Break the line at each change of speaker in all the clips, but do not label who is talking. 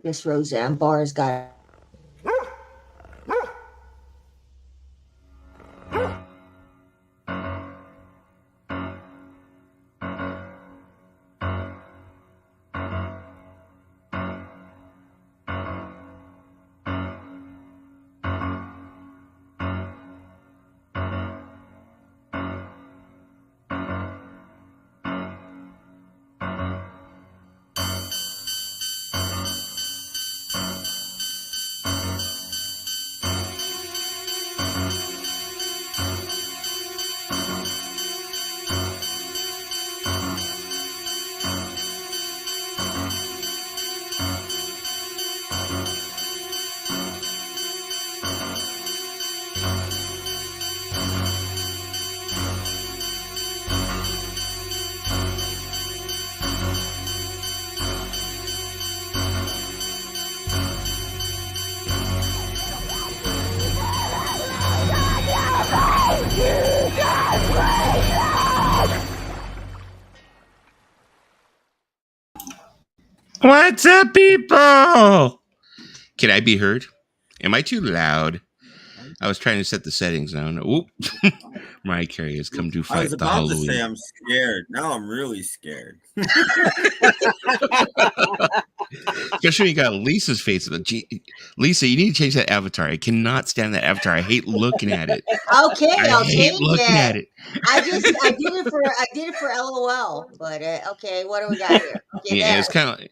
This Roseanne Barr's got.
What's up, people? Can I be heard? Am I too loud? I was trying to set the settings now. Oop. Mariah Carey has come to fight
I was
the
about
Halloween.
to say I'm scared. Now I'm really scared.
Especially when you got Lisa's face. Lisa, you need to change that avatar. I cannot stand that avatar. I hate looking at it.
Okay, I'll
hate
change
looking
it.
at it.
I did it for LOL, but okay, what do we got here? Okay,
Yeah,
there.
it's kind of like,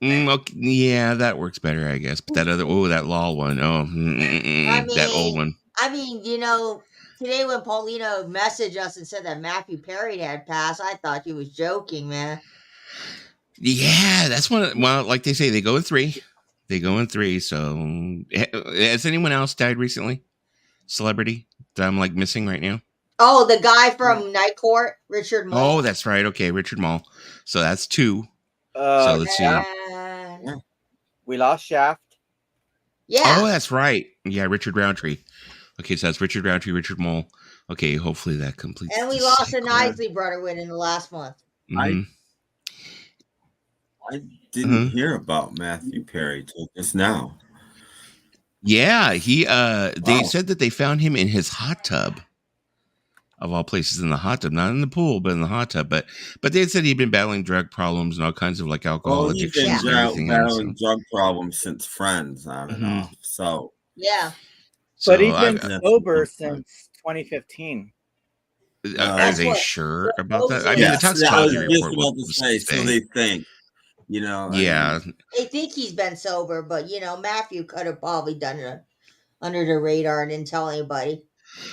okay, yeah, that works better, I guess. But that other, that LOL one, that old one.
I mean, today when Paulina messaged us and said that Matthew Perry had passed, I thought he was joking, man.
Yeah, that's one. Well, like they say, they go in three. So, has anyone else died recently? Celebrity that I'm like missing right now?
Oh, the guy from Night Court, Richard Mall.
Oh, that's right. Okay, Richard Mall. So that's two. So let's see.
We lost Shaft.
Yeah.
Oh, that's right. Yeah, Richard Roundtree. Okay, so that's Richard Roundtree, Richard Mole. Okay, hopefully that completes.
And we lost an Isley brother in the last month.
Mm-hmm.
I didn't hear about Matthew Perry till just now.
Yeah, they said that they found him in his hot tub. Of all places, in the hot tub, not in the pool, but in the hot tub. But they said he'd been battling drug problems and all kinds of like alcohol addictions and everything.
Battling drug problems since Friends on and off. So
yeah,
but he's been sober since 2015.
Are they sure about that? I mean, the toxicology report was
say, so they think.
Yeah,
they think he's been sober, but Matthew could have probably done it under the radar and didn't tell anybody.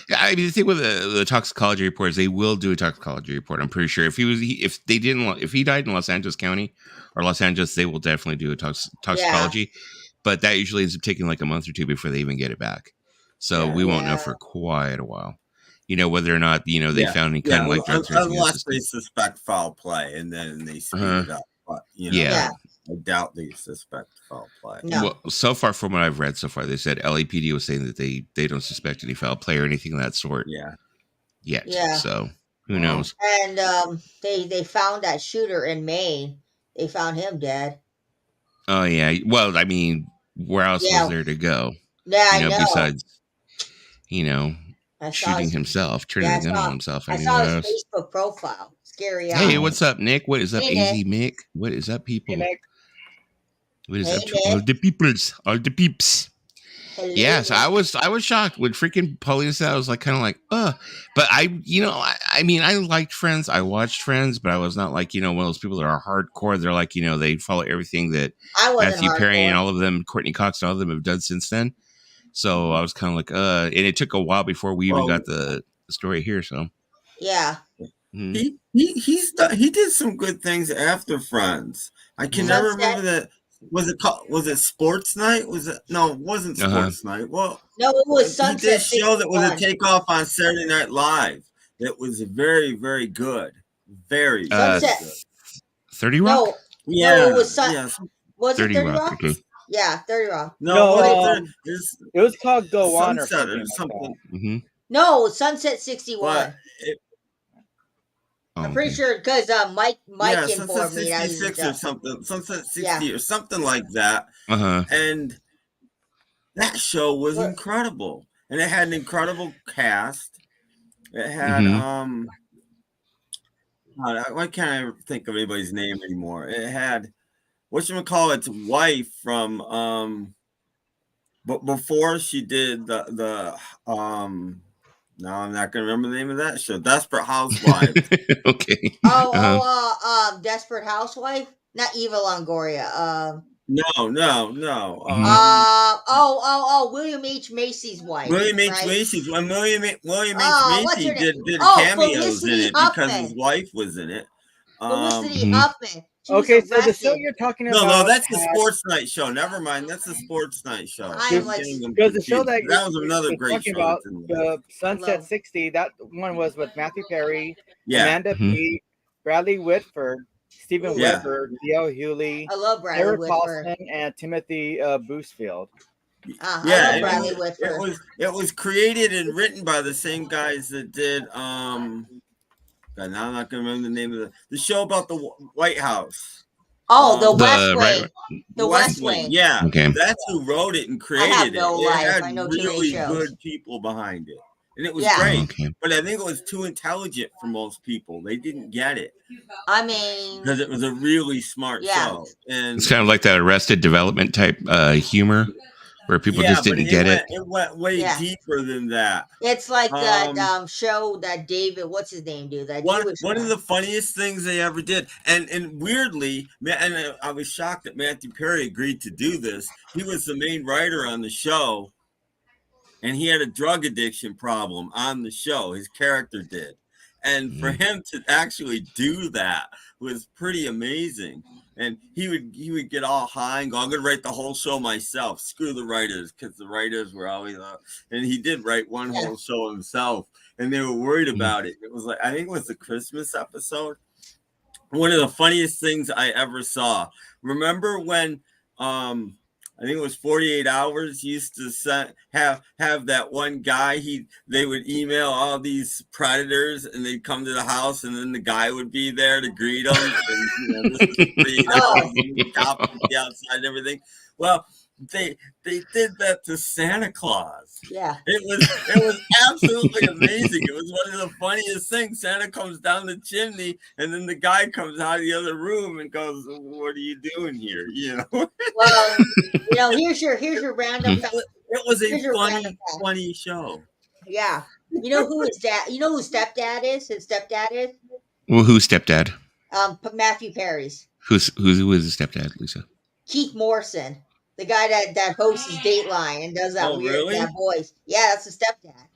Yeah, I mean, the thing with the toxicology report is they will do a toxicology report. I'm pretty sure if he died in Los Angeles County or Los Angeles, they will definitely do a toxicology. Yeah. But that usually ends up taking like a month or two before they even get it back. So we won't know for quite a while. Whether or not they found any kind of like drugs.
Unless they suspect foul play and then they speed it up. But I doubt they suspect foul play.
No.
Well, so far from what I've read so far, they said LAPD was saying that they don't suspect any foul play or anything of that sort.
Yeah.
Yet. Yeah. So who knows?
And they found that shooter in Maine. They found him dead.
Oh yeah. Well, I mean, where else was there to go?
Yeah, I know.
Besides, shooting himself, turning the gun on himself.
I saw his Facebook profile. Scary.
Hey, what's up, Nick? What is up, AZ Mick? What is up, people?
Hey, Nick.
What is up to all the peeps? Hello. Yes, I was shocked when freaking Paulina said. I was like, kind of like, but I mean, I liked Friends. I watched Friends, but I was not like, one of those people that are hardcore. They're like, they follow everything that Matthew Perry and all of them, Courtney Cox and all of them have done since then. So I was kind of like, and it took a while before we even got the story here. So
yeah.
Mm-hmm. He did some good things after Friends. I can never remember that. Was it Sports Night? No, it wasn't Sports Night. Well,
no, it was Sunset.
He did a show that was a takeoff on Saturday Night Live. It was very, very good. Very good.
30 Rock?
No, it was Was it 30 Rock? Okay. Yeah, 30 Rock.
No, it was called Go On or something.
Like
mm-hmm.
No, Sunset 61.
But
I'm pretty sure because Mike
Sunset
informed me that he's
66 or something, Sunset 60
Yeah.
or something like that. And that show was incredible, and it had an incredible cast. It had why can't I think of anybody's name anymore? It had whatchamacallit's wife from but before she did the now I'm not gonna remember the name of that show. Desperate Housewives.
Okay.
Desperate Housewife, not Eva Longoria.
No.
William H. Macy's wife.
William H.
right?
Macy's when William H.
what's
Macy
her name?
did cameos
Felicity
in it
Huffman.
because his wife was in it.
Felicity Huffman.
Okay, so the show you're talking about.
No, that's the Sports Night show. Never mind, that's the Sports Night show.
Because the show that
was another great show.
About, the Sunset 60, that one was with Matthew Perry, Amanda Peet, Bradley Whitford, Stephen Weber, D.L. Hewley,
I love Bradley
Eric
Whitford.
Paulson, and Timothy Boosfield.
I love Bradley Whitford.
It was created and written by the same guys that did God, now I'm not going to remember the name of the show about the White House.
The West Wing. The West Wing.
Yeah. Okay. That's who wrote it and created it. It had really good people behind it. And it was great. Okay. But I think it was too intelligent for most people. They didn't get it.
I mean,
because it was a really smart show. And
it's kind of like that Arrested Development type humor. Where people just didn't get it.
It went way deeper than that.
It's like that show that David, what's his name, dude? That
one of the funniest things they ever did, and weirdly, and I was shocked that Matthew Perry agreed to do this. He was the main writer on the show, and he had a drug addiction problem on the show. His character did, and for him to actually do that was pretty amazing. And he would get all high and go, I'm going to write the whole show myself. Screw the writers, because the writers were always and he did write one whole show himself. And they were worried about it. It was like, I think it was the Christmas episode. One of the funniest things I ever saw. Remember when I think it was 48 Hours used to have that one guy, they would email all these predators and they'd come to the house and then the guy would be there to greet them. And, this is 48 hours and the cop would be outside and everything. Well, they did that to Santa Claus.
Yeah.
It was absolutely amazing. It was one of the funniest things. Santa comes down the chimney and then the guy comes out of the other room and goes, what are you doing here?
Well, here's your random
it was a funny show.
Yeah. You know who his dad stepdad is? His stepdad is?
Well, who's stepdad?
Matthew Perry's.
Who is his stepdad, Lisa?
Keith Morrison. The guy that hosts Dateline and does that that voice. Yeah, that's his stepdad.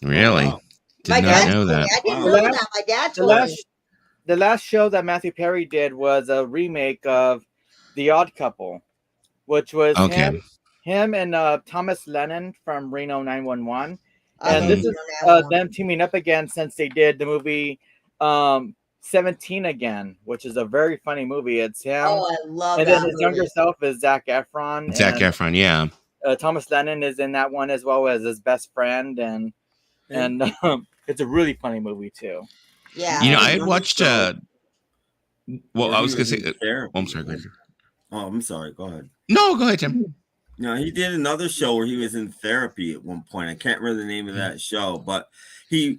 Really?
Wow.
Did not know that.
I didn't know that. My dad told me.
The last show that Matthew Perry did was a remake of The Odd Couple, which was him and Thomas Lennon from Reno 911. And this is them teaming up again since they did the movie 17 Again, which is a very funny movie. It's him.
Oh, I love
and
that.
And then his younger self is Zac Efron.
Efron, yeah.
Thomas Lennon is in that one as well as his best friend, and it's a really funny movie too.
Yeah.
I had watched. I was gonna say. I'm sorry. Go ahead.
Oh, I'm sorry. Go ahead.
No, go ahead, Tim.
No, he did another show where he was in therapy at one point. I can't remember the name of that show, but I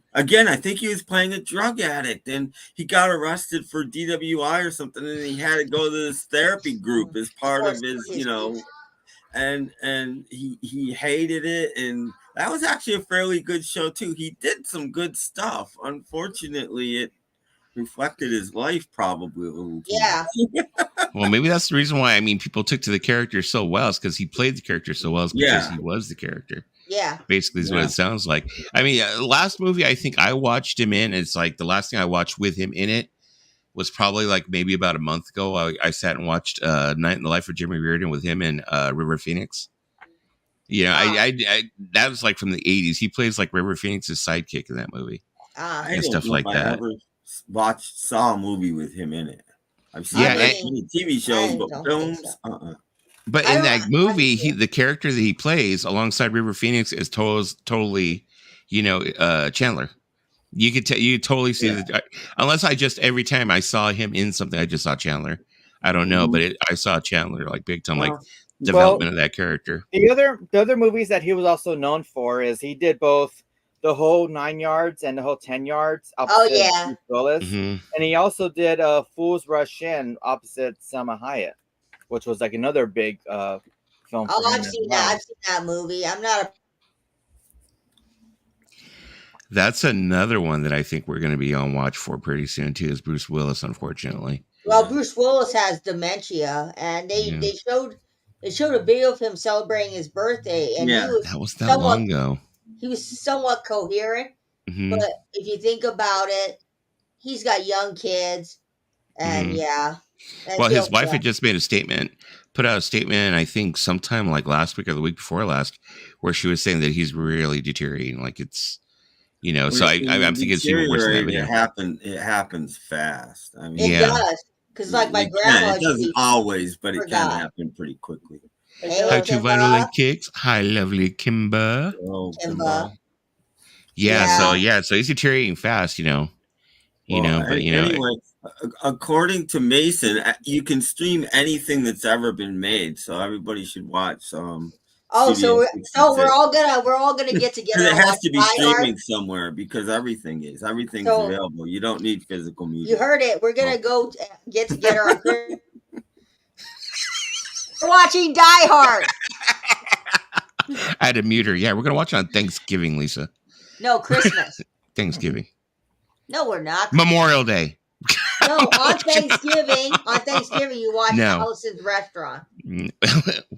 think he was playing a drug addict and he got arrested for DWI or something. And he had to go to this therapy group as part of his, and he hated it. And that was actually a fairly good show too. He did some good stuff. Unfortunately, it reflected his life probably a little too much.
Well, maybe that's the reason why people took to the character so well, is because he played the character so well, because he was the character.
Yeah,
basically is what it sounds like. Last movie I think I watched him in, it's like the last thing I watched with him in it was probably like maybe about a month ago. I sat and watched Night in the Life of Jimmy Reardon with him in River Phoenix. I that was like from the 80s. He plays like River Phoenix's sidekick in that movie and stuff like that.
Saw a movie with him in it. I've seen TV shows, but films.
But in that movie, the character that he plays alongside River Phoenix is totally, Chandler. You could totally see that. Unless I just every time I saw him in something, I just saw Chandler. I don't know, but I saw Chandler like big time, like development of that character.
The other movies that he was also known for is he did both The Whole 9 Yards and The Whole 10 Yards.
Opposite
Bruce Willis, and he also did Fools Rush In opposite Selma Hayek, which was like another big film.
I've seen that. I've seen that movie. I'm not a.
That's another one that I think we're going to be on watch for pretty soon too. Is Bruce Willis, unfortunately.
Well, Bruce Willis has dementia, and they showed a video of him celebrating his birthday, and
that was that long ago.
He was somewhat coherent, but if you think about it, he's got young kids, and
well, his wife had just made put out a statement, I think sometime like last week or the week before last, where she was saying that he's really deteriorating. Like it's. So I'm thinking it's even worse than that video.
It happens fast. I mean,
it does, because like my grandma.
It doesn't always, but it can happen pretty quickly.
Hi to Vinyl and Kicks. Hi, lovely Kimber.
Oh, Kimber.
Yeah. So he's deteriorating fast. But
anyway, according to Mason, you can stream anything that's ever been made, so everybody should watch.
So we're all gonna get together.
It has to be streaming somewhere because everything's available. You don't need physical media.
You heard it. We're gonna go get together. We're watching Die Hard.
I had to mute her. Yeah, we're gonna watch it on Thanksgiving, Lisa.
No, Christmas.
Thanksgiving.
No, we're not.
Memorial Day.
No, on Thanksgiving. On Thanksgiving, you watch Alice's Restaurant.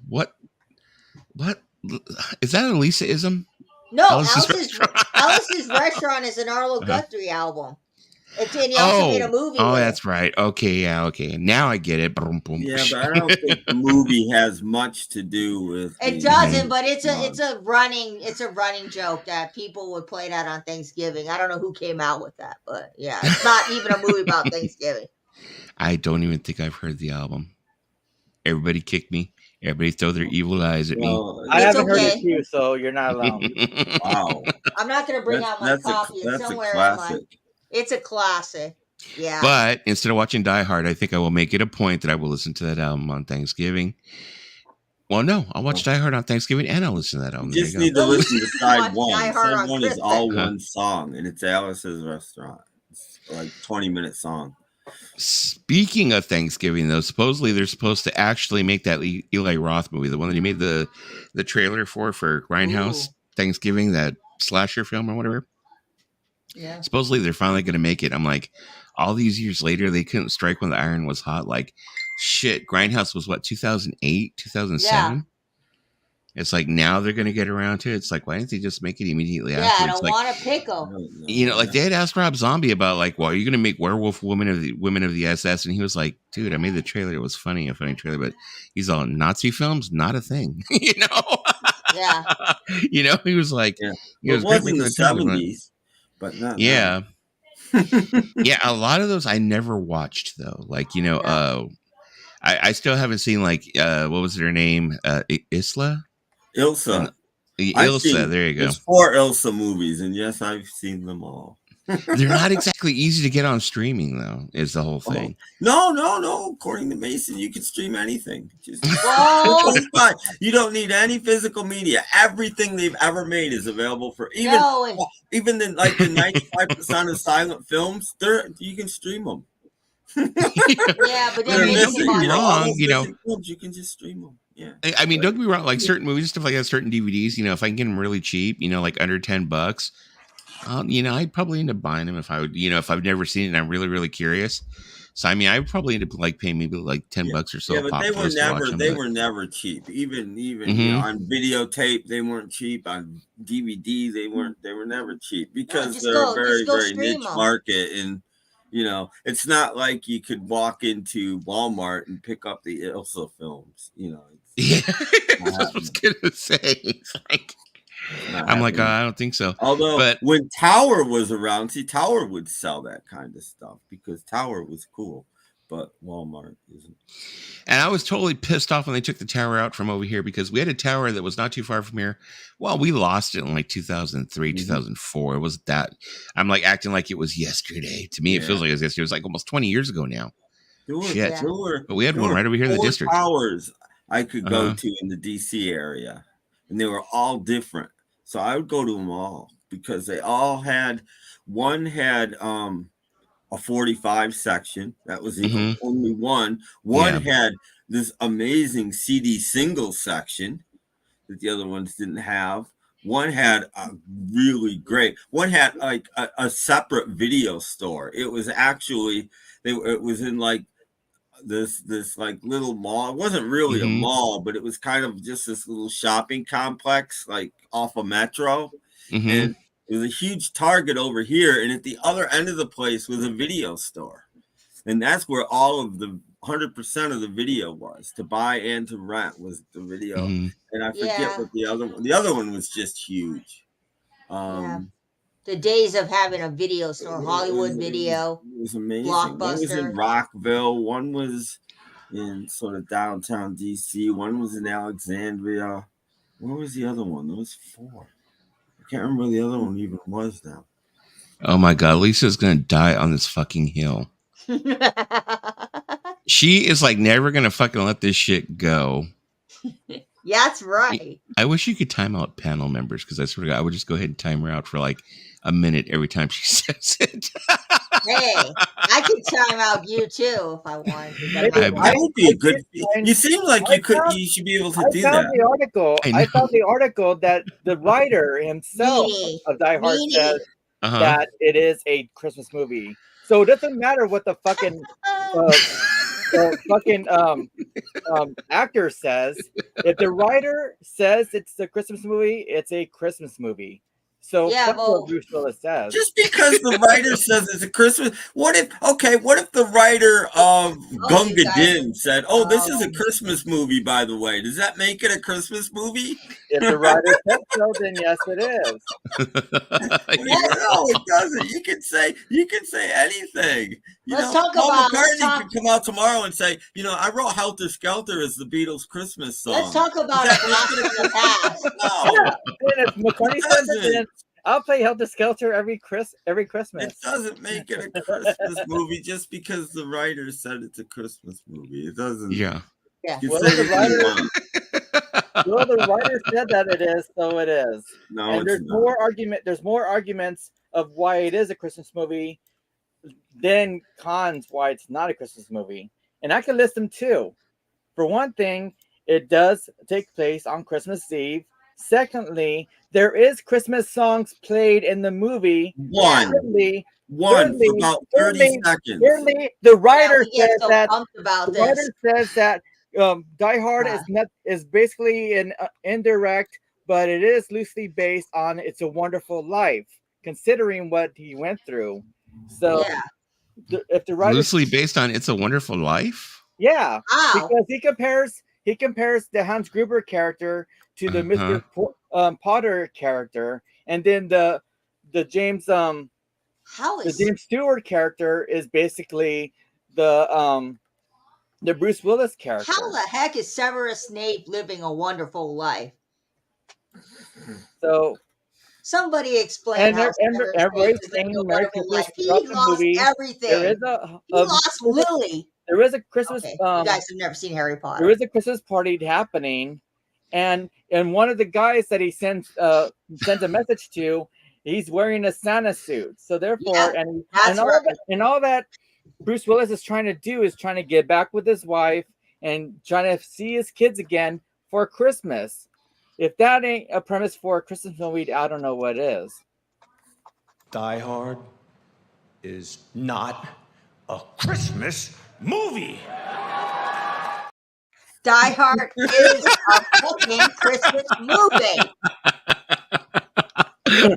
What is that? A Lisa-ism?
No, Alice's Restaurant is an Arlo Guthrie album. He also made a movie.
Oh, that's right. Okay, okay. Now I get it. Boom, boom.
Yeah, but I don't think the movie has much to do with.
It doesn't, but it's a running joke that people would play that on Thanksgiving. I don't know who came out with that, but yeah, it's not even a movie about Thanksgiving.
I don't even think I've heard the album. Everybody kick me. Everybody throw their evil eyes at me.
I haven't heard it too, so you're not allowed.
Wow.
I'm not going to bring out my copy. It's somewhere in my. It's a classic. Yeah.
But instead of watching Die Hard, I think I will make it a point that I will listen to that album on Thanksgiving. Well, no, I'll watch Die Hard on Thanksgiving and I'll listen to that album.
You just need to listen to side one. Side one is all one song, and it's Alice's Restaurant. It's like 20-minute song.
Speaking of Thanksgiving, though, supposedly they're supposed to actually make that Eli Roth movie, the one that he made the trailer for Grindhouse. Thanksgiving, that slasher film or whatever.
Yeah.
Supposedly they're finally going to make it. I'm like, all these years later, they couldn't strike when the iron was hot. Like, shit, Grindhouse was what, 2008, 2007? Yeah. It's like now they're going to get around to it. It's like, why didn't they just make it immediately after?
I don't want a pickle.
Like they had asked Rob Zombie about like, well, are you going to make Werewolf Women of the SS? And he was like, dude, I made the trailer. It was funny, a funny trailer, but he's all Nazi films, not a thing,
Yeah.
He was like,
it was in the 70s, but not.
Yeah. Yeah. A lot of those I never watched though. Like, I still haven't seen like, what was her name? Ilsa. Ilsa, there you go.
There's 4 Ilsa movies, and yes, I've seen them all.
They're not exactly easy to get on streaming, though, is the whole thing.
No. According to Mason, you can stream anything. You don't need any physical media. Everything they've ever made is available for even the 95% of silent films. You can stream them.
Yeah, but then
you can just stream them. Yeah,
I mean, don't get me wrong. Like certain movies, stuff like that, certain DVDs. If I can get them really cheap, like under $10, I'd probably end up buying them if I would. If I've never seen it and I'm really, really curious. So I mean, I would probably end up like paying maybe like $10 or so.
Yeah, but they were never cheap. Even on videotape, they weren't cheap. On DVD, they were never cheap because they're a very, very niche market and. It's not like you could walk into Walmart and pick up the Ilsa films.
Yeah, I was gonna say. It's like, I'm like, I don't think so.
Although, when Tower was around, Tower would sell that kind of stuff because Tower was cool. but Walmart isn't.
And I was totally pissed off when they took the tower out from over here because we had a tower that was not too far from here. Well, we lost it in like 2003, 2004. It was that. I'm like acting like it was yesterday. To me, it feels like it was yesterday. It was like almost 20 years ago now. Shit. But we had one right over here in the district.
Towers I could go to in the DC area, and they were all different. So I would go to them all because they all had. One had a 45 section. That was the only one. One had this amazing CD single section that the other ones didn't have. One had a really great. One had like a separate video store. It was actually it was in like this like little mall. It wasn't really a mall, but it was kind of just this little shopping complex like off a metro. And it was a huge Target over here, and at the other end of the place was a video store, and that's where all of the 100% of the video was to buy and to rent was the video. And I forget what the other one. The other one was just huge.
The days of having a video store, Hollywood Video,
it was amazing.
Blockbuster.
One was in Rockville. One was in sort of downtown DC. One was in Alexandria. Where was the other one? There was 4. I can't remember the other one even was now.
Oh my God, Lisa's gonna die on this fucking hill. She is like never gonna fucking let this shit go.
That's right.
I wish you could time out panel members because I swear to God, I would just go ahead and time her out for like a minute every time she says it.
Hey, I could time out you too if I wanted to.
That would be a good. You seem like you should be able to do that.
I found the article that the writer himself of Die Hard says that it is a Christmas movie. So it doesn't matter what the fucking actor says. If the writer says it's a Christmas movie, it's a Christmas movie. So that's what Bruce Willis says.
Just because the writer says it's a Christmas, what if the writer of Gunga Din said, "Oh, this is a Christmas movie, by the way"? Does that make it a Christmas movie?
If the writer says so, then yes, it is.
No, it doesn't. You can say anything.
Paul
McCartney could come out tomorrow and say, I wrote Helter Skelter as the Beatles' Christmas song.
Let's talk about it in the past.
No.
Yeah. And if McCartney says it, then I'll play Helter Skelter every Christmas.
It doesn't make it a Christmas movie just because the writer said it's a Christmas movie. It doesn't.
Yeah.
Well, the writer said that it is, so it is.
No,
and there's more arguments of why it is a Christmas movie than cons why it's not a Christmas movie. And I can list them too. For one thing, it does take place on Christmas Eve. Secondly, there is Christmas songs played in the movie.
One for about 30 seconds.
Thirdly, the writer says that Die Hard is basically an indirect, but it is loosely based on It's a Wonderful Life, considering what he went through. So, if the writer
loosely based on It's a Wonderful Life,
because he compares the Hans Gruber character to the Mr. Potter character, and then the James James Stewart character is basically the Bruce Willis character.
How the heck is Severus Snape living a wonderful life?
So
somebody explain how
everybody's saying Merry Christmas.
He lost everything. He lost Lily.
There is a Christmas.
You guys have never seen Harry Potter.
There is a Christmas party happening, and one of the guys that he sends a message to, he's wearing a Santa suit. So therefore, and all that Bruce Willis is trying to do is trying to get back with his wife and trying to see his kids again for Christmas. If that ain't a premise for a Christmas movie, I don't know what is.
Die Hard is not a Christmas movie.
Die Hard is a fucking Christmas movie.
I'm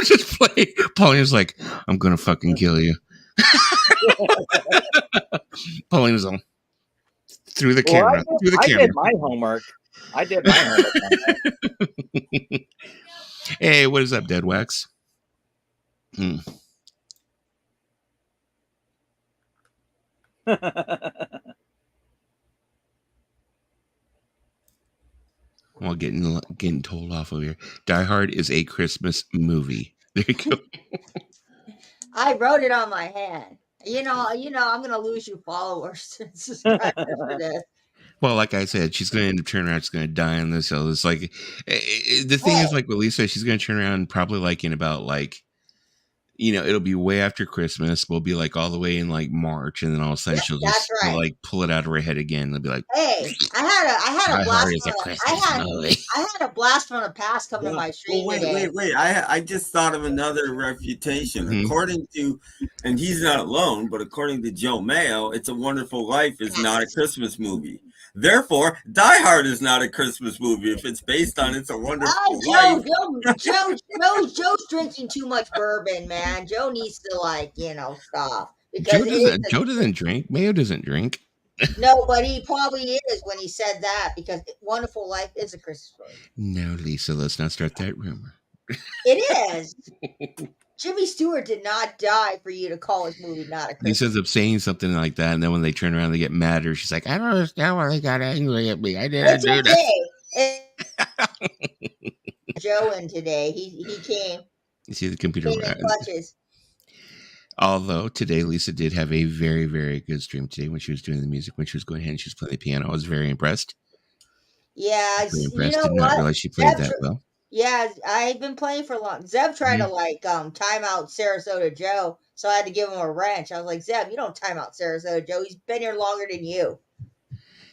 just playing. Paulina's like, I'm gonna fucking kill you. Paulina's on through the camera.
I did my homework.
Hey, what is up, Dead Wax? Well, getting told off over here. Die Hard is a Christmas movie. There you go.
I wrote it on my hand. I'm gonna lose you followers and subscribers for this.
Well, like I said, she's going to end up turning around. She's going to die on this. So it's like the thing is, like what Lisa, she's going to turn around probably like in about like, it'll be way after Christmas. We'll be like all the way in like March, and then all of a sudden she'll just like pull it out of her head again. They'll be like,
"Hey, I had a blast. I had a blast from the past come to my stream today."
Wait! I just thought of another refutation.
Mm-hmm.
According to, and he's not alone, but according to Joe Mayo, "It's a Wonderful Life" is not a Christmas movie. Therefore, Die Hard is not a Christmas movie if it's based on "It's a Wonderful Life."
Joe's drinking too much bourbon, man. Joe needs to stop.
Joe doesn't drink. Mayo doesn't drink.
No, but he probably is when he said that, because Wonderful Life is a Christmas movie.
No, Lisa, let's not start that rumor.
It is. Jimmy Stewart did not die for you to call his movie not a Christmas.
He ends up saying something like that, and then when they turn around, they get mad at her. She's like, "I don't understand why they got angry at me. I didn't do that."
Joe in today. He came.
You see the computer.
Clutches.
Although today Lisa did have a very, very good stream today when she was doing the music, when she was going ahead and she was playing the piano. I was very impressed.
Yeah,
very impressed. Did not realize she played that well.
Yeah, I've been playing for long. Zeb tried to time out Sarasota Joe, so I had to give him a wrench. I was like, Zeb, you don't time out Sarasota Joe. He's been here longer than you.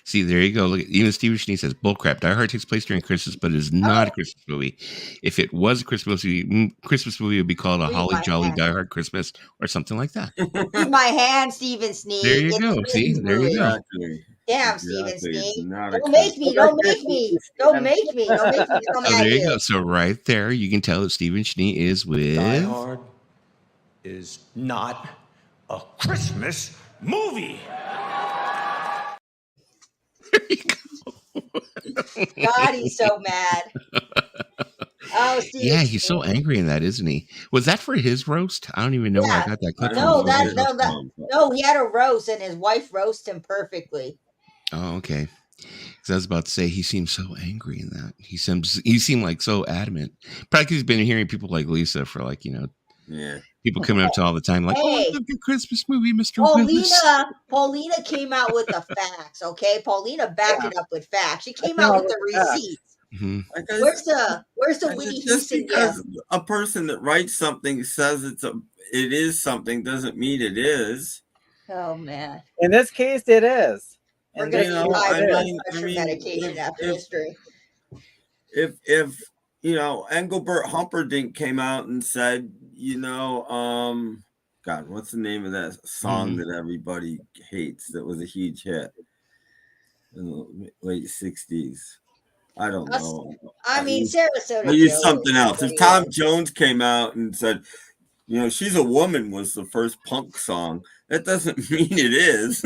See, there you go. Look, even Steven Schnee says, bullcrap. Die Hard takes place during Christmas, but it is not a Christmas movie. If it was a Christmas movie, it would be called a Holly Jolly Die Hard Christmas or something like that.
Read my hand, Steven Schnee.
There you go. See, there you go.
Damn, Steven Schnee. Don't make me. Don't make me. Don't make me. Don't make me come
at you.
There
you go. So right there, you can tell that Steven Schnee is with...
Die Hard is not a Christmas movie.
God, he's so mad. Oh, Steven
yeah, he's so angry in that, isn't he? Was that for his roast? I don't even know where I got that clip from.
No, he had a roast, and his wife roasted him perfectly.
Oh, okay. Because I was about to say he seems so angry in that. He seemed like so adamant. Probably because he's been hearing people like Lisa for people coming up to all the time like, "Oh, I love your Christmas movie, Mr. Willis."
Paulina came out with the facts. Okay, Paulina backed it up with facts. She came out with the receipts.
Mm-hmm.
Where's the Whitney Houston?
Because a person that writes something says it is something doesn't mean it is.
Oh man!
In this case, it is.
We're going to medication after history.
If Engelbert Humperdinck came out and said, God, what's the name of that song that everybody hates that was a huge hit in the late 60s? I don't know.
I mean, Sarasota.
I use something else. If Tom Jones came out and said, "She's a Woman" was the first punk song, that doesn't mean it is.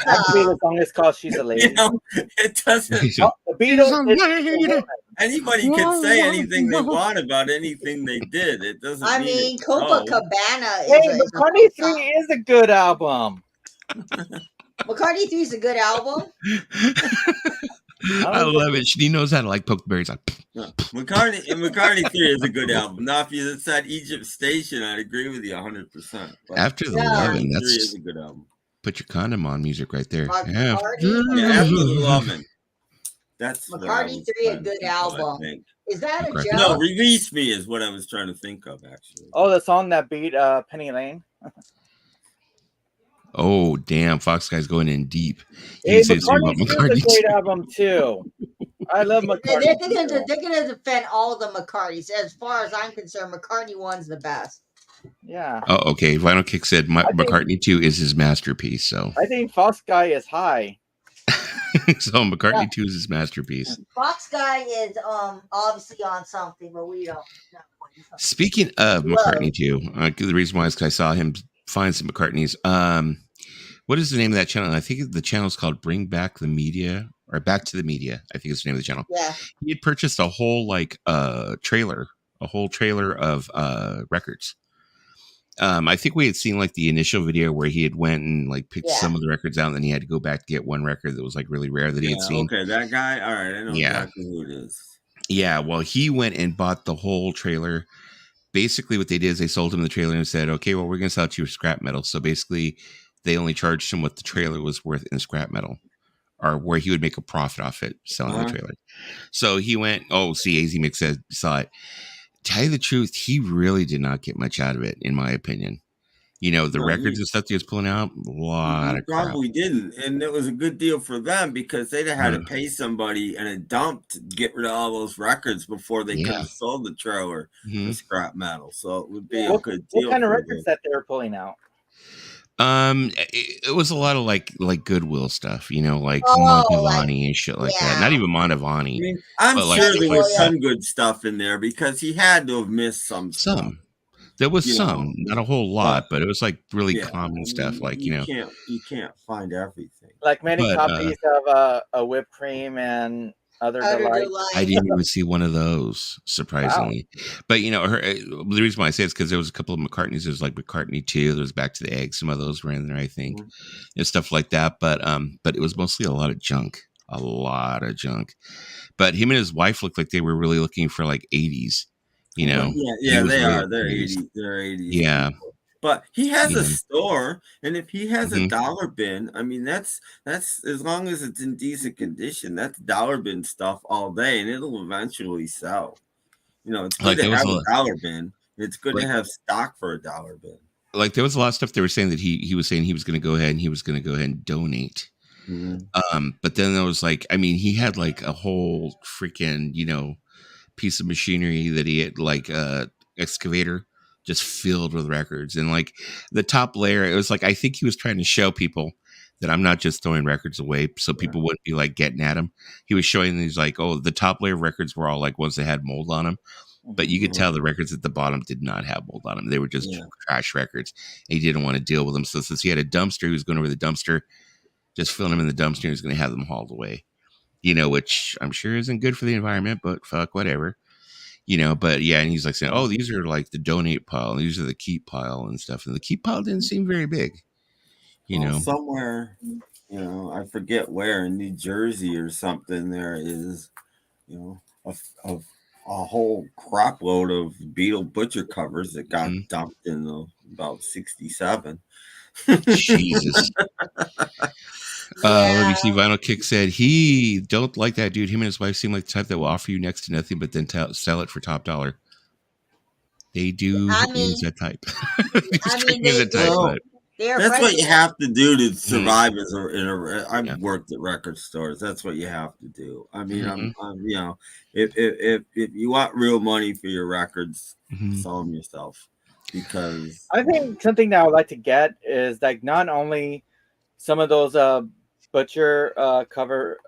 Actually, the song is called "She's a Lady."
It doesn't.
The Beatles.
Anybody can say anything they want about anything they did. It doesn't.
I mean, Copacabana.
Hey, McCartney 3 is a good album.
McCartney 3 is a good album.
I love it. She knows how to poke berries.
McCartney 3 is a good album. Now, if you said Egypt Station, I'd agree with you 100%.
After the Lovin', that's
3 is a good album.
Put your condom on music right there.
After the Lovin'. That's
McCartney 3 a good album. Is that a joke?
No, Release Me is what I was trying to think of, actually.
Oh, the song that beat Penny Lane.
Oh, damn. Fox Guy's going in deep.
Hey, McCartney is a great album, too. I love McCartney.
They're going to defend all the McCartneys. As far as I'm concerned, McCartney 1's the best.
Yeah.
Oh, okay. Vinyl Kick said McCartney 2 is his masterpiece. So
I think Fox Guy is high.
So McCartney 2 is his masterpiece.
Fox Guy is obviously on something, but we don't know.
Speaking of McCartney 2, the reason why is because I saw him find some McCartneys. What is the name of that channel? I think the channel is called Bring Back the Media or Back to the Media. I think it's the name of the channel.
Yeah.
He had purchased a whole trailer of records. I think we had seen like the initial video where he had went and like picked some of the records out, and then he had to go back to get one record that was like really rare that he had seen.
Okay, that guy. All right, I know exactly who it is.
Yeah, well, he went and bought the whole trailer. Basically, what they did is they sold him the trailer and said, "Okay, well, we're going to sell it to you for scrap metal." So basically, they only charged him what the trailer was worth in scrap metal, or where he would make a profit off it selling the trailer. So he went. Oh, see, AZ Mix saw it. Tell you the truth, he really did not get much out of it, in my opinion. You know, the records and stuff he was pulling out, a lot of crap.
Probably didn't, and it was a good deal for them because they'd have had to pay somebody and a dump to get rid of all those records before they could have sold the trailer for scrap metal. So it would be a good deal.
What kind of records that they were pulling out?
It was a lot of like Goodwill stuff, you know, like Montavani and shit like that. Not even Montavani.
I mean, I'm sure there was some good stuff in there because he had to have missed some stuff.
There was some, not a whole lot, but it was like really common stuff. Like you
can't find everything.
Like many copies of a whipped cream and other delights.
I didn't even see one of those, surprisingly. Wow. But you know, the reason why I say it's because there was a couple of McCartneys. There's like McCartney 2. There's Back to the Egg. Some of those were in there, I think, and stuff like that. But it was mostly a lot of junk. But him and his wife looked like they were really looking for like 80s. You know,
they are. They're 80s. They're 80s.
Yeah.
People. But he has a store, and if he has a dollar bin, I mean, that's as long as it's in decent condition, that's dollar bin stuff all day, and it'll eventually sell. You know, it's good to have a dollar bin. It's good to have stock for a dollar bin.
Like there was a lot of stuff they were saying that he was saying he was going to go ahead and donate. But then there was like, I mean, he had like a whole freaking, you know, piece of machinery that he had like excavator just filled with records, and like the top layer, it was like I think he was trying to show people that I'm not just throwing records away so people wouldn't be like getting at him. He was showing these like, oh, the top layer of records were all like ones that had mold on them, but you could tell the records at the bottom did not have mold on them. They were just trash records. He didn't want to deal with them, so since he had a dumpster, he was going over the dumpster, just filling them in the dumpster. He was going to have them hauled away, you know, which I'm sure isn't good for the environment, but fuck, whatever. You know, but yeah, and he's like saying, "Oh, these are like the donate pile, and these are the keep pile and stuff." And the keep pile didn't seem very big, you know.
Somewhere, you know, I forget where in New Jersey or something. There is, you know, a whole crop load of Beetle butcher covers that got dumped in about 67.
Jesus. Let me see. Vinyl Kick said he don't like that dude. Him and his wife seem like the type that will offer you next to nothing, but then sell it for top dollar. They do use that type.
That's what you have to do to survive I've worked at record stores. That's what you have to do. I mean, I'm you know, if you want real money for your records, sell them yourself. Because
I think something that I would like to get is like not only some of those butcher cover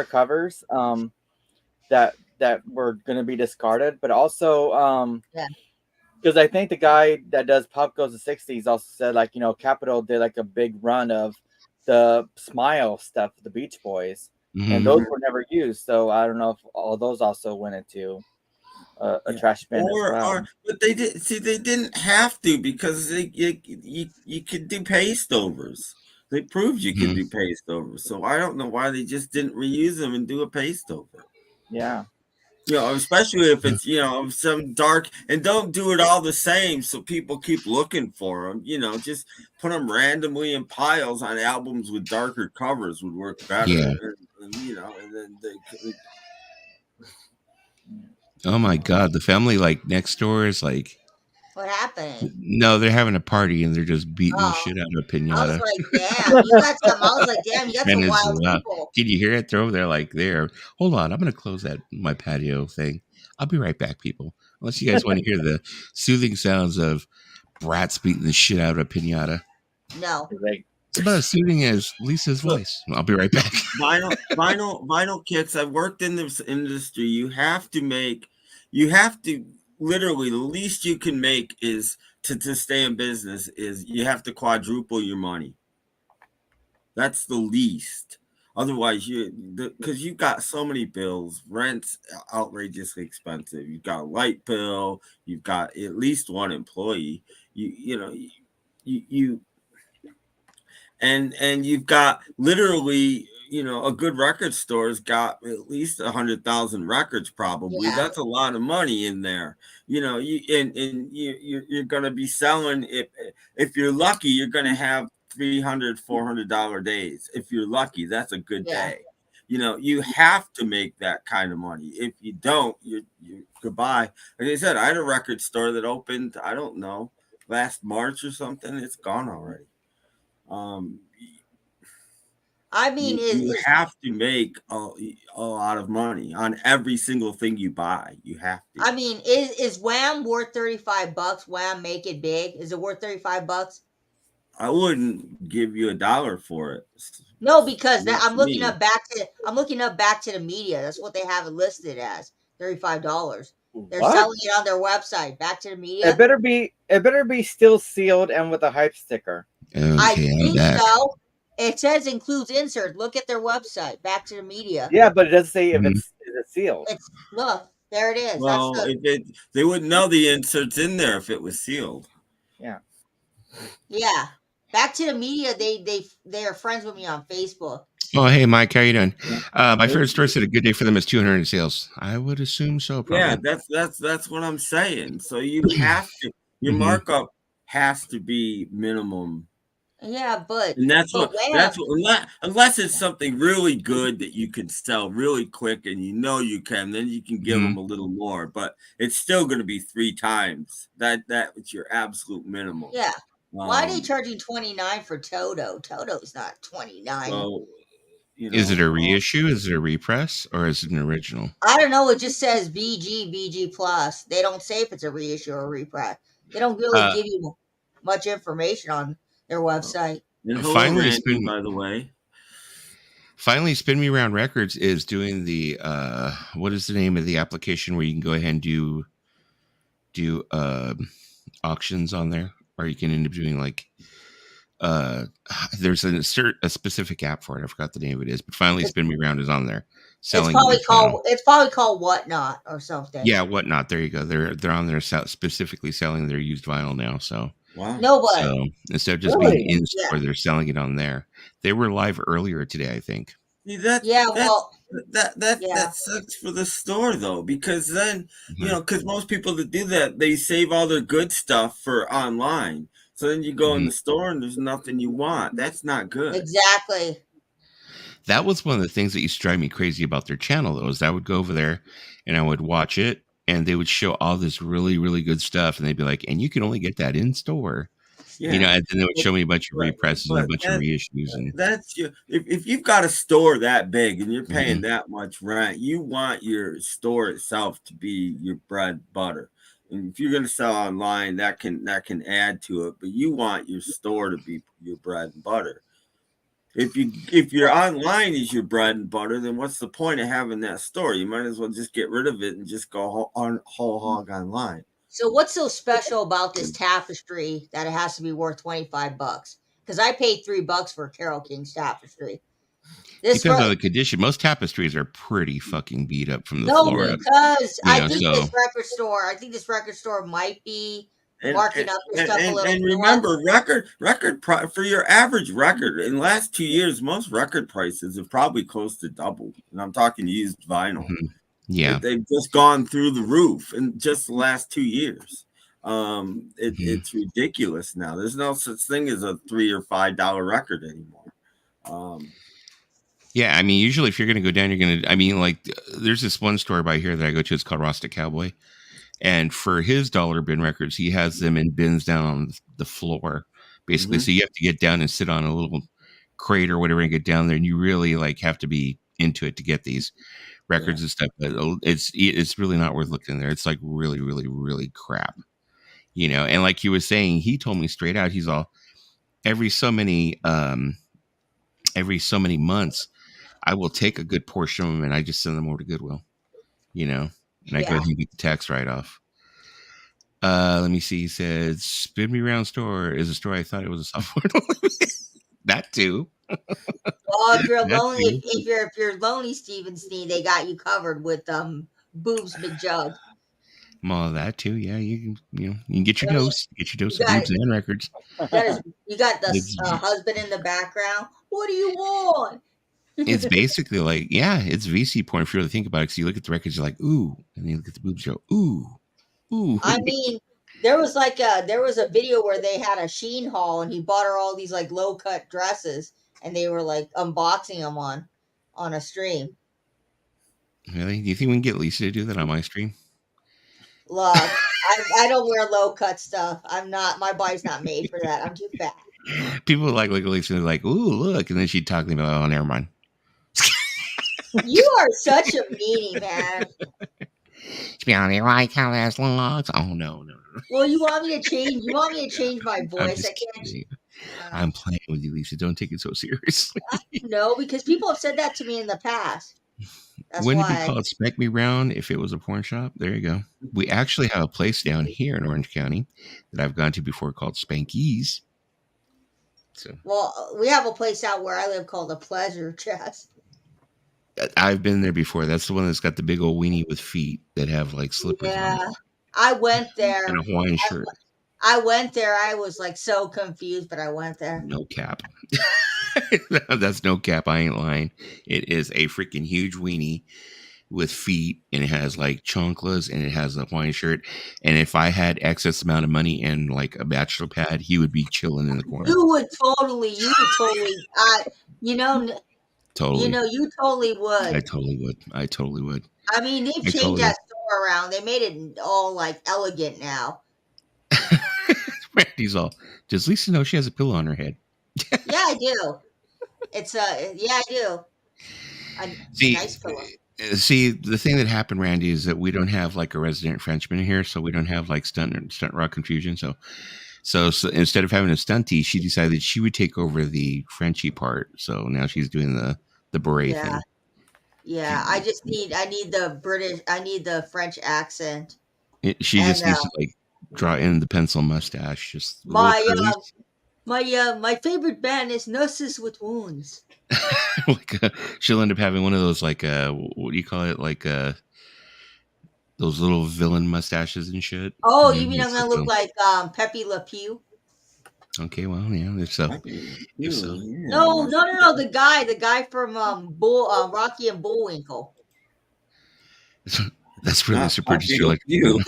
covers that were going to be discarded, but also because I think the guy that does Pop Goes the 60s also said, like, you know, Capitol did like a big run of the Smile stuff, the Beach Boys, and those were never used. So I don't know if all those also went into a trash bin as well.
But they did. See, they didn't have to because you could do paste overs. They proved you could do paste overs. So I don't know why they just didn't reuse them and do a paste over.
Yeah.
You know, especially if it's, you know, some dark, and don't do it all the same so people keep looking for them. You know, just put them randomly in piles on albums with darker covers would work better.
Yeah.
And, you know, and then they
oh my God, the family like next door is like,
what happened?
No, they're having a party and they're just beating the shit out of a pinata.
I was like, damn, you got some wild people.
Did you hear it? They're over there like there. Hold on, I'm gonna close my patio thing. I'll be right back, people. Unless you guys want to hear the soothing sounds of brats beating the shit out of a pinata.
No.
It's about as soothing as Lisa's voice. I'll be right back.
Vinyl kicks. I've worked in this industry. You have to literally, the least you can make is to stay in business is you have to quadruple your money. That's the least. Otherwise, because you've got so many bills. Rent's outrageously expensive. You've got a light bill. You've got at least one employee. You and you've got literally, a good record store's got at least 100,000 records. Probably
Yeah.
that's a lot of money in there. You're going to be selling, if you're lucky, you're going to have $300-$400 days. If you're lucky, that's a good day. You have to make that kind of money. If you don't, you goodbye. Like I said, I had a record store that opened, I don't know, last March or something. It's gone already.
I mean,
you have to make a lot of money on every single thing you buy. You have to.
I mean, is Wham worth $35? Wham, make it big. Is it worth $35?
I wouldn't give you $1 for it.
No, because I'm looking up back to the media. That's what they have it listed as, $35. They're selling it on their website. Back to the media.
It better be still sealed and with a hype sticker.
Okay,
I think so. It says includes insert. Look at their website. Back to the media.
Yeah, but it doesn't say if it's sealed.
Look, there it is.
Well, they wouldn't know the inserts in there if it was sealed.
Yeah.
Yeah. Back to the media. They are friends with me on Facebook.
Oh, hey, Mike, how you doing? My favorite store said a good day for them is 200 in sales. I would assume so. Probably.
Yeah, that's what I'm saying. So you have to, your markup has to be minimum.
Yeah, but
and that's what unless it's something really good that you can sell really quick, and you can, then you can give them a little more. But it's still going to be 3 times that. It's your absolute minimum.
Yeah. Why are they charging $29 for Toto? Toto's not $29.
So,
is it a reissue? Is it a repress? Or is it an original?
I don't know. It just says BG Plus. They don't say if it's a reissue or a repress. They don't really give you much information on their website.
Finally,
by the way.
Finally, Spin Me Round Records is doing the what is the name of the application where you can go ahead and do auctions on there, or you can end up doing like there's a specific app for it. I forgot the name of it is, but finally Spin Me Round is on there selling.
It's probably called Whatnot or something.
Yeah, Whatnot. There you go. They're on there specifically selling their used vinyl now. So
wow.
Nobody.
So instead of just being in store, they're selling it on there. They were live earlier today, I think.
See, that sucks for the store though, because then because most people that do that, they save all their good stuff for online. So then you go in the store and there's nothing you want. That's not good.
Exactly.
That was one of the things that used to drive me crazy about their channel, though, is I would go over there and I would watch it, and they would show all this really, really good stuff, and they'd be like, and you can only get that in store. Yeah. And then they would show me a bunch of represses and a bunch of reissues. And
that's if you've got a store that big and you're paying that much rent, you want your store itself to be your bread and butter. And if you're going to sell online, that can add to it, but you want your store to be your bread and butter. If your online is your bread and butter, then what's the point of having that store? You might as well just get rid of it and just go whole hog online.
So what's so special about this tapestry that it has to be worth $25? Because I paid $3 for Carole King's tapestry.
Depends on the condition. Most tapestries are pretty fucking beat up from the floor up.
Because I think this record store might be marking up their stuff a little.
And remember, record for your average record in the last 2 years, most record prices have probably close to doubled. And I'm talking used vinyl.
Yeah,
they've just gone through the roof in just the last 2 years. It's ridiculous now. There's no such thing as a $3 or $5 record anymore.
Yeah, I mean, usually if you're going to go down, you're going to, I mean, like, there's this one store by here that I go to. It's called Rasta Cowboy. And for his dollar bin records, he has them in bins down on the floor, basically. So you have to get down and sit on a little crate or whatever and get down there. And you really, like, have to be into it to get these records and stuff. But it's really not worth looking there. It's, like, really, really, really crap. And like he was saying, he told me straight out, he's all, every so many months, I will take a good portion of them and I just send them over to Goodwill, and I go ahead and get the tax write-off. Let me see. He said, Spin Me Round store is a store I thought it was a software. That too.
Well, if you're lonely, if you're lonely, Stephen Steen, they got you covered with boobs McJug.
Well, that too. Yeah, you can get your dose. Get your dose
You
of
got
boobs and records.
you got the
It's
husband in the background. What do you want?
it's basically like, yeah, it's VC porn if you really think about it. Because you look at the records, you're like, ooh, and then you look at the boobs, you go, ooh.
I mean, there was a video where they had a Sheen haul, and he bought her all these like low cut dresses, and they were like unboxing them on a stream.
Really? Do you think we can get Lisa to do that on my stream?
Look, I don't wear low cut stuff. I'm not. My body's not made for that. I'm too fat.
People like Lisa, they're like, ooh, look, and then she'd talk to me about, oh, never mind.
You are such a meanie, man.
To be on the right how that's logs. Oh no.
Well, you want me to change? You want me to change my voice? I can't.
I'm playing with you, Lisa. Don't take it so seriously.
No, because people have said that to me in the past. That's
Wouldn't
why.
it be called Spank Me Round if it was a porn shop? There you go. We actually have a place down here in Orange County that I've gone to before called Spankies. So,
well, we have a place out where I live called the Pleasure Chest.
I've been there before. That's the one that's got the big old weenie with feet that have like slippers on it.
I went there.
And a Hawaiian shirt.
I went there. I was like so confused, but I went there.
No cap. That's no cap. I ain't lying. It is a freaking huge weenie with feet, and it has like chanclas, and it has a Hawaiian shirt. And if I had excess amount of money and like a bachelor pad, he would be chilling in the corner.
You would totally, totally,
totally.
You totally would.
I totally would.
I mean, they've changed that store around. They made it all like elegant now.
Randy's all, does Lisa know she has a pillow on her head?
Yeah, I do. It's I do. Nice pillow.
See, the thing that happened, Randy, is that we don't have like a resident Frenchman here, so we don't have like stunt rock confusion. So instead of having a stunty, she decided she would take over the Frenchy part. So now she's doing the beret thing.
Yeah, I need the French accent.
She just needs to like draw in the pencil mustache. Just
my favorite band is Nurses with Wounds.
Like she'll end up having one of those like what do you call it, like those little villain mustaches and shit.
Oh, you mean I'm gonna look like Pepe Le Pew?
Okay, well, yeah, if so.
No, the guy from Rocky and Bullwinkle.
That's really super like
you.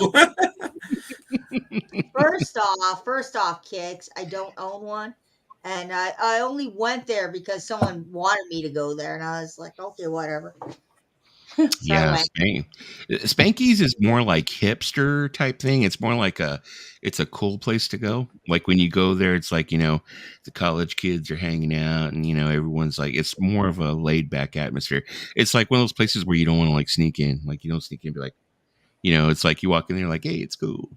First off, Kicks, I don't own one. And I only went there because someone wanted me to go there. And I was like, okay, whatever.
Yeah, Spankies is more like hipster type thing. It's more like it's a cool place to go. Like when you go there, it's like, the college kids are hanging out and, everyone's like, it's more of a laid back atmosphere. It's like one of those places where you don't want to like sneak in. Like you don't sneak in and be like, it's like you walk in there like, hey, it's cool.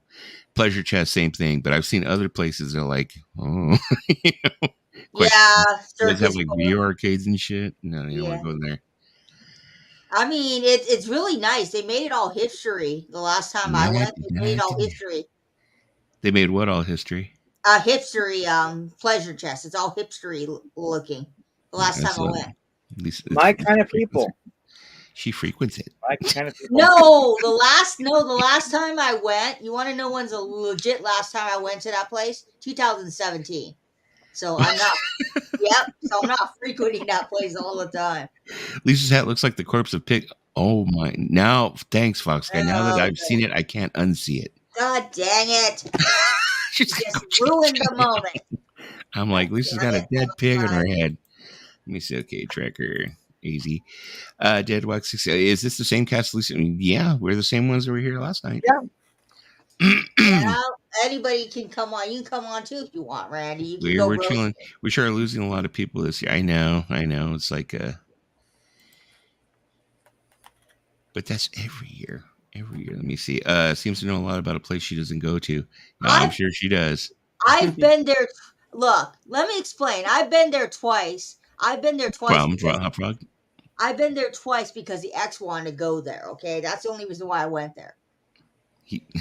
Pleasure Chest, same thing. But I've seen other places that are like, oh,
yeah,
have like video arcades and shit. No, you don't want to go there.
I mean, it's really nice. They made it all history. The last time I went, they made it all history.
They made what all history?
History, Pleasure Chest. It's all hipstery looking. The last time I went.
My kind of people.
She frequents it.
My kind of people.
No, the last time I went, you want to know when's a legit last time I went to that place? 2017. So I'm not. So I'm not frequenting that place all the time.
Lisa's hat looks like the corpse of pig. Oh my! Now, thanks, Fox guy. Now that I've seen it, I can't unsee it.
God dang it! Just ruined the moment.
I'm like, Lisa's got a dead pig on her head. Let me see. Okay, tracker. Easy. Dead Wax 6. Is this the same cast, Lisa? I mean, yeah, we're the same ones that were here last night.
Yeah. Anybody can come on. You can come on too if you want, Randy.
We're chilling. We sure are losing a lot of people this year. I know. It's like but that's every year. Let me see. Seems to know a lot about a place she doesn't go to. No, I'm sure she does.
I've been there. Look, let me explain. I've been there twice. I've been there twice. I've been there twice because the ex wanted to go there. Okay, that's the only reason why I went there.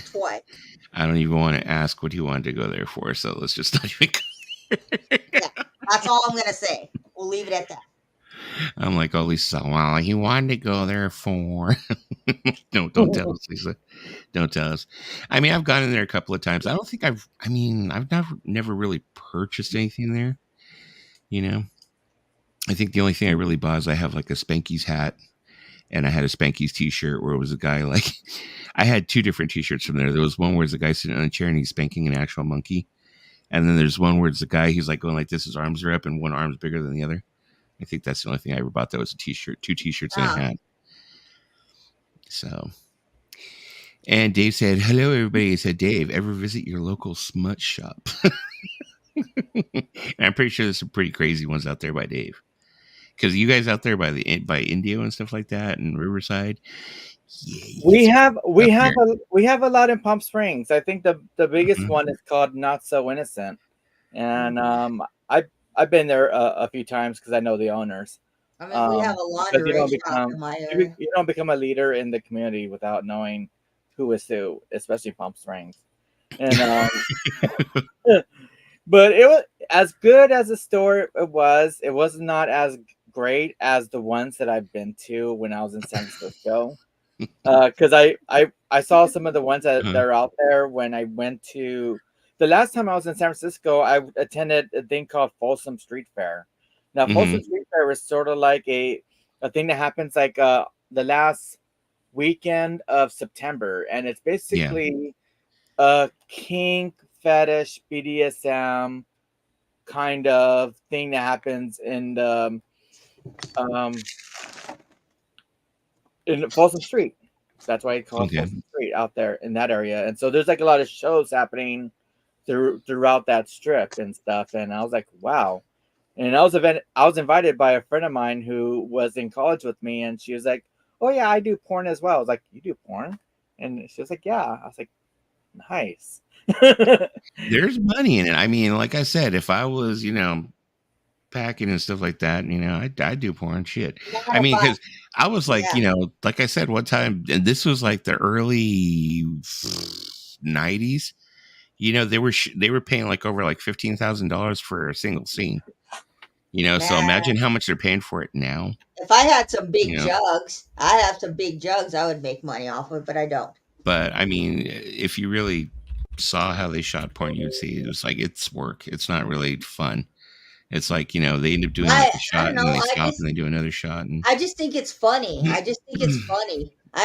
Twice.
I don't even want to ask what he wanted to go there for, so let's just not even go.
Yeah. That's all I'm gonna say. We'll leave it at that.
I'm like, oh, Lisa, well, he wanted to go there for. Don't tell us, Lisa. Don't tell us. I mean, I've gone in there a couple of times. I don't think I've never really purchased anything there. You know, I think the only thing I really bought is I have like a Spanky's hat, and I had a Spanky's T-shirt where it was a guy like. I had two different T-shirts from there. There was one where it's a guy sitting on a chair and he's spanking an actual monkey, and then there's one where it's a guy he's like going like this. His arms are up and one arm's bigger than the other. I think that's the only thing I ever bought that was a T-shirt, two T-shirts and a hat. So, and Dave said, "Hello, everybody." He said, "Dave, ever visit your local smut shop?" And I'm pretty sure there's some pretty crazy ones out there by Dave. Because you guys out there by Indio and stuff like that and Riverside,
yeah, we have a lot in Palm Springs. I think the biggest one is called Not So Innocent, and I've been there a few times because I know the owners.
I mean, we have a lingerie shop in my area.
You don't become a leader in the community without knowing who is who, especially Palm Springs. And but it was as good as the store it was not as great as the ones that I've been to when I was in San Francisco. Because I saw some of the ones that are out there when I went to the last time I was in San Francisco. I attended a thing called Folsom Street Fair. Now, Folsom Street Fair is sort of like a thing that happens like the last weekend of September, and it's basically a kink fetish BDSM kind of thing that happens in the in Folsom Street. That's why it's called Folsom Street out there in that area. And so there's like a lot of shows happening throughout that strip and stuff. And I was like, wow. And I was invited by a friend of mine who was in college with me, and she was like, oh yeah, I do porn as well. I was like, you do porn? And she was like, yeah. I was like, nice.
There's money in it. I mean, like I said, if I was, packing and stuff like that, I do porn shit. I mean, because I was like, like I said one time, and this was like the early 90s. They were paying like over like $15,000 for a single scene. So imagine how much they're paying for it now.
If I had some big jugs, I would make money off of it, but I don't.
But I mean, if you really saw how they shot porn, you'd see it was like it's work. It's not really fun. It's like, they end up doing like a shot and then they stop and they do another shot. And
I just think it's funny. I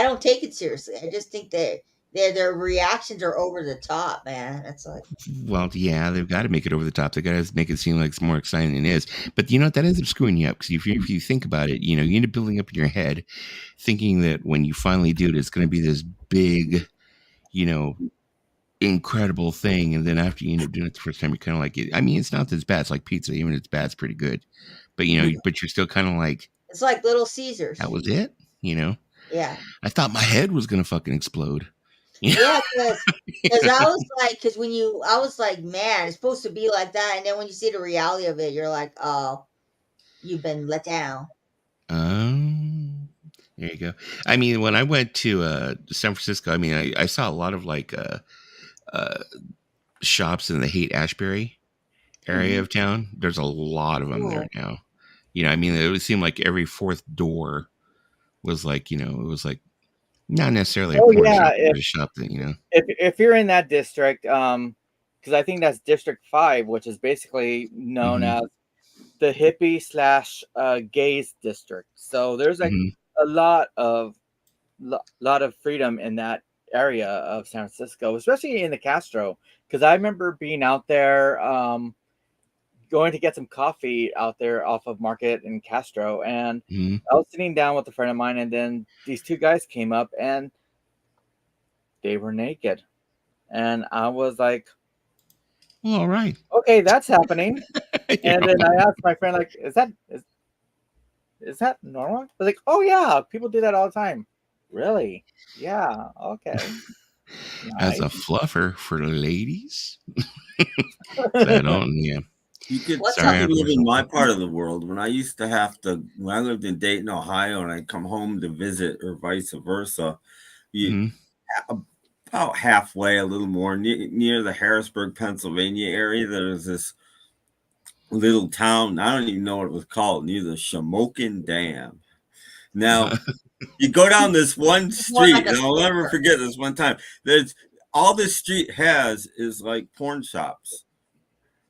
don't take it seriously. I just think that their reactions are over the top, man. It's like,
well, yeah, they've got to make it over the top. They got to make it seem like it's more exciting than it is. But that ends up screwing you up because if you think about it, you end up building up in your head, thinking that when you finally do it, it's going to be this big, incredible thing, and then after you end up doing it the first time, you're kind of like, I mean, it's not as bad. It's like pizza. Even if it's bad, it's pretty good. But but you're still kind of like,
it's like Little Caesars.
That was it.
Yeah.
I thought my head was gonna fucking explode.
Yeah, because I was like, man, it's supposed to be like that, and then when you see the reality of it, you're like, oh, you've been let down.
There you go. I mean, when I went to San Francisco, I mean, I saw a lot of like shops in the Haight-Ashbury area of town. There's a lot of them there now. I mean, it would seem like every fourth door was like, it was like not necessarily a porn shop, but a shop that,
If you're in that district, because I think that's District 5, which is basically known as the hippie / gays district. So there's like a lot of freedom in that area of San Francisco, especially in the Castro. Because I remember being out there, going to get some coffee out there off of Market in Castro, and I was sitting down with a friend of mine, and then these two guys came up and they were naked, and I was like,
well, all right,
okay, that's happening. And then I asked my friend, like, is that normal? I was like, oh yeah, people do that all the time. Really? Yeah. Okay.
As a fluffer for the ladies. I don't. Yeah.
You could live in my part of the world. When I used to when I lived in Dayton, Ohio, and I'd come home to visit, or vice versa, about halfway, a little more near the Harrisburg, Pennsylvania area, there's this little town. I don't even know what it was called, near the Shamokin Dam. Now, you go down this one street, and I'll never forget this one time. There's all this street has is like porn shops.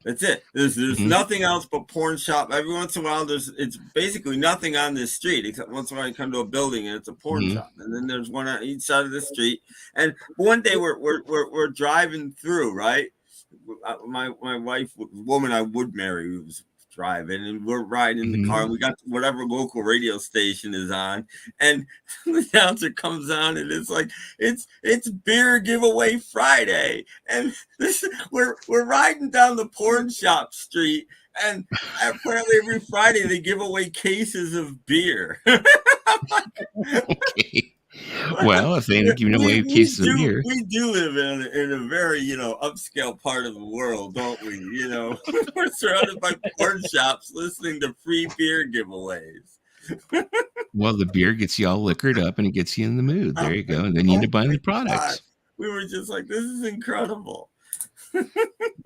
That's it. There's nothing else but porn shop. Every once in a while, it's basically nothing on this street except once in a while you come to a building and it's a porn shop, and then there's one on each side of the street. And one day we're driving through, right? My wife, woman I would marry, was driving, and we're riding in the car, and we got whatever local radio station is on, and the announcer comes on, and it's like it's beer giveaway Friday, and we're riding down the porn shop street, and apparently every Friday they give away cases of beer.
Okay. Well, if they end up giving away cases of beer,
we do live in a very upscale part of the world, don't we? We're surrounded by porn shops, listening to free beer giveaways.
Well, the beer gets you all liquored up and it gets you in the mood. There you go, and then you end up buying the products.
We were just like, this is incredible.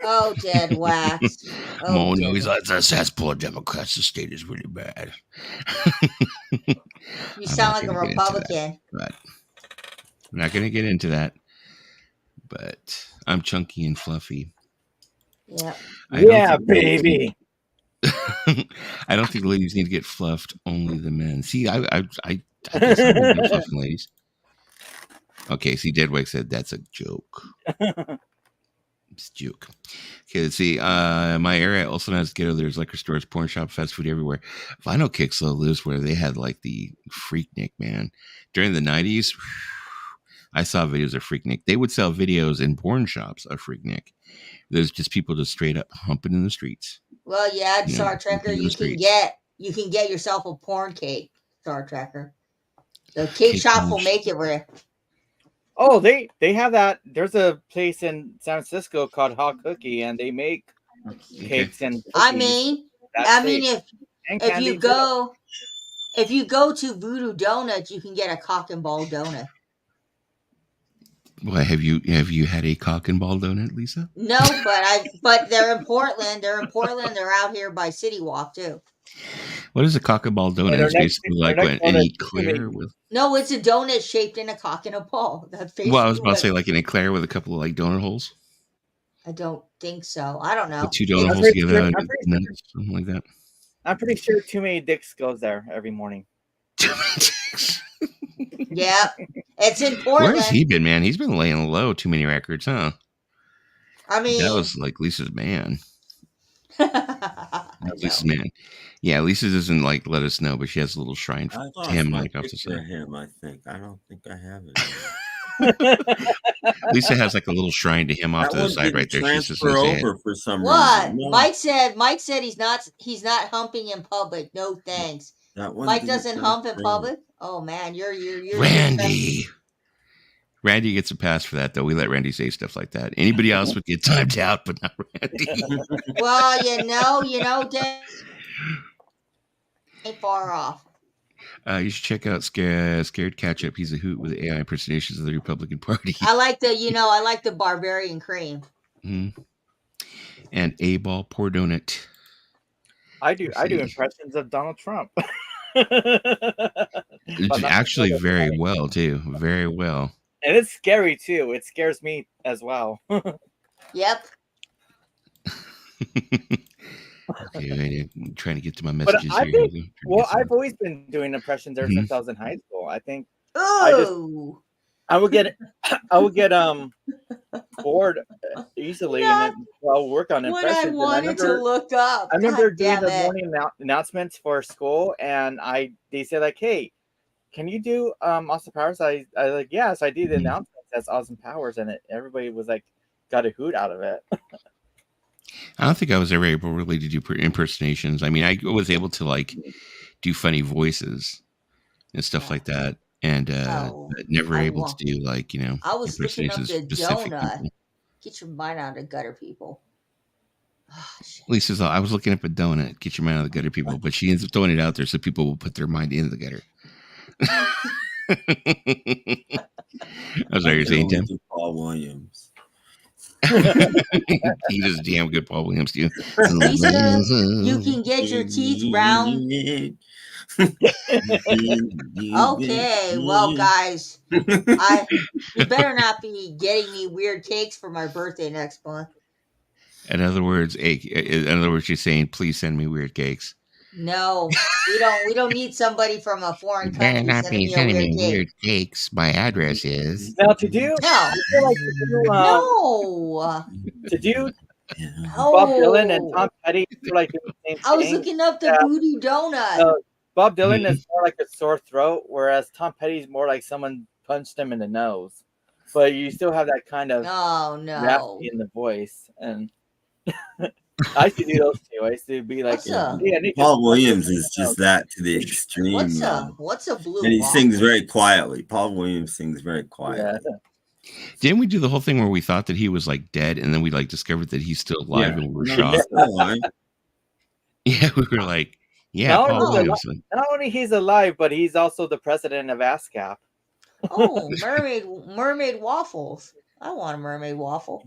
Oh, Dead Wax.
Mo knows that's a cesspool of Democrats. The state is really bad.
You sound like a Republican.
But I'm not going to get into that. But I'm chunky and fluffy.
Yeah.
Baby.
I don't think ladies need to get fluffed. Only the men. See, I guess I'm going to be fluffing ladies. Okay, see, Deadwake said that's a joke. It's a joke. Okay, let's see. My area also has ghetto. There's liquor stores, porn shop, fast food everywhere. Vinyl Kicks lives where they had like the Freaknik, man. During the 90s, I saw videos of Freaknik. They would sell videos in porn shops of Freaknik. There's just people just straight up humping in the streets.
Well, yeah, Star Trekker, you can get yourself a porn cake, Star Trekker. The cake shop will make it where.
Oh, they have that. There's a place in San Francisco called Hot Cookie, and they make cakes and cookies.
I mean, if you go to Voodoo Donuts, you can get a cock and ball donut.
Well, have you had a cock and ball donut, Lisa?
No, but they're in Portland. They're out here by City Walk too.
What is a cock and ball donut? It's basically like an eclair with.
No, it's a donut shaped in a cock and a ball. That's
well, I was about to say like an eclair with a couple of like donut holes.
I don't think so. I don't know.
With two donut holes together, something like that.
I'm pretty sure Too Many Dicks goes there every morning.
Too Many Dicks.
Yeah, it's in Portland.
Where's he been, man? He's been laying low. Too Many Records, huh?
I mean,
that was like Lisa's man. Lisa's man. Yeah, Lisa doesn't like let us know, but she has a little shrine to him. Like off the side.
Him, I think. I don't think I have it.
Lisa has like a little shrine to him off to the side right there.
She's just over for some
what?
reason. No.
Mike said he's not humping in public. No thanks. Mike doesn't hump in public. Oh man, you're
Randy. Randy gets a pass for that, though. We let Randy say stuff like that. Anybody else would get timed out, but not Randy.
Well, Dan ain't far off.
You should check out Scared Ketchup. He's a hoot with AI impersonations of the Republican Party.
I like the Barbarian Cream.
Mm-hmm. And A-Ball Poor Donut.
I do impressions of Donald Trump.
Actually, very well too. Very well.
And it's scary too. It scares me as well.
Yep.
Okay, I'm trying to get to my messages
here. I've always been doing impressions ever since I was in high school. I think I would get bored easily, and I'll work on impressions.
What I wanted to look up.
I remember doing the morning announcements for school, and they said like, "Hey, can you do Austin Powers?" I was like, "Yeah." So I did the announcements as Austin Powers, and everybody was like, got a hoot out of it.
I don't think I was ever able really to do impersonations. I mean, I was able to like do funny voices and stuff like that, and never able to do like
I was looking up the donut. People. Get your mind out of gutter people. Oh,
Lisa's I was looking up a donut. Get your mind out of the gutter people, but she ends up throwing it out there so people will put their mind into the gutter. I was sorry, you're saying, Tim?
Paul Williams.
He does damn good Paul Williams too.
Lisa, you can get your teeth brown. Okay, well, guys, you better not be getting me weird cakes for my birthday next month.
In other words, you're saying, please send me weird cakes.
No, we don't need somebody from a foreign country sending me a weird cake.
Weird cakes. My address is.
Now to do
No. No.
To do Bob Dylan and Tom Petty are like doing the same
I was
thing.
looking up the voodoo donut.
Bob Dylan is more like a sore throat, whereas Tom Petty's more like someone punched him in the nose. But you still have that kind of raspy in the voice. And I used to do those too. I used to be like,
Paul Williams is just that to the extreme.
What's a blue?
And he sings very quietly. Paul Williams sings very quietly.
Yeah.
Didn't we do the whole thing where we thought that he was like dead, and then we like discovered that he's still alive, and we were shocked? Yeah, we were like, Paul Williams.
Not only he's alive, but he's also the president of ASCAP.
Oh, mermaid waffles. I want a mermaid waffle.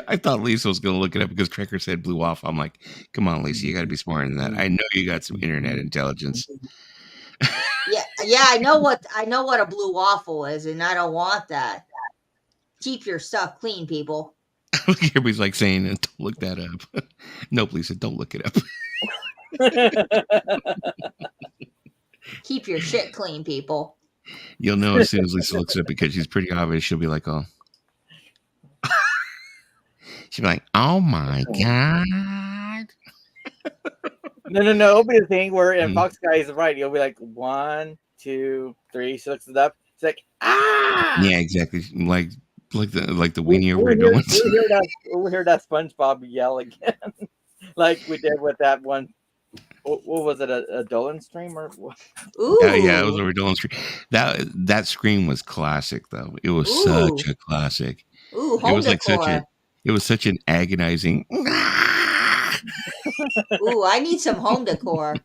I thought Lisa was going to look it up because Trekker said blue waffle. I'm like, come on, Lisa, you got to be smarter than that. I know you got some internet intelligence.
Yeah, I know what a blue waffle is, and I don't want that. Keep your stuff clean, people.
Everybody's like saying, don't look that up. Nope, Lisa, don't look it up.
Keep your shit clean, people.
You'll know as soon as Lisa looks it up because she's pretty obvious. She'll be like, oh. She'll be like, oh my God.
No. It'll be the thing where in Fox Guy is right. You'll be like 1, 2, 3. She looks it up. It's like
Yeah, exactly. Like the weenie over going.
We'll hear that SpongeBob yell again, like we did with that one. What was it? A Dolan stream or what?
Yeah, it was over Dolan stream. That scream was classic, though. It was such a classic.
Ooh, home decor.
It was such an agonizing.
Ooh, I need some home decor.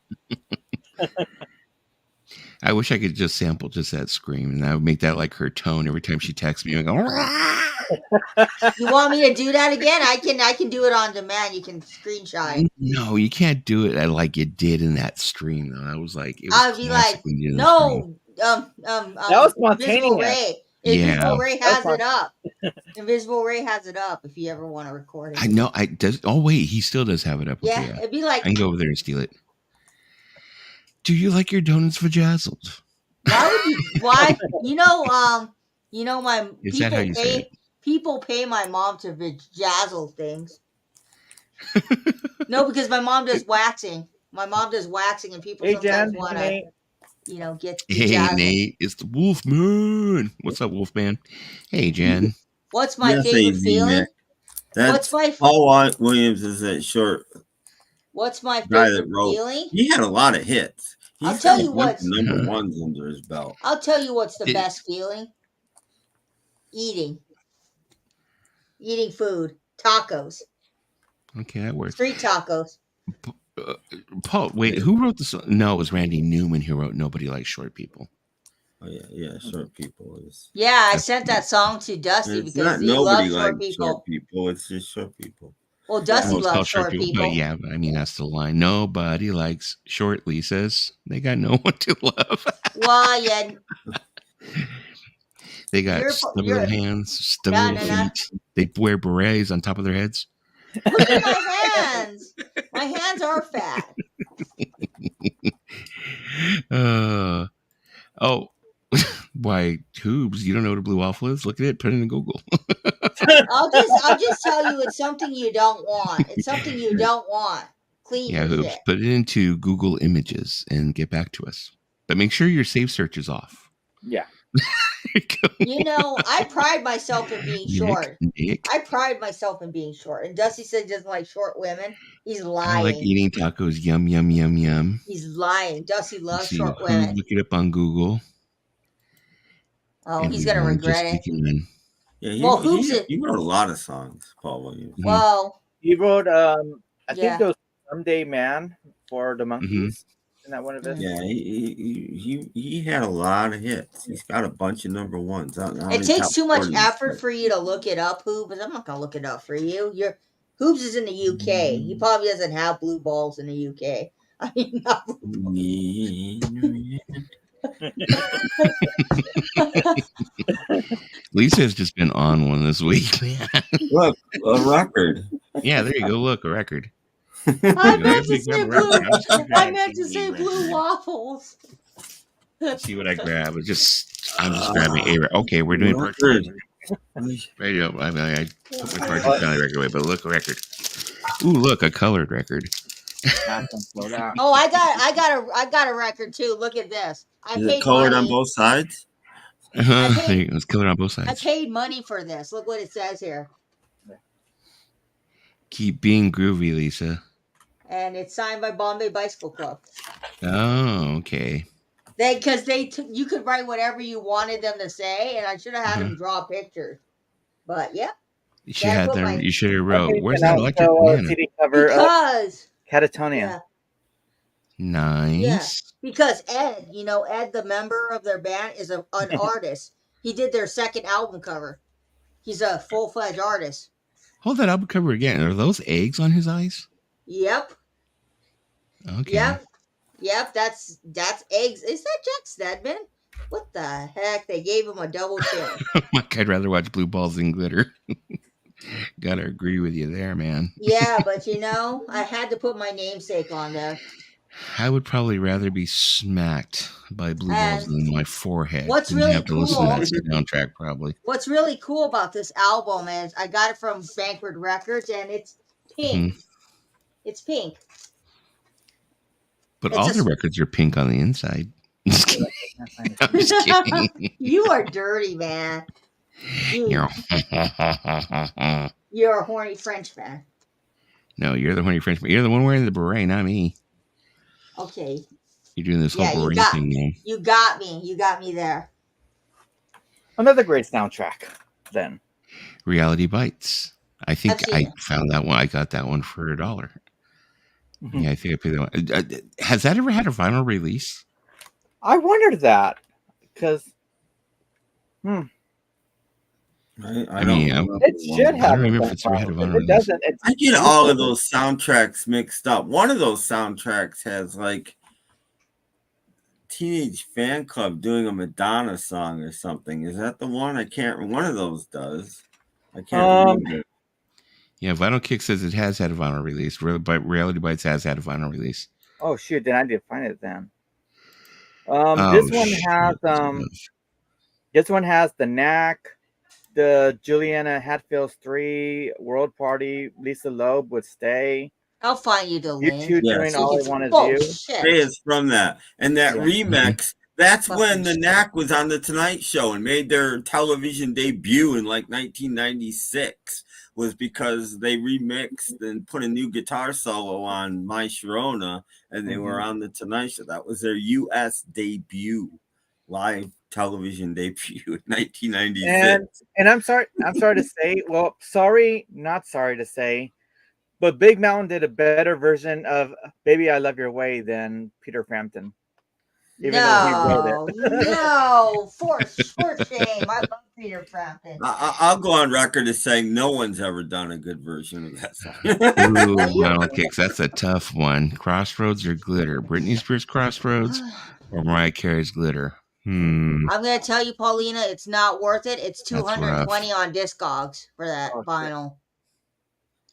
I wish I could just sample just that scream, and that would make that like her tone every time she texts me. I go.
You want me to do that again? I can do it on demand. You can screenshot.
No, you can't do it like you did in that stream though. I was like,
I'd be like, no,
that was spontaneous.
Invisible Ray has it up. Invisible Ray has it up. If you ever want to record it,
I know. Oh wait, he still does have it up.
Yeah, it'd be like
I can go over there and steal it. Do you like your donuts vajazzled?
Why would you? Why? My
Is that how you say it?
People pay my mom to vajazzle things. No, because my mom does waxing. My mom does waxing, and people sometimes want to, get.
Hey, Nate, it's the Wolfman. What's up, Wolfman? Hey, Jen.
What's my favorite feeling?
Paul Williams is that short.
What's my favorite feeling?
He had a lot of hits.
I'll tell you what's
number ones under his belt.
I'll tell you what's the best feeling. Eating food, tacos.
Okay, that works.
Street tacos.
Paul, wait, who wrote this? No, it was Randy Newman who wrote "Nobody Likes Short People."
Oh yeah, short people is.
Yeah, I sent that song to Dusty because he loves short people.
Short people, it's just short people.
Well, Dusty loves short people.
But yeah, I mean that's the line. Nobody likes short Lisas. They got no one to love.
Well, yeah.
They got stubborn hands, stubborn feet. They wear berets on top of their heads.
Look at my hands. My hands are fat.
Why tubes? You don't know what a blue waffle is? Look at it. Put it in Google.
I'll just tell you it's something you don't want. It's something you don't want. Clean.
Yeah, Hoops. Put it into Google Images and get back to us. But make sure your save search is off.
Yeah.
I pride myself in being short.
Nick.
I pride myself in being short. And Dusty said he doesn't like short women. He's lying.
I like eating tacos. Yum, yum, yum, yum.
He's lying. Dusty loves short women.
Look it up on Google.
Oh, he's going to regret it.
Yeah, he wrote a lot of songs, Paul Williams.
Well,
he wrote, I think it was Someday Man for the Monkees. Isn't that one of his?
Yeah, he had a lot of hits. He's got a bunch of number ones.
It takes too much effort for you to look it up, Hoop, but I'm not gonna look it up for you. Your Hoops is in the UK. He probably doesn't have blue balls in the UK. I mean, not blue
Lisa's just been on one this week, man.
Look, a record.
Yeah, there you go. Look, a record.
I meant to say blue waffles.
See what I grab. I'm just grabbing a record. Okay, we're doing record. Radio. I put my cartridge down the record away, but look, a record. Ooh, look, a colored record.
Oh, I got a record too. Look at this.
Is it colored on both sides?
It's colored on both sides.
I paid money for this. Look what it says here.
Keep being groovy, Lisa.
And it's signed by Bombay Bicycle Club.
Oh, okay.
You could write whatever you wanted them to say, and I should have had them draw pictures. But yeah,
you should have them. You should have wrote. Where's that electric piano?
CD cover
because
Catatonia.
Yeah.
Nice.
Yeah, because Ed, the member of their band, is an artist. He did their second album cover. He's a full-fledged artist.
Hold that album cover again. Are those eggs on his eyes?
Yep.
Okay.
Yep. That's eggs. Is that Jack Stedman? What the heck? They gave him a double chin.
I'd rather watch Blue Balls than Glitter. Gotta agree with you there, man.
Yeah, but I had to put my namesake on there.
I would probably rather be smacked by blue balls than my forehead.
What's really
have to
cool?
Listen to that soundtrack, probably.
What's really cool about this album is I got it from Banquet Records, and it's pink. Mm-hmm. It's pink.
But all the records are pink on the inside. I'm just kidding.
You are dirty, man. You're a horny Frenchman.
No, you're the horny Frenchman. You're the one wearing the beret, not me.
Okay.
You're doing this whole beret thing now.
You got me. You got me there.
Another great soundtrack, then.
Reality Bites. I think I found that one. I got that one for $1. Mm-hmm. Yeah, I think I paid that one. Has that ever had a vinyl release?
I wondered that. Because,
I don't know.
It should have.
I don't remember if it's ever had a vinyl release.
Doesn't.
I get all of those soundtracks mixed up. One of those soundtracks has like Teenage Fan Club doing a Madonna song or something. Is that the one? I can't. One of those does. I can't remember.
Yeah, Vinyl Kick says it has had a vinyl release. Reality Bites has had a vinyl release.
Oh shoot! Then I did find it then. This one has the Knack, the Juliana Hatfield's 3 World Party, Lisa Loeb would Stay.
I'll find you the link.
You two doing All I Want Is You.
Stay is from that. And that remix, that's when the Knack was on the Tonight Show and made their television debut in like 1996. Was because they remixed and put a new guitar solo on My Sharona, and they were on the Tonight Show. That was their U.S. debut, live television debut in 1996.
And I'm sorry to say, not sorry to say, but Big Mountain did a better version of Baby I Love Your Way than Peter Frampton.
Even though he wrote it. No, for shame. I love Peter Frampton.
I'll go on record as saying no one's ever done a good version of that song.
Ooh, Vinyl Kicks, that's a tough one. Crossroads or Glitter? Britney Spears' Crossroads or Mariah Carey's Glitter?
I'm going to tell you, Paulina, it's not worth it. It's $220 on Discogs for that vinyl.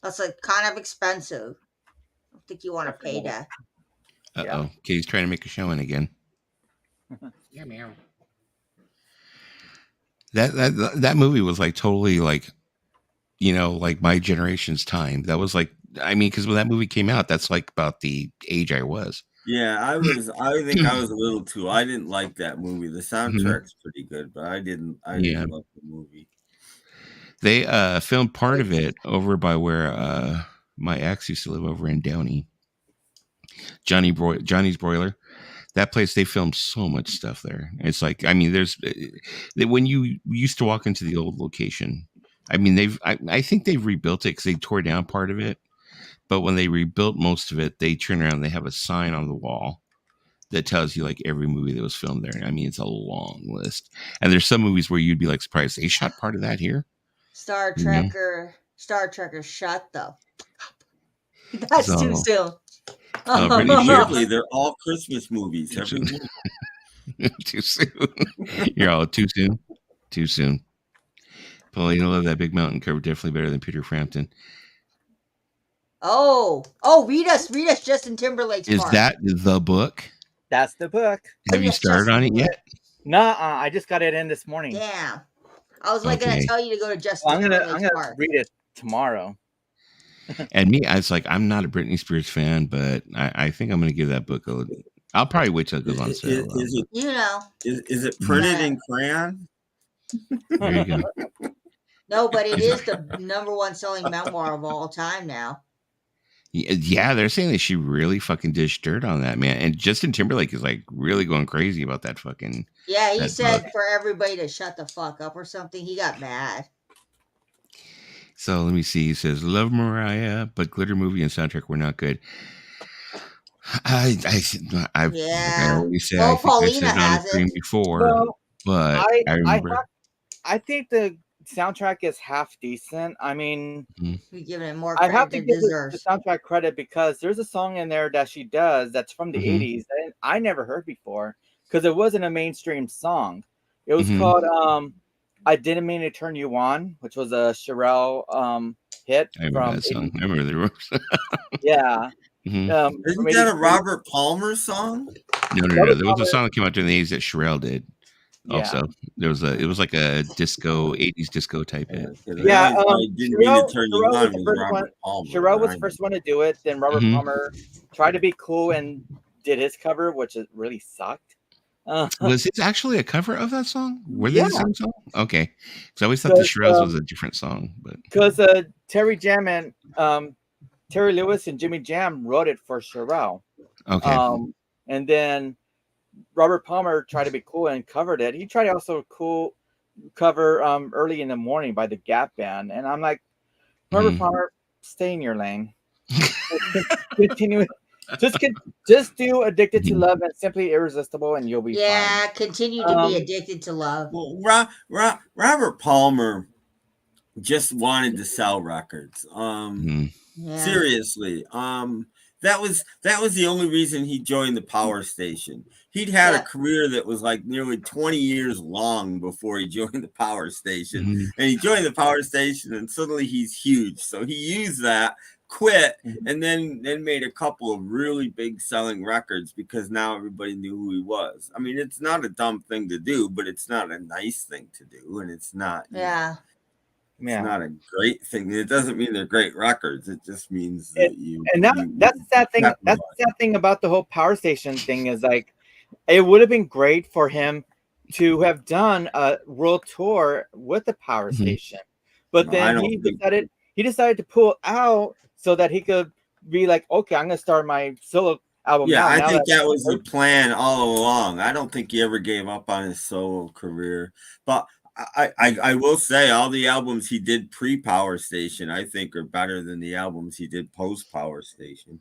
That's like kind of expensive. I don't think you want to pay that.
Uh-oh. Katie's trying to make a showing again. Yeah, meow. That movie was like totally like, like my generation's time. That was like, because when that movie came out, that's like about the age I was.
Yeah, I think I was a little too. I didn't like that movie. The soundtrack's pretty good, but I didn't love the movie.
They filmed part of it over by where my ex used to live over in Downey. Johnny's Broiler. That place, they filmed so much stuff there. It's like, there's when you used to walk into the old location. I think they've rebuilt it because they tore down part of it. But when they rebuilt most of it, they turn around and they have a sign on the wall that tells you like every movie that was filmed there. I mean, it's a long list, and there's some movies where you'd be like surprised they shot part of that here.
Star Trekker, shut the That's too
So,
soon.
Weirdly, they're all Christmas movies. Every one.
too soon. You're all too soon. Too soon. Paulina, love that big mountain cover. Definitely better than Peter Frampton.
Oh, read us Justin Timberlake's
Is
part.
that the book?
That's the book.
Have you started on it yet?
No, I just got it in this morning.
Damn. I was like gonna tell you to go to Justin
I'm
Timberlake's
gonna
part.
read it tomorrow.
And me, I was like, I'm not a Britney Spears fan, but I think I'm gonna give that book a. I'll probably wait till it goes on sale.
Is it printed in crayon?
There you go.
No, but it is the #1 selling memoir of all time now.
Yeah, they're saying that she really fucking dished dirt on that, man. And Justin Timberlake is like really going crazy about that fucking.
Yeah, he said book. For everybody to shut the fuck up or something. He got mad.
So let me see. He says, "Love Mariah, but Glitter movie and soundtrack were not good." I always say,
well,
I think
Paulina
I've said
has
on the stream before,
well,
but I remember.
I think the soundtrack is half decent. I mean,
we give it more
credit. I have to give
the
soundtrack credit because there's a song in there that she does that's from the 80s that I never heard before because it wasn't a mainstream song. It was called I Didn't Mean to Turn You On, which was a Sherelle hit.
I remember that song. I remember the words.
Yeah.
Isn't that a Robert Palmer song?
No. There was a song that came out during the 80s that Sherelle did. Also, it was like a disco 80s disco type hit.
Yeah,
Sherelle
was the first one to do it. Then Robert Palmer tried to be cool and did his cover, which really sucked.
Was it actually a cover of that song? Were they the same song? Okay, because I always thought the Shirelles was a different song, but
because Terry Jam and Terry Lewis and Jimmy Jam wrote it for Sherelle.
Okay,
and then Robert Palmer tried to be cool and covered it. He tried to also cover Early in the Morning by the Gap Band. And I'm like, Robert Palmer, stay in your lane. Continue. Just do Addicted to Love and Simply Irresistible and you'll be fine.
Yeah, continue to be addicted to love.
Well, Robert Palmer just wanted to sell records. Seriously. That was the only reason he joined the power station. He'd had a career that was like nearly 20 years long before he joined the power station. And he joined the power station and suddenly he's huge. So he used that, quit, and then made a couple of really big selling records because now everybody knew who he was. I mean, it's not a dumb thing to do, but it's not a nice thing to do. And it's not. It's not a great thing. It doesn't mean they're great records. It just means that
that's the sad thing. That's the sad thing about the whole power station thing is like, it would have been great for him to have done a world tour with the power station, but then he decided to pull out so that he could be like, okay, I'm gonna start my solo album.
Yeah, I think that was the plan all along. I don't think he ever gave up on his solo career, but I will say all the albums he did pre-Power Station, I think, are better than the albums he did post-Power Station.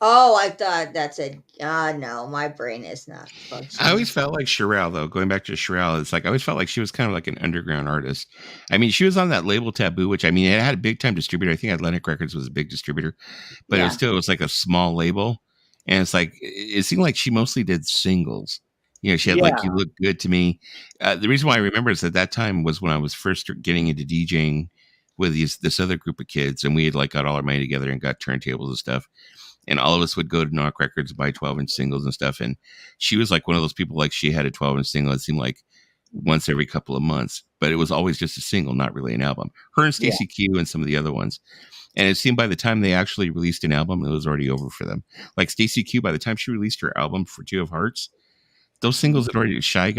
Oh, I thought that said, no, my brain is not functioning.
I always felt like Sherelle, though, going back to Sherelle, it's like I always felt like she was kind of like an underground artist. I mean, she was on that label Taboo, which I mean, it had a big time distributor. I think Atlantic Records was a big distributor, but it was like a small label. And it's like, it seemed like she mostly did singles. You know, she had like You Look Good to Me. The reason why I remember is at that time was when I was first getting into DJing with this other group of kids, and we had like got all our money together and got turntables and stuff. And all of us would go to Knock Records and buy 12-inch singles and stuff. And she was like one of those people, like she had a 12-inch single. It seemed like once every couple of months, but it was always just a single, not really an album. Her and Stacey Q and some of the other ones. And it seemed by the time they actually released an album, it was already over for them. Like Stacey Q, by the time she released her album for Two of Hearts, those singles had already, Shy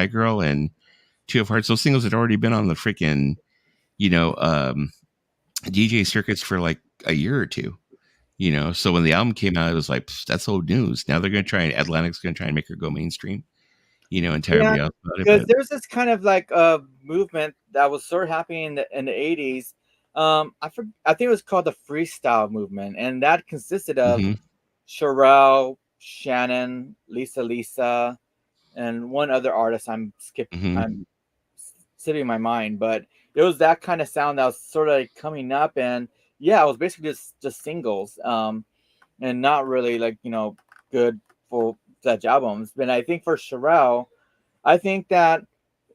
Girl and Two of Hearts, those singles had already been on the freaking, DJ circuits for like a year or two. So when the album came out, it was like, that's old news. Now they're going to try, and Atlantic's going to try and make her go mainstream, and tell everybody else about it.
Because there's this kind of like a movement that was sort of happening in the 80s. I think it was called the freestyle movement. And that consisted of Sherelle, Shannon, Lisa, and one other artist I'm slipping my mind, but it was that kind of sound that was sort of like coming up, and yeah, it was basically just singles, and not really like good full-fledged albums. But I think for Sherelle, I think that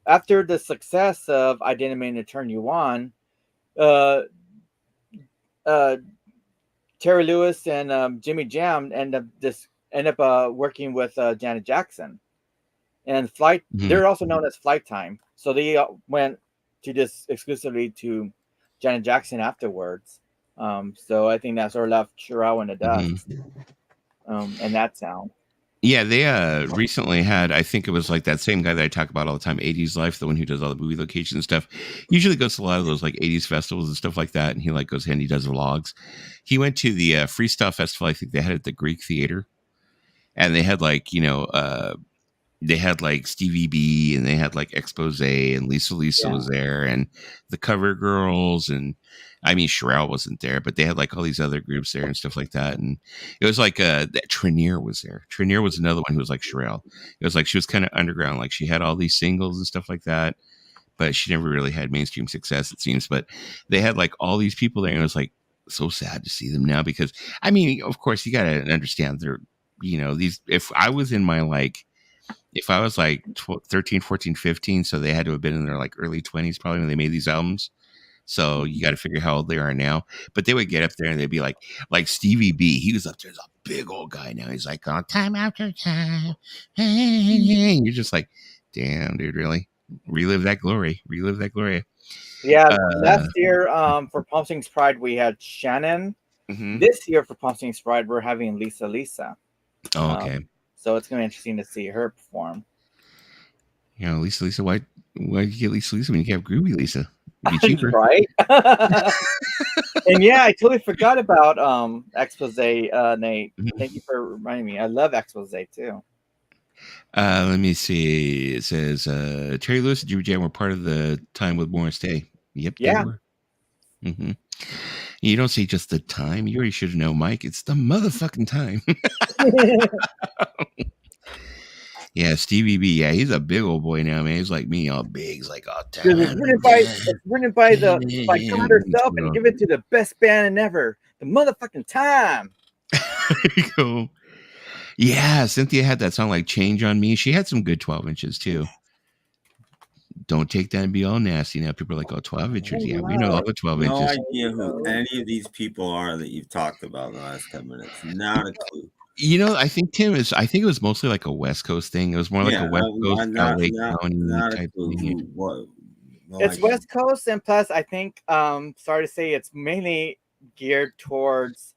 after the success of "I Didn't Mean to Turn You On," uh, uh, Terry Lewis and Jimmy Jam end up working with Janet Jackson and Flight. They're also known as Flight Time, so they went to just exclusively to Janet Jackson afterwards. So I think that sort of left Sherelle in the dust, and that sound.
Yeah, they recently had, I think it was like that same guy that I talk about all the time, 80s Life, the one who does all the movie location stuff. Usually goes to a lot of those like 80s festivals and stuff like that, and he like goes and he does vlogs. He went to the Freestyle Festival, I think they had it at the Greek Theater, and they had like, they had like Stevie B and they had like Expose and Lisa was there and the Cover Girls, and I mean Sherelle wasn't there, but they had like all these other groups there and stuff like that. And it was like that Trenier was there. Trenier was another one who was like Sherelle. It was like she was kind of underground, like she had all these singles and stuff like that, but she never really had mainstream success, it seems. But they had like all these people there, and it was like so sad to see them now, because I mean, of course, you got to understand they're, these, if I was in my if I was like 13, 14, 15, so they had to have been in their like early 20s probably when they made these albums. So you got to figure how old they are now. But they would get up there and they'd be like Stevie B. He was up there as a big old guy now. He's like, oh, time after time. And you're just like, damn, dude, really? Relive that glory.
Yeah, last year for Palm Springs Pride, we had Shannon. This year for Palm Springs Pride, we're having Lisa.
Oh, okay.
So it's going to be interesting to see her perform.
Lisa, why did you get Lisa when you can have Groovy Lisa? It'd be cheaper.
Right? And yeah, I totally forgot about Expose, Nate. Thank you for reminding me. I love Expose too.
Let me see. It says Terry Lewis and Jimmy Jam were part of the time with Morris Day. Yep, they were. You don't say just the time. You already should have known, Mike. It's the motherfucking time. Yeah, Stevie B. Yeah, he's a big old boy now, man. He's like me, all big. He's like, oh, damn.
It's written by God herself and give it to the best band ever. The motherfucking time.
There you go. Yeah, Cynthia had that song like Change on Me. She had some good 12 inches too. Don't take that and be all nasty. Now people are like, oh, 12 inches. Yeah, we know all the 12 inches.
No idea who any of these people are that you've talked about in the last 10 minutes. Not a clue.
I think Tim is. I think it was mostly like a West Coast thing. It was more like a West Coast LA County type thing.
It's West Coast, and plus, I think, sorry to say, it's mainly geared towards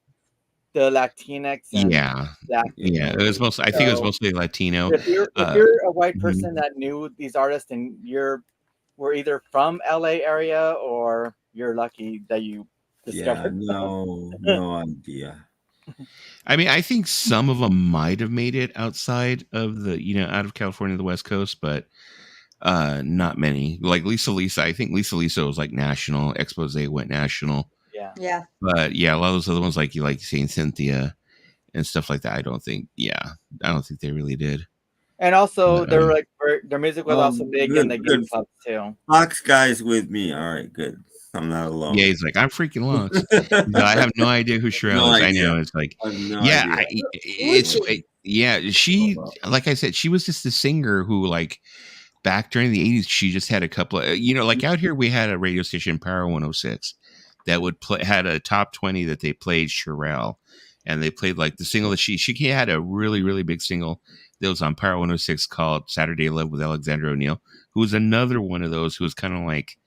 the Latinx. And
yeah. It was mostly. I think it was mostly Latino.
If you're a white person that knew these artists and were either from LA area or you're lucky that you discovered.
No idea.
I mean, I think some of them might have made it outside of out of California, the West Coast, but not many. Like Lisa. I think Lisa was like national. Expose went national.
Yeah.
But yeah, a lot of those other ones, like you saying Cynthia and stuff like that, I don't think they really did.
And also, their music was also big in the gay clubs too.
Fox guy's with me. All right, good. I'm not alone.
Yeah, he's like, I'm freaking lost. I have no idea who Sherelle is. I know. It's like, she, like I said, she was just a singer who, like, back during the 80s, she just had a couple of, like out here, we had a radio station, Power 106, that would had a top 20 that they played Sherelle. And they played like the single that she had a really, really big single that was on Power 106 called Saturday Love with Alexander O'Neill, who was another one of those who was kind of like,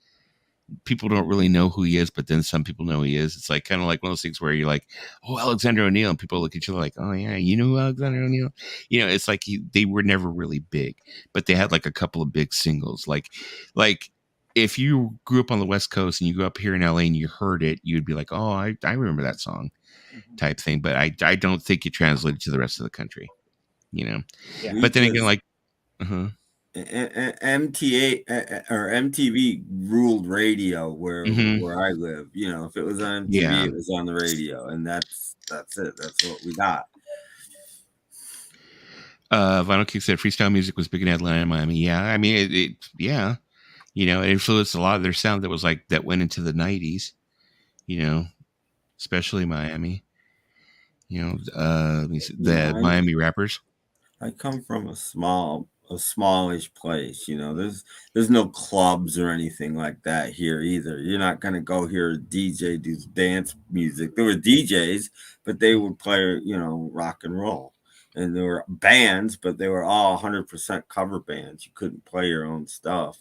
people don't really know who he is, but then some people know who he is. It's like kind of like one of those things where you're like, oh, Alexander O'Neill, and people look at you like, oh yeah, you know who Alexander O'Neill? It's like they were never really big, but they had like a couple of big singles. Like if you grew up on the West Coast and you grew up here in LA and you heard it, you'd be like, oh, I remember that song, type thing. But I don't think it translated to the rest of the country, Yeah. But then again, like,
MTV ruled radio where I live. If it was on MTV, it was on the radio, and that's it. That's what we got.
Vinyl Kick said freestyle music was big in Atlanta and Miami. Yeah, I mean, yeah, you know, it influenced a lot of their sound that was like that went into the 90s, you know, especially Miami, you know, the Miami rappers.
I come from a smallish place. You know, there's no clubs or anything like that here either. You're not gonna go hear a DJ do dance music. There were DJs, but they would play, you know, rock and roll. And there were bands, but they were all 100% cover bands. You couldn't play your own stuff.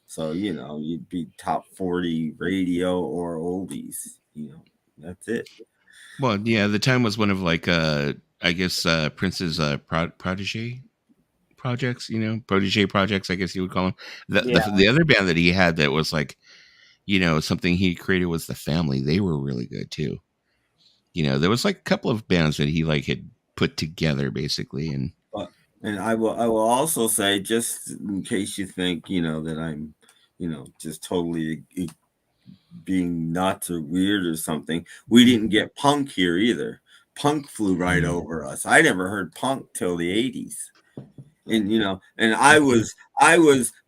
So, you know, you'd be top 40 radio or oldies. You know, that's it.
Well, yeah, the time was one of like I guess Prince's protege projects, you know, protege projects, I guess you would call them. The other band that he had that was like, you know, something he created was The Family. They were really good too. You know, there was like a couple of bands that he like had put together basically, and
I will also say, just in case you think, you know, that I'm, you know, just totally being nuts or weird or something, we didn't get punk here either. Punk flew right over us. I never heard punk till the 80s. And you know, and I was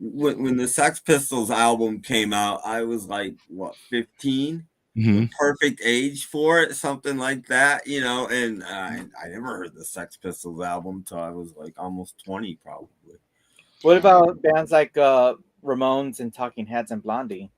when the Sex Pistols album came out, I was like, what, 15? The perfect age for it, something like that, you know. And I never heard the Sex Pistols album till I was like almost 20, probably.
What about bands like Ramones and Talking Heads and Blondie?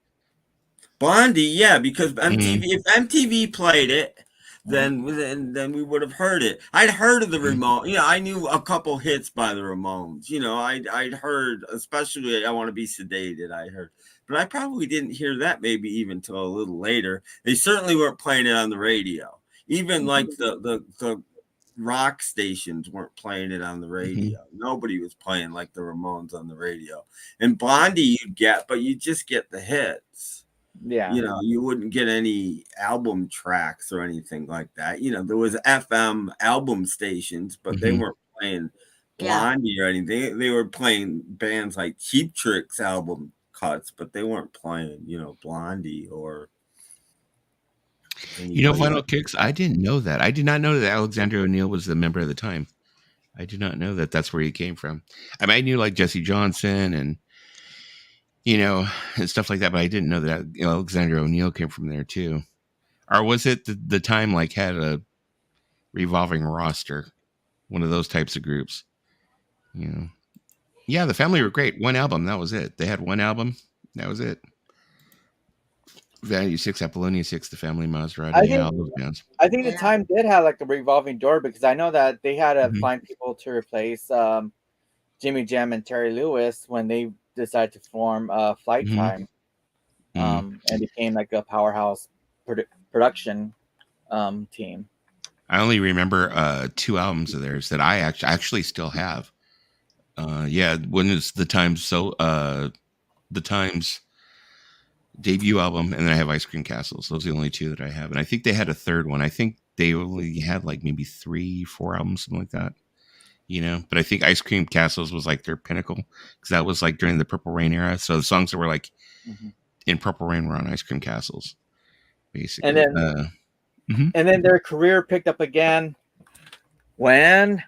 Blondie, yeah, because MTV, if MTV played it, then we would have heard it. I'd heard of the Ramones. You know, I knew a couple hits by the Ramones. You know, I'd heard, especially "I Want to Be Sedated." I heard, but I probably didn't hear that maybe even till a little later. They certainly weren't playing it on the radio. Even like the rock stations weren't playing it on the radio. Nobody was playing like the Ramones on the radio. And Blondie you'd get, but you just get the hits.
Yeah.
You know, you wouldn't get any album tracks or anything like that. You know, there was FM album stations, but they weren't playing Blondie or anything. They were playing bands like Cheap Trick's album cuts, but they weren't playing, you know, Blondie or
you know, Vinyl Kicks. I didn't know that. I did not know that Alexander O'Neill was the member of the time. I did not know that that's where he came from. I mean, I knew like Jesse Johnson and, you know, and stuff like that, but I didn't know that, you know, Alexander O'Neill came from there too. Or was it the time like had a revolving roster, one of those types of groups? You know, yeah, the Family were great. One album, that was it. They had one album, that was it. Value 6, Apollonia 6, The Family, Maserati, all those bands.
I think the time did have like a revolving door, because I know that they had to find people to replace Jimmy Jam and Terry Lewis when they decided to form Flight Time, and became like a powerhouse production team.
I only remember 2 albums of theirs that I actually still have. Yeah, one is the Times debut album, and then I have Ice Cream Castles. Those are the only 2 that I have, and I think they had a third one. I think they only had like maybe 3-4 albums, something like that. You know, but I think Ice Cream Castles was like their pinnacle, because that was like during the Purple Rain era. So the songs that were like in Purple Rain were on Ice Cream Castles, basically.
And then their career picked up again when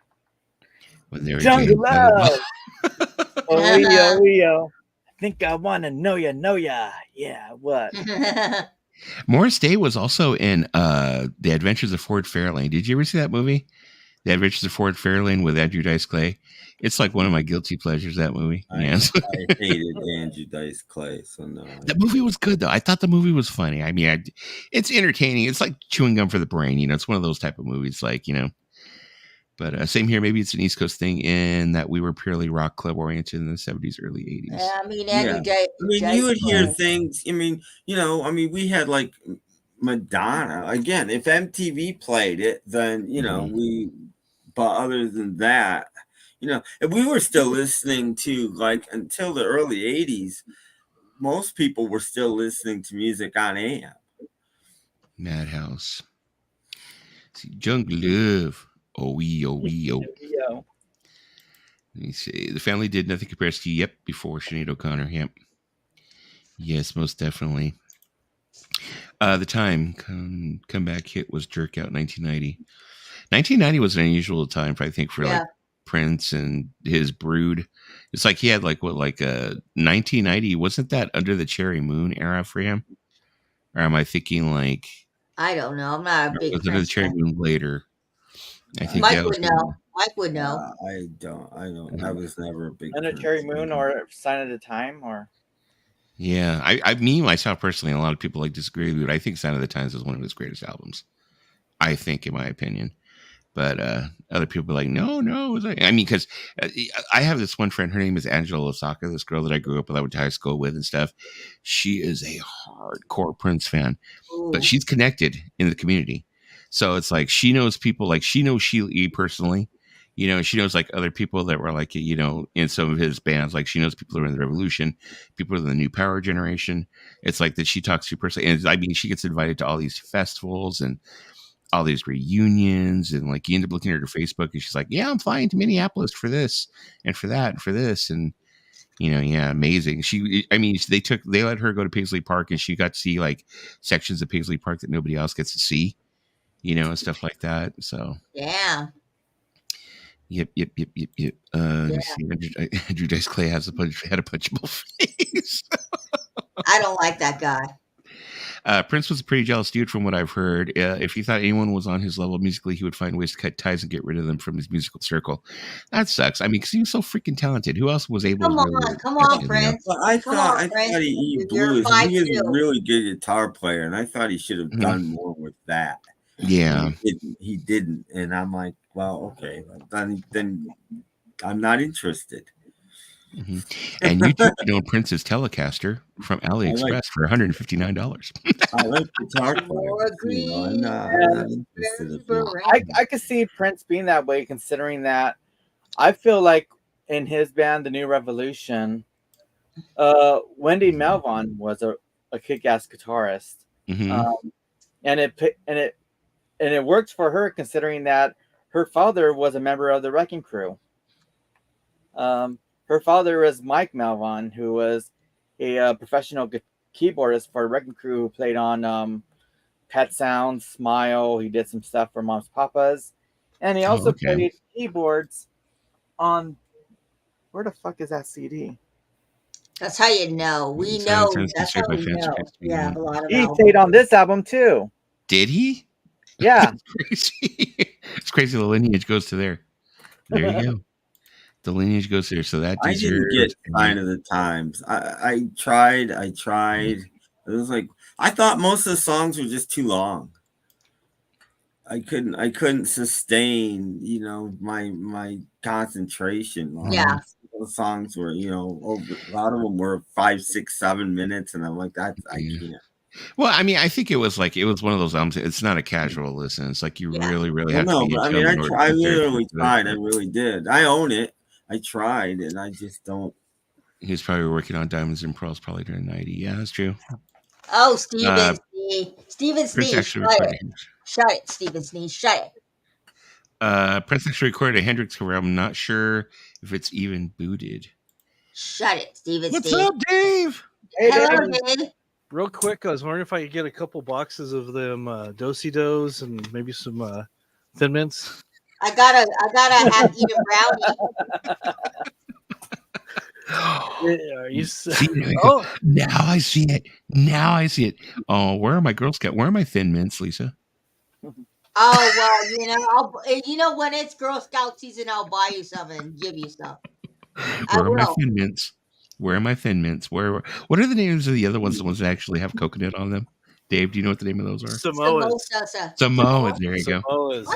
they were
Jungle Love. Oh, I think I want to know ya. Yeah, what?
Morris Day was also in The Adventures of Ford Fairlane. Did you ever see that movie? The Adventures of Ford Fairlane with Andrew Dice Clay. It's like one of my guilty pleasures, that movie.
I hated Andrew Dice Clay, so no.
The movie was good, though. I thought the movie was funny. I mean, it's entertaining. It's like chewing gum for the brain. You know, it's one of those type of movies, like, you know. But same here. Maybe it's an East Coast thing in that we were purely rock club oriented in the 70s, early 80s.
I mean, Andrew Dice.
I mean, you would hear things. I mean, you know, I mean, we had like Madonna. Again, if MTV played it, then, you know, but other than that, you know, if we were still listening to, like, until the early 80s, most people were still listening to music on AM.
Madhouse. See, Jungle Love. Oh. Let me see. The Family did Nothing Compares to You. Yep, before Sinead O'Connor. Yep. Yes, most definitely. The time comeback hit was Jerk Out 1990. 1990 was an unusual time, I think, for like Prince and his brood. It's like he had like 1990, wasn't that Under the Cherry Moon era for him? Or am I thinking like
I don't know. I'm not a big
was Under the
Prince
Cherry
fan.
Moon later? I think
Mike
that was
would know. Mike would know.
I don't. I was never a big
Under
Prince
Cherry
fan.
Moon or Sign of the Time or
Yeah, I me myself personally, a lot of people like disagree with me, but I think Sign of the Times is one of his greatest albums. I think, in my opinion. But other people are like, no. I mean, because I have this one friend. Her name is Angela Osaka, this girl that I grew up with, I went to high school with and stuff. She is a hardcore Prince fan, but
Ooh.
she's connected in the community. So it's like she knows people, like she knows Sheila E. personally. You know, she knows like other people that were like, you know, in some of his bands. Like she knows people who are in the Revolution, people in the New Power generation. It's like that she talks to personally. And I mean, she gets invited to all these festivals and all these reunions, and like you end up looking at her Facebook and she's like, yeah, I'm flying to Minneapolis for this and for that and for this. And you know, yeah, amazing. I mean, they let her go to Paisley Park and she got to see like sections of Paisley Park that nobody else gets to see, you know, and stuff like that. So
Yeah.
Yep. Let me see. Andrew Dice Clay had a punchable face.
I don't like that guy.
Prince was a pretty jealous dude from what I've heard. If he thought anyone was on his level musically, he would find ways to cut ties and get rid of them from his musical circle. That sucks. I mean, because he was so freaking talented. Who else was able
Come
to really
on,
catch him, you know?
Prince.
Well, I
Come
thought
on, Prince.
he
You're
blew his. He was
5'2".
a really good guitar player, and I thought he should have
Mhm.
done more with that.
Yeah.
He didn't, and I'm like, well, okay, then I'm not interested.
Mm-hmm. And YouTube know Prince's Telecaster from AliExpress for $159.
I like guitar players. You know, I'm not interested.
I could see Prince being that way, considering that I feel like in his band, The New Revolution, Wendy Melvon was a kick-ass guitarist,
Mm-hmm.
and it worked for her, considering that her father was a member of the Wrecking Crew. Her father was Mike Melvon, who was a professional keyboardist for Wrecking Crew, who played on Pet Sounds, Smile. He did some stuff for Mom's Papas, and he also played keyboards on. Where the fuck is that CD?
That's how you know. We know. That's how we know. Yeah, a lot of
he played on this album too.
Did he?
Yeah.
It's crazy. It's crazy. The lineage goes to there. There you go. The lineage goes there. So that
I didn't get Sign of the Times. I tried. It was like I thought most of the songs were just too long. I couldn't sustain, you know, my concentration.
Yeah.
Those songs were, you know, a lot of them were 5, 6, 7 minutes, and I'm like, I can't.
Well, I mean, I think it was one of those albums. It's not a casual listen. It's like you really have to be.
I mean, I literally tried. I really did. I own it. I tried, and I just don't.
He was probably working on Diamonds and Pearls probably during 90. Yeah, that's true.
Oh, Steven Sneeze. Shut it, Steven Sneeze. Shut
it. Prince actually recorded a Hendrix cover. I'm not sure if it's even booted.
Shut it, Steven
What's up, Dave?
Hey,
hello, Dave.
Real quick, I was wondering if I could get a couple boxes of them Do-si-dos and maybe some Thin Mints.
I gotta have eat a
brownie.
Now I see it. Oh, where are my Girl Scout? Where are my Thin Mints, Lisa?
Oh well, you know when it's Girl Scout season, I'll buy you some and give you stuff.
Where are my Thin Mints? Where are my Thin Mints? What are the names of the other ones? The ones that actually have coconut on them? Dave, do you know what the name of those are? Samoas. There you go. Samoas.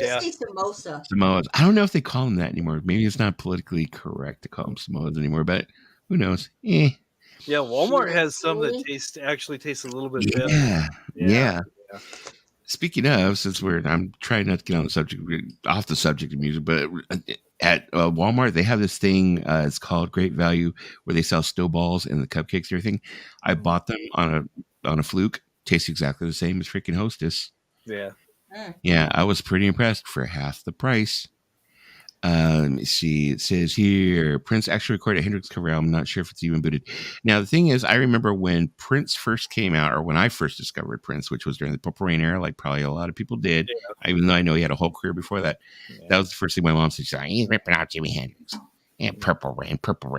I don't know if they call them that anymore. Maybe it's not politically correct to call them Samoas anymore, but who knows?
Yeah, Walmart has some that actually taste a little bit better.
Yeah. Speaking of, since I'm trying not to get on the subject, off the subject of music, but at Walmart, they have this thing. It's called Great Value, where they sell snowballs and the cupcakes and everything. I bought them on a fluke. Tastes exactly the same as freaking Hostess.
Yeah.
Yeah, I was pretty impressed for half the price. Let me see. It says here Prince actually recorded a Hendrix cover album. Not sure if it's even booted. Now, the thing is, I remember when Prince first came out, or when I first discovered Prince, which was during the Purple Rain era, like probably a lot of people did, even though I know he had a whole career before that. Yeah. That was the first thing my mom said. She's like, he's ripping out Jimi Hendrix. And Purple Rain,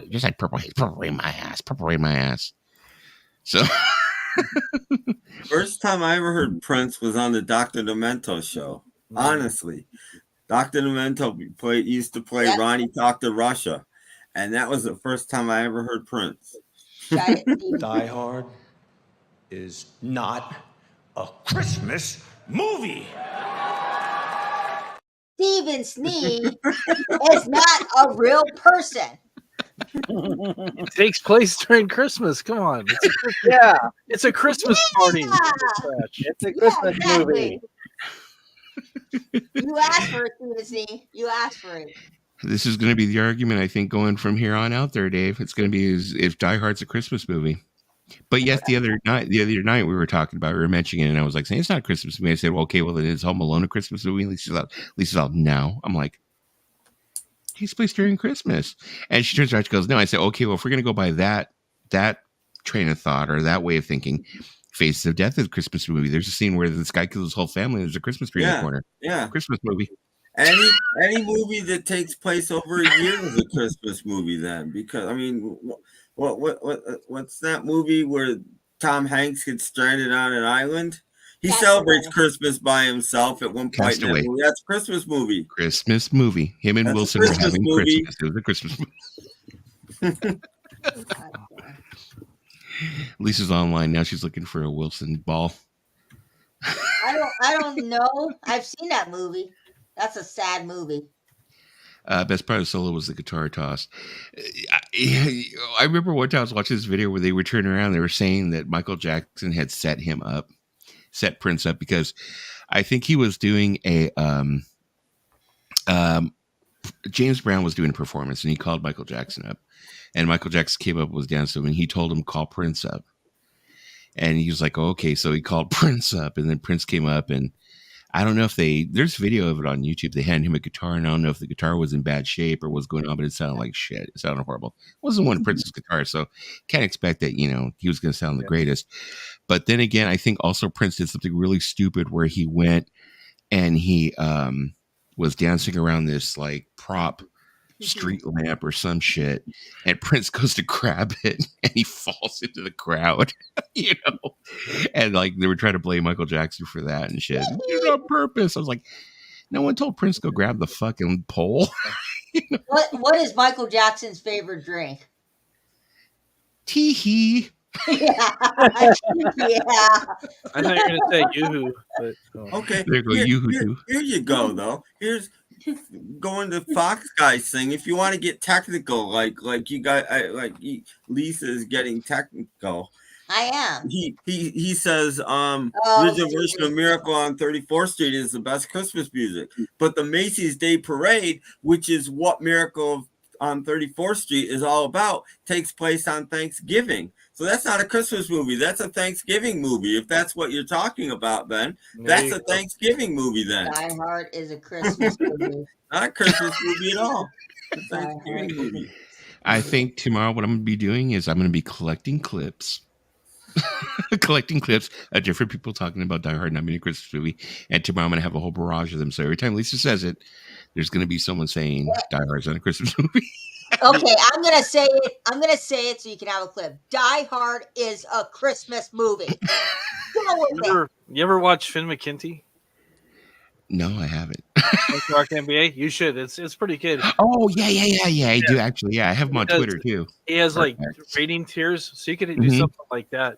just like Purple Haze, Purple Rain my ass. So.
First time I ever heard Prince was on the Dr. Demento show. Honestly. Dr. Demento used to play Ronnie Talk to Russia. And that was the first time I ever heard Prince.
Die Hard is not a Christmas movie.
Stephen Snee is not a real person.
It takes place during Christmas. Come on. It's a Christmas party.
It's a Christmas movie.
You asked for it, Stephen Snee. You asked for it.
This is going to be the argument, I think, going from here on out there, Dave. It's going to be if Die Hard's a Christmas movie. But yet the other night we were talking about, we were mentioning it, and I was like saying, it's not a Christmas movie. I said, well, okay, well, then is Home Alone a Christmas movie? Lisa's out now. I'm like, takes place during Christmas. And she turns around, she goes, no. I said, okay, well, if we're going to go by that train of thought or that way of thinking, Faces of Death is a Christmas movie. There's a scene where this guy kills his whole family. There's a Christmas tree in the corner.
Yeah.
Christmas movie.
Any movie that takes place over a year is a Christmas movie then. Because, I mean, what's that movie where Tom Hanks gets stranded on an island? He celebrates Christmas by himself at one point. That's a Christmas movie.
Christmas movie. Him and Wilson were having Christmas. It was a Christmas movie. Lisa's online now. She's looking for a Wilson ball.
I don't know. I've seen that movie. That's a sad movie.
Best part of the solo was the guitar toss. I remember one time I was watching this video where they were turning around. They were saying that Michael Jackson had set Prince up because I think he was doing a James Brown was doing a performance and he called Michael Jackson up, and Michael Jackson came up, was dancing, and he told him call Prince up, and he was like, oh, okay, so he called Prince up, and then Prince came up, and I don't know if there's video of it on YouTube. They handed him a guitar, and I don't know if the guitar was in bad shape or what's going on, but it sounded like shit. It sounded horrible. It wasn't one of Prince's guitars, so can't expect that, he was going to sound the greatest. But then again, I think also Prince did something really stupid where he went and he was dancing around this like prop street lamp or some shit, and Prince goes to grab it and he falls into the crowd, and like they were trying to blame Michael Jackson for that and shit. On purpose. I was like, no one told Prince to go grab the fucking pole.
What is Michael Jackson's favorite drink?
Tee-hee.
Yeah.
I thought you were going to say Yoo-hoo. But,
okay.
There you go, Yoo-hoo.
Here you go, though. Here's going to Fox Guys thing. If you want to get technical, like you got, Lisa is getting technical.
I am.
He says original version of Miracle on 34th Street is the best Christmas music, but the Macy's Day Parade, which is what Miracle on 34th Street is all about, takes place on Thanksgiving. So that's not a Christmas movie. That's a Thanksgiving movie. If that's what you're talking about, then that's a Thanksgiving movie. Then
Die Hard is a Christmas movie.
Not a Christmas movie at all. It's a Thanksgiving movie.
I think tomorrow what I'm going to be doing is I'm going to be collecting clips. Collecting clips of different people talking about Die Hard not being a Christmas movie, and tomorrow I'm going to have a whole barrage of them. So every time Lisa says it, there's going to be someone saying Die Hard's not a Christmas movie.
Okay, I'm going to say it. I'm going to say it so you can have a clip. Die Hard is a Christmas movie.
You ever watch Finn McKenty?
No, I haven't.
Rock NBA? You should. It's pretty good.
Oh, yeah. I do actually. Yeah, I have him on Twitter too.
He has like rating tiers, so you could do something like that,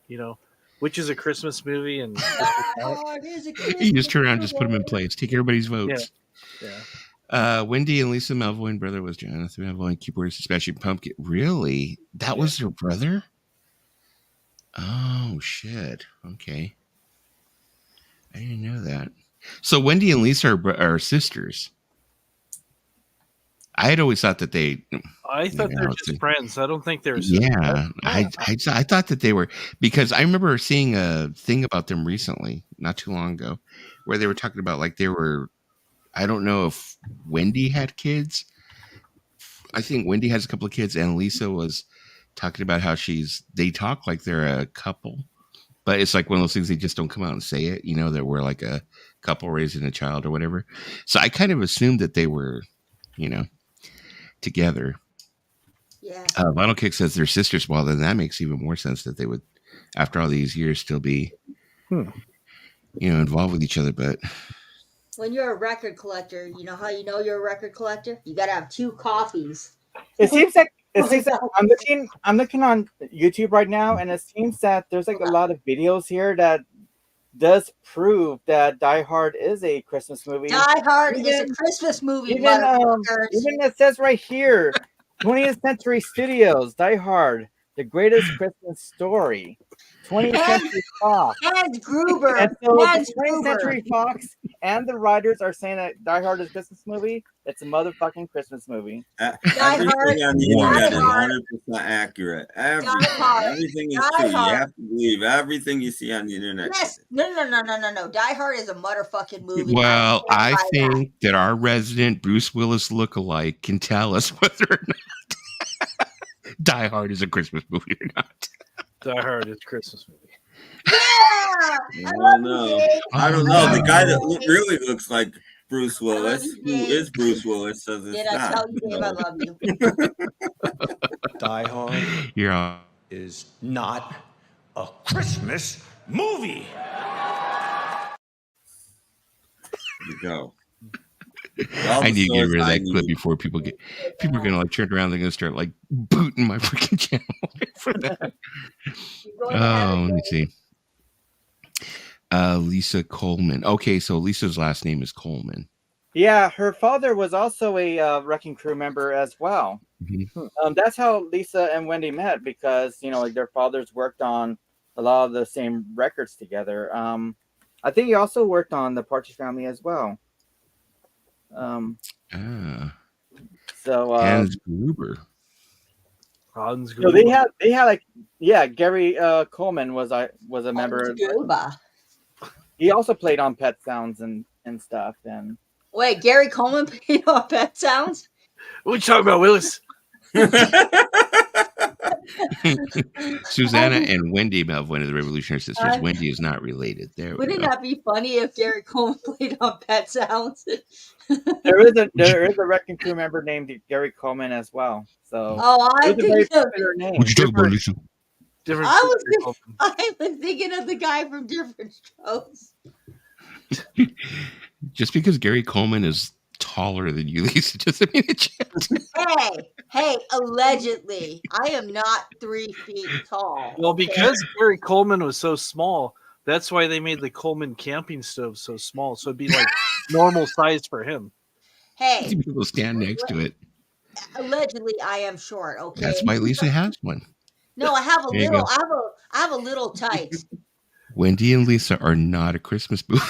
which is a Christmas movie. And
you just turn around and just put them in place. Take everybody's votes. Yeah. Wendy and Lisa Malvoy brother was Jonathan Malvoy and keyboardist especially Pumpkin. Really? That was their brother? Oh, shit. Okay. I didn't know that. So Wendy and Lisa are sisters. I had always thought that
I thought they were just friends. I don't think they're sisters.
Yeah, I thought that they were, because I remember seeing a thing about them recently, not too long ago, where they were talking about like they were. I don't know if Wendy had kids I think Wendy has a couple of kids, and Lisa was talking about how they talk like they're a couple, but it's like one of those things they just don't come out and say it, that we're like a couple raising a child or whatever. So I kind of assumed that they were, together.
Yeah.
Vinyl Kick says they're sisters. Well, then that makes even more sense that they would, after all these years, still be, involved with each other. But
when you're a record collector, you know how you know you're a record collector? You got to have 2 copies.
It seems like I'm looking on YouTube right now, and it seems that there's like a lot of videos here that does prove that Die Hard is a Christmas movie.
Die Hard is a Christmas movie.
Even it says right here, 20th Century Studios, Die Hard, the greatest Christmas story. 20th Century Fox.
Hans Gruber.
And so the 20th Century Fox and the writers are saying that Die Hard is a Christmas movie. It's a motherfucking Christmas movie.
Everything on the internet is 100% accurate. Everything is true. You have to believe everything you see on the internet.
Yes. No. Die Hard is a motherfucking movie.
Well, I think that our resident Bruce Willis lookalike can tell us whether or not Die Hard is a Christmas movie or not.
Die Hard is a Christmas movie.
Yeah!
I don't know. The guy that really looks like Bruce Willis, who is Bruce Willis, says it's not. I tell you, Dave, I love you.
Die Hard is not a Christmas movie.
There you go.
I need to get rid of that clip before people are gonna like turn around. They're gonna start like booting my freaking channel for that. Oh, let me see. Lisa Coleman. Okay, so Lisa's last name is Coleman.
Yeah, her father was also a Wrecking Crew member as well. Mm-hmm. That's how Lisa and Wendy met, because like their fathers worked on a lot of the same records together. I think he also worked on the Partridge Family as well. So
Hans Gruber.
So they had like Gary Coleman was a member. He also played on Pet Sounds and stuff. And
wait, Gary Coleman played on Pet Sounds?
What are you talking about, Willis?
Susanna and Wendy of one of the Revolutionary Sisters. Wendy is not related.
Wouldn't that be funny if Gary Coleman played on Pet Sounds?
there is a Wrecking Crew member named Gary Coleman as well. So
I think
name.
What you talking about, Lisa?
I was thinking of the guy from Different Strokes.
Just because Gary Coleman is taller than you, Lisa, doesn't mean it's
Hey, allegedly. I am not 3 feet tall.
Well, because Gary Coleman was so small, that's why they made the Coleman camping stove so small. So it'd be like normal size for him.
Hey.
People stand next to it.
Allegedly, I am short, okay?
That's why Lisa has one.
No, I have I have a little tights.
Wendy and Lisa are not a Christmas movie.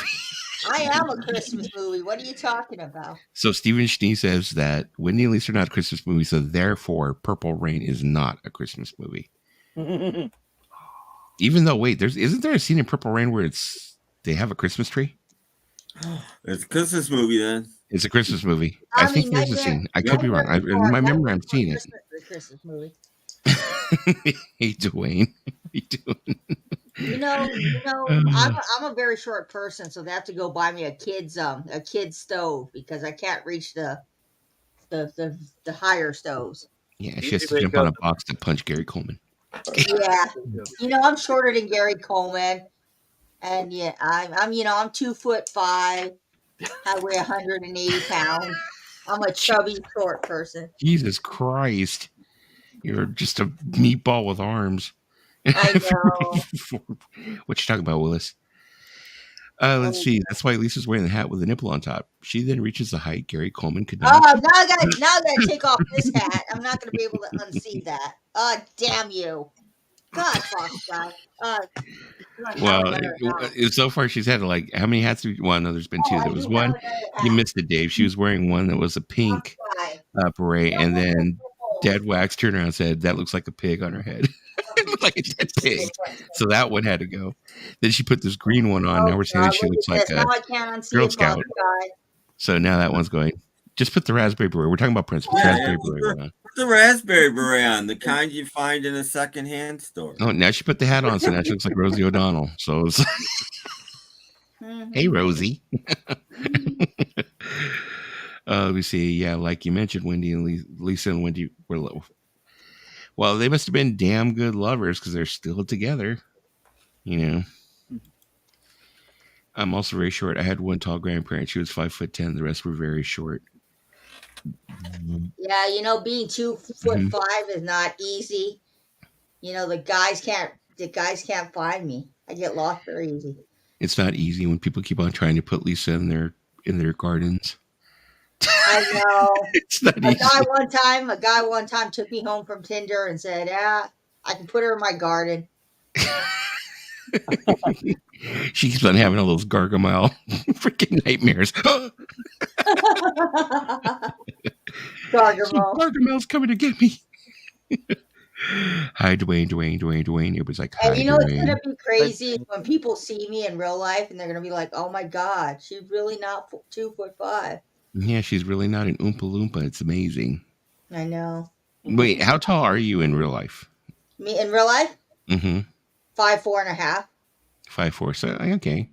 I am a Christmas movie. What are you talking about? So
Stephen Schnee says that Wendy and Lisa are not a Christmas movie, so therefore Purple Rain is not a Christmas movie. Even though, wait, isn't there a scene in Purple Rain where they have a Christmas tree?
It's a Christmas movie then.
It's a Christmas movie. I think there's a scene. I could be wrong. In my memory, I'm seeing it.
Christmas movie.
Hey, Dwayne. How you doing?
I'm a very short person, so they have to go buy me a kid's stove because I can't reach the higher stoves.
Yeah, she has to jump on a box to punch Gary Coleman.
Yeah, I'm shorter than Gary Coleman, and yeah, I'm 2'5". I weigh 180 pounds. I'm a chubby short person.
Jesus Christ, you're just a meatball with arms.
I know.
What you talking about, Willis? Let's see. That's why Lisa's wearing the hat with a nipple on top. She then reaches the height Gary Coleman could not.
Oh, now I gotta take off this hat. I'm not gonna be able to unsee that. Damn you! God, Fox guy.
Well, so far she's had how many hats? No, there's been two. There was one. You missed it, Dave. She was wearing one that was a pink beret, and then Dead Wax turned around and said, "That looks like a pig on her head." It looked like a dead pig. So that one had to go. Then she put this green one on. Now we're saying that she looks like a Girl Scout. So now that one's going. Just put the raspberry beret. We're talking about Prince. Put the raspberry beret on.
Put the raspberry beret on, the kind you find in a secondhand store.
Oh, now she put the hat on, so now she looks like Rosie O'Donnell. So it's hey, Rosie. Let me see. Yeah, like you mentioned, Wendy and Lisa and Wendy were low. Well, they must have been damn good lovers because they're still together. You know. I'm also very short. I had one tall grandparent. She was 5'10". The rest were very short.
Yeah, you know, being 2'5" is not easy. You know, the guys can't find me. I get lost very easy.
It's not easy when people keep on trying to put Lisa in their gardens.
I know.
It's not easy.
A guy one time took me home from Tinder and said, "Yeah, I can put her in my garden."
She keeps on having all those Gargamel freaking nightmares. Gargamel's coming to get me. Hi, Dwayne. It was like, hi,
and you know,
Dwayne.
It's gonna be crazy when people see me in real life, and they're gonna be like, "Oh my God, she's really not 2'5".
Yeah, she's really not an Oompa Loompa. It's amazing.
I know.
Wait, how tall are you in real life?
Me in real life? 5'4.5".
5'4". So okay,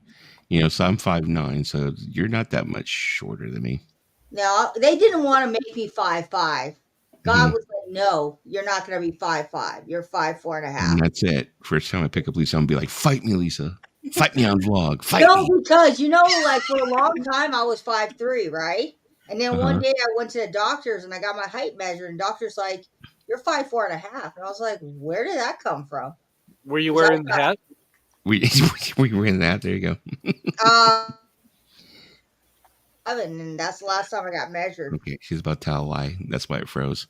you know, so I'm 5'9". So you're not that much shorter than me.
No, they didn't want to make me 5'5". God was like, "No, you're not going to be 5'5". You're 5'4.5".
And that's it. First time I pick up Lisa, I'm gonna be like, "Fight me, Lisa. Fight me on vlog. Fight me."
Because you know, like for a long time I was 5'3", right? And then one day I went to the doctors and I got my height measured, and doctor's like, "You're 5'4.5". And I was like, "Where did that come from?"
Were you wearing the hat?
We were in that. There you go.
And that's the last time I got measured.
Okay, she's about to tell a lie. That's why it froze.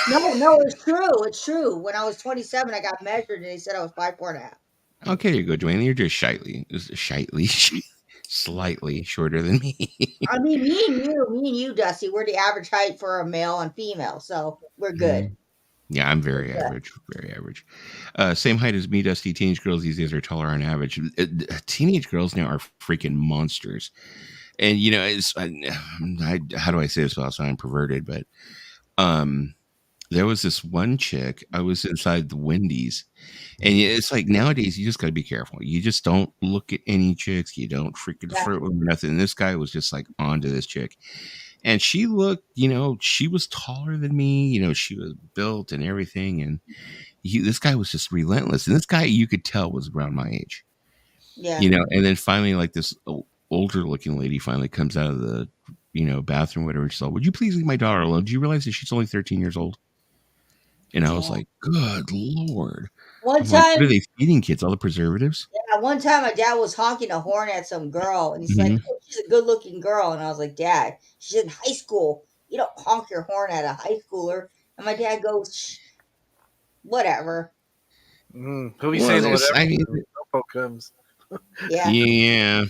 No, it's true. It's true. When I was 27, I got measured, and they said I was 5'4.5".
Okay, there you go, Dwayne. You're just slightly shorter than me.
I mean, me and you, Dusty, we're the average height for a male and female, so we're good.
Yeah, I'm very average. Very average. Same height as me, Dusty. Teenage girls these days are taller on average. Teenage girls now are freaking monsters. And, you know, how do I say this without sounding perverted? But there was this one chick. I was inside the Wendy's. And it's like nowadays, you just got to be careful. You just don't look at any chicks. You don't freaking flirt with nothing. And this guy was just like onto this chick. And she looked, you know, she was taller than me. You know, she was built and everything. And this guy was just relentless. And this guy, you could tell, was around my age.
Yeah.
You know, and then finally, like this older looking lady finally comes out of the, you know, bathroom, whatever. She's like, "Would you please leave my daughter alone? Do you realize that she's only 13 years old?" And I was like, "Good Lord."
One time,
like, what are they feeding kids? All the preservatives?
Yeah, one time my dad was honking a horn at some girl, and he's like, "Oh, she's a good looking girl." And I was like, "Dad, she's in high school. You don't honk your horn at a high schooler." And my dad goes, "Shh, whatever."
He'll be saying whatever. I mean, comes.
Yeah.
Yeah.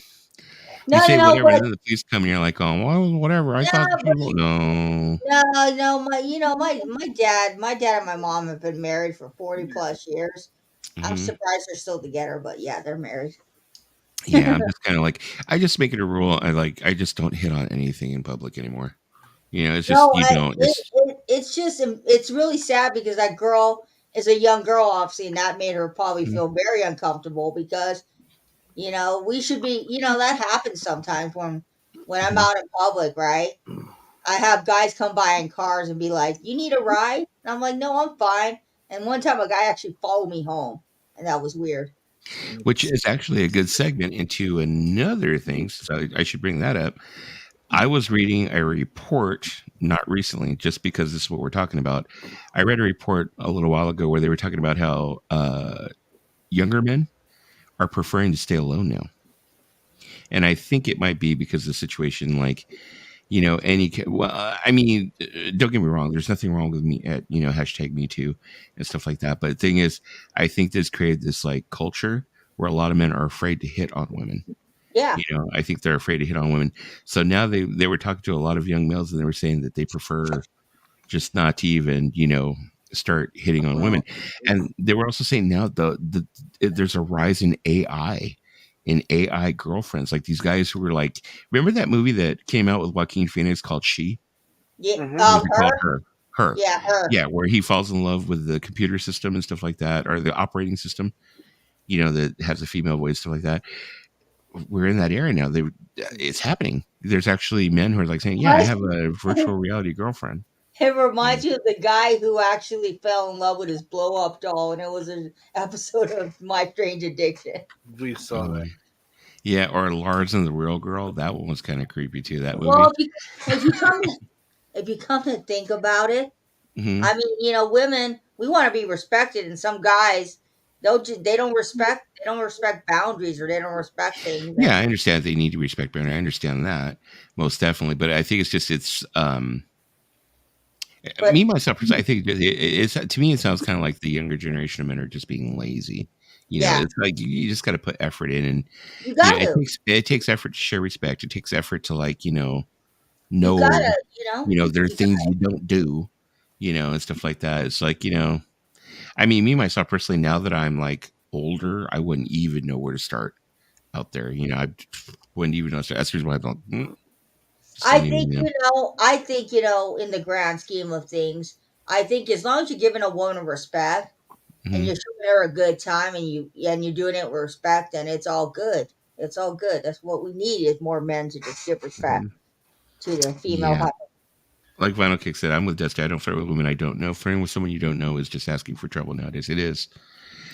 You say whatever, and then the police come, and you're like, "Oh, well, whatever." I thought no.
My dad and my mom have been married for 40 plus years. I'm surprised they're still together, but yeah, they're married.
Yeah, I'm just kind of like, I just make it a rule. I just don't hit on anything in public anymore. You know, it's just don't.
It's really sad because that girl is a young girl, obviously, and that made her probably feel very uncomfortable because. You know, we should be, you know, that happens sometimes when I'm out in public, right? I have guys come by in cars and be like, "You need a ride?" And I'm like, "No, I'm fine." And one time a guy actually followed me home, and that was weird.
Which is actually a good segment into another thing. So I should bring that up. I was reading a report, not recently, just because this is what we're talking about. I read a report a little while ago where they were talking about how younger men are preferring to stay alone now. And I think it might be because of the situation, like, you know, I mean, don't get me wrong. There's nothing wrong with me at, you know, #MeToo and stuff like that. But the thing is, I think this created this like culture where a lot of men are afraid to hit on women.
Yeah.
You know, I think they're afraid to hit on women. So now they were talking to a lot of young males and they were saying that they prefer just not to even, you know, start hitting on women. And they were also saying now there's a rise in AI in AI girlfriends, like these guys who were like, remember that movie that came out with Joaquin Phoenix called She?
Yeah.
Mhm.
What was it called?
Her.
Her.
Yeah, her.
Yeah, where he falls in love with the computer system and stuff like that, or the operating system, you know, that has a female voice, stuff like that. We're in that era now. It's happening. There's actually men who are like saying, "Yeah, I have a virtual reality girlfriend."
It reminds you of the guy who actually fell in love with his blow up doll, and it was an episode of My Strange Addiction.
We saw that.
Yeah, or Lars and the Real Girl. That one was kind of creepy too. That movie.
Well, if you come to think about it,
Mm-hmm.
I mean, women, we want to be respected, and some guys they don't respect boundaries, or they don't respect things.
Yeah, I understand they need to respect women. I understand that most definitely, but I think it's
But
me myself. I think it's to me it sounds kind of like the younger generation of men are just being lazy. You know,
yeah,
it's like you just got to put effort in, and
you got to.
it takes effort to share respect. It takes effort to like know
You gotta,
there are things you don't do, and stuff like that. It's like I mean, me myself personally, now that I'm like older, I wouldn't even know where to start out there. I wouldn't even know. That's the reason why I don't.
I think, in the grand scheme of things, I think as long as you're giving a woman respect and
Mhm.
you're showing her a good time and you're doing it with respect, and it's all good. It's all good. That's what we need is more men to just give respect to the female.
Yeah. Like Vinyl Kick said, I'm with Dusty. I don't flirt with women I don't know. Flirting with someone you don't know is just asking for trouble nowadays. It is.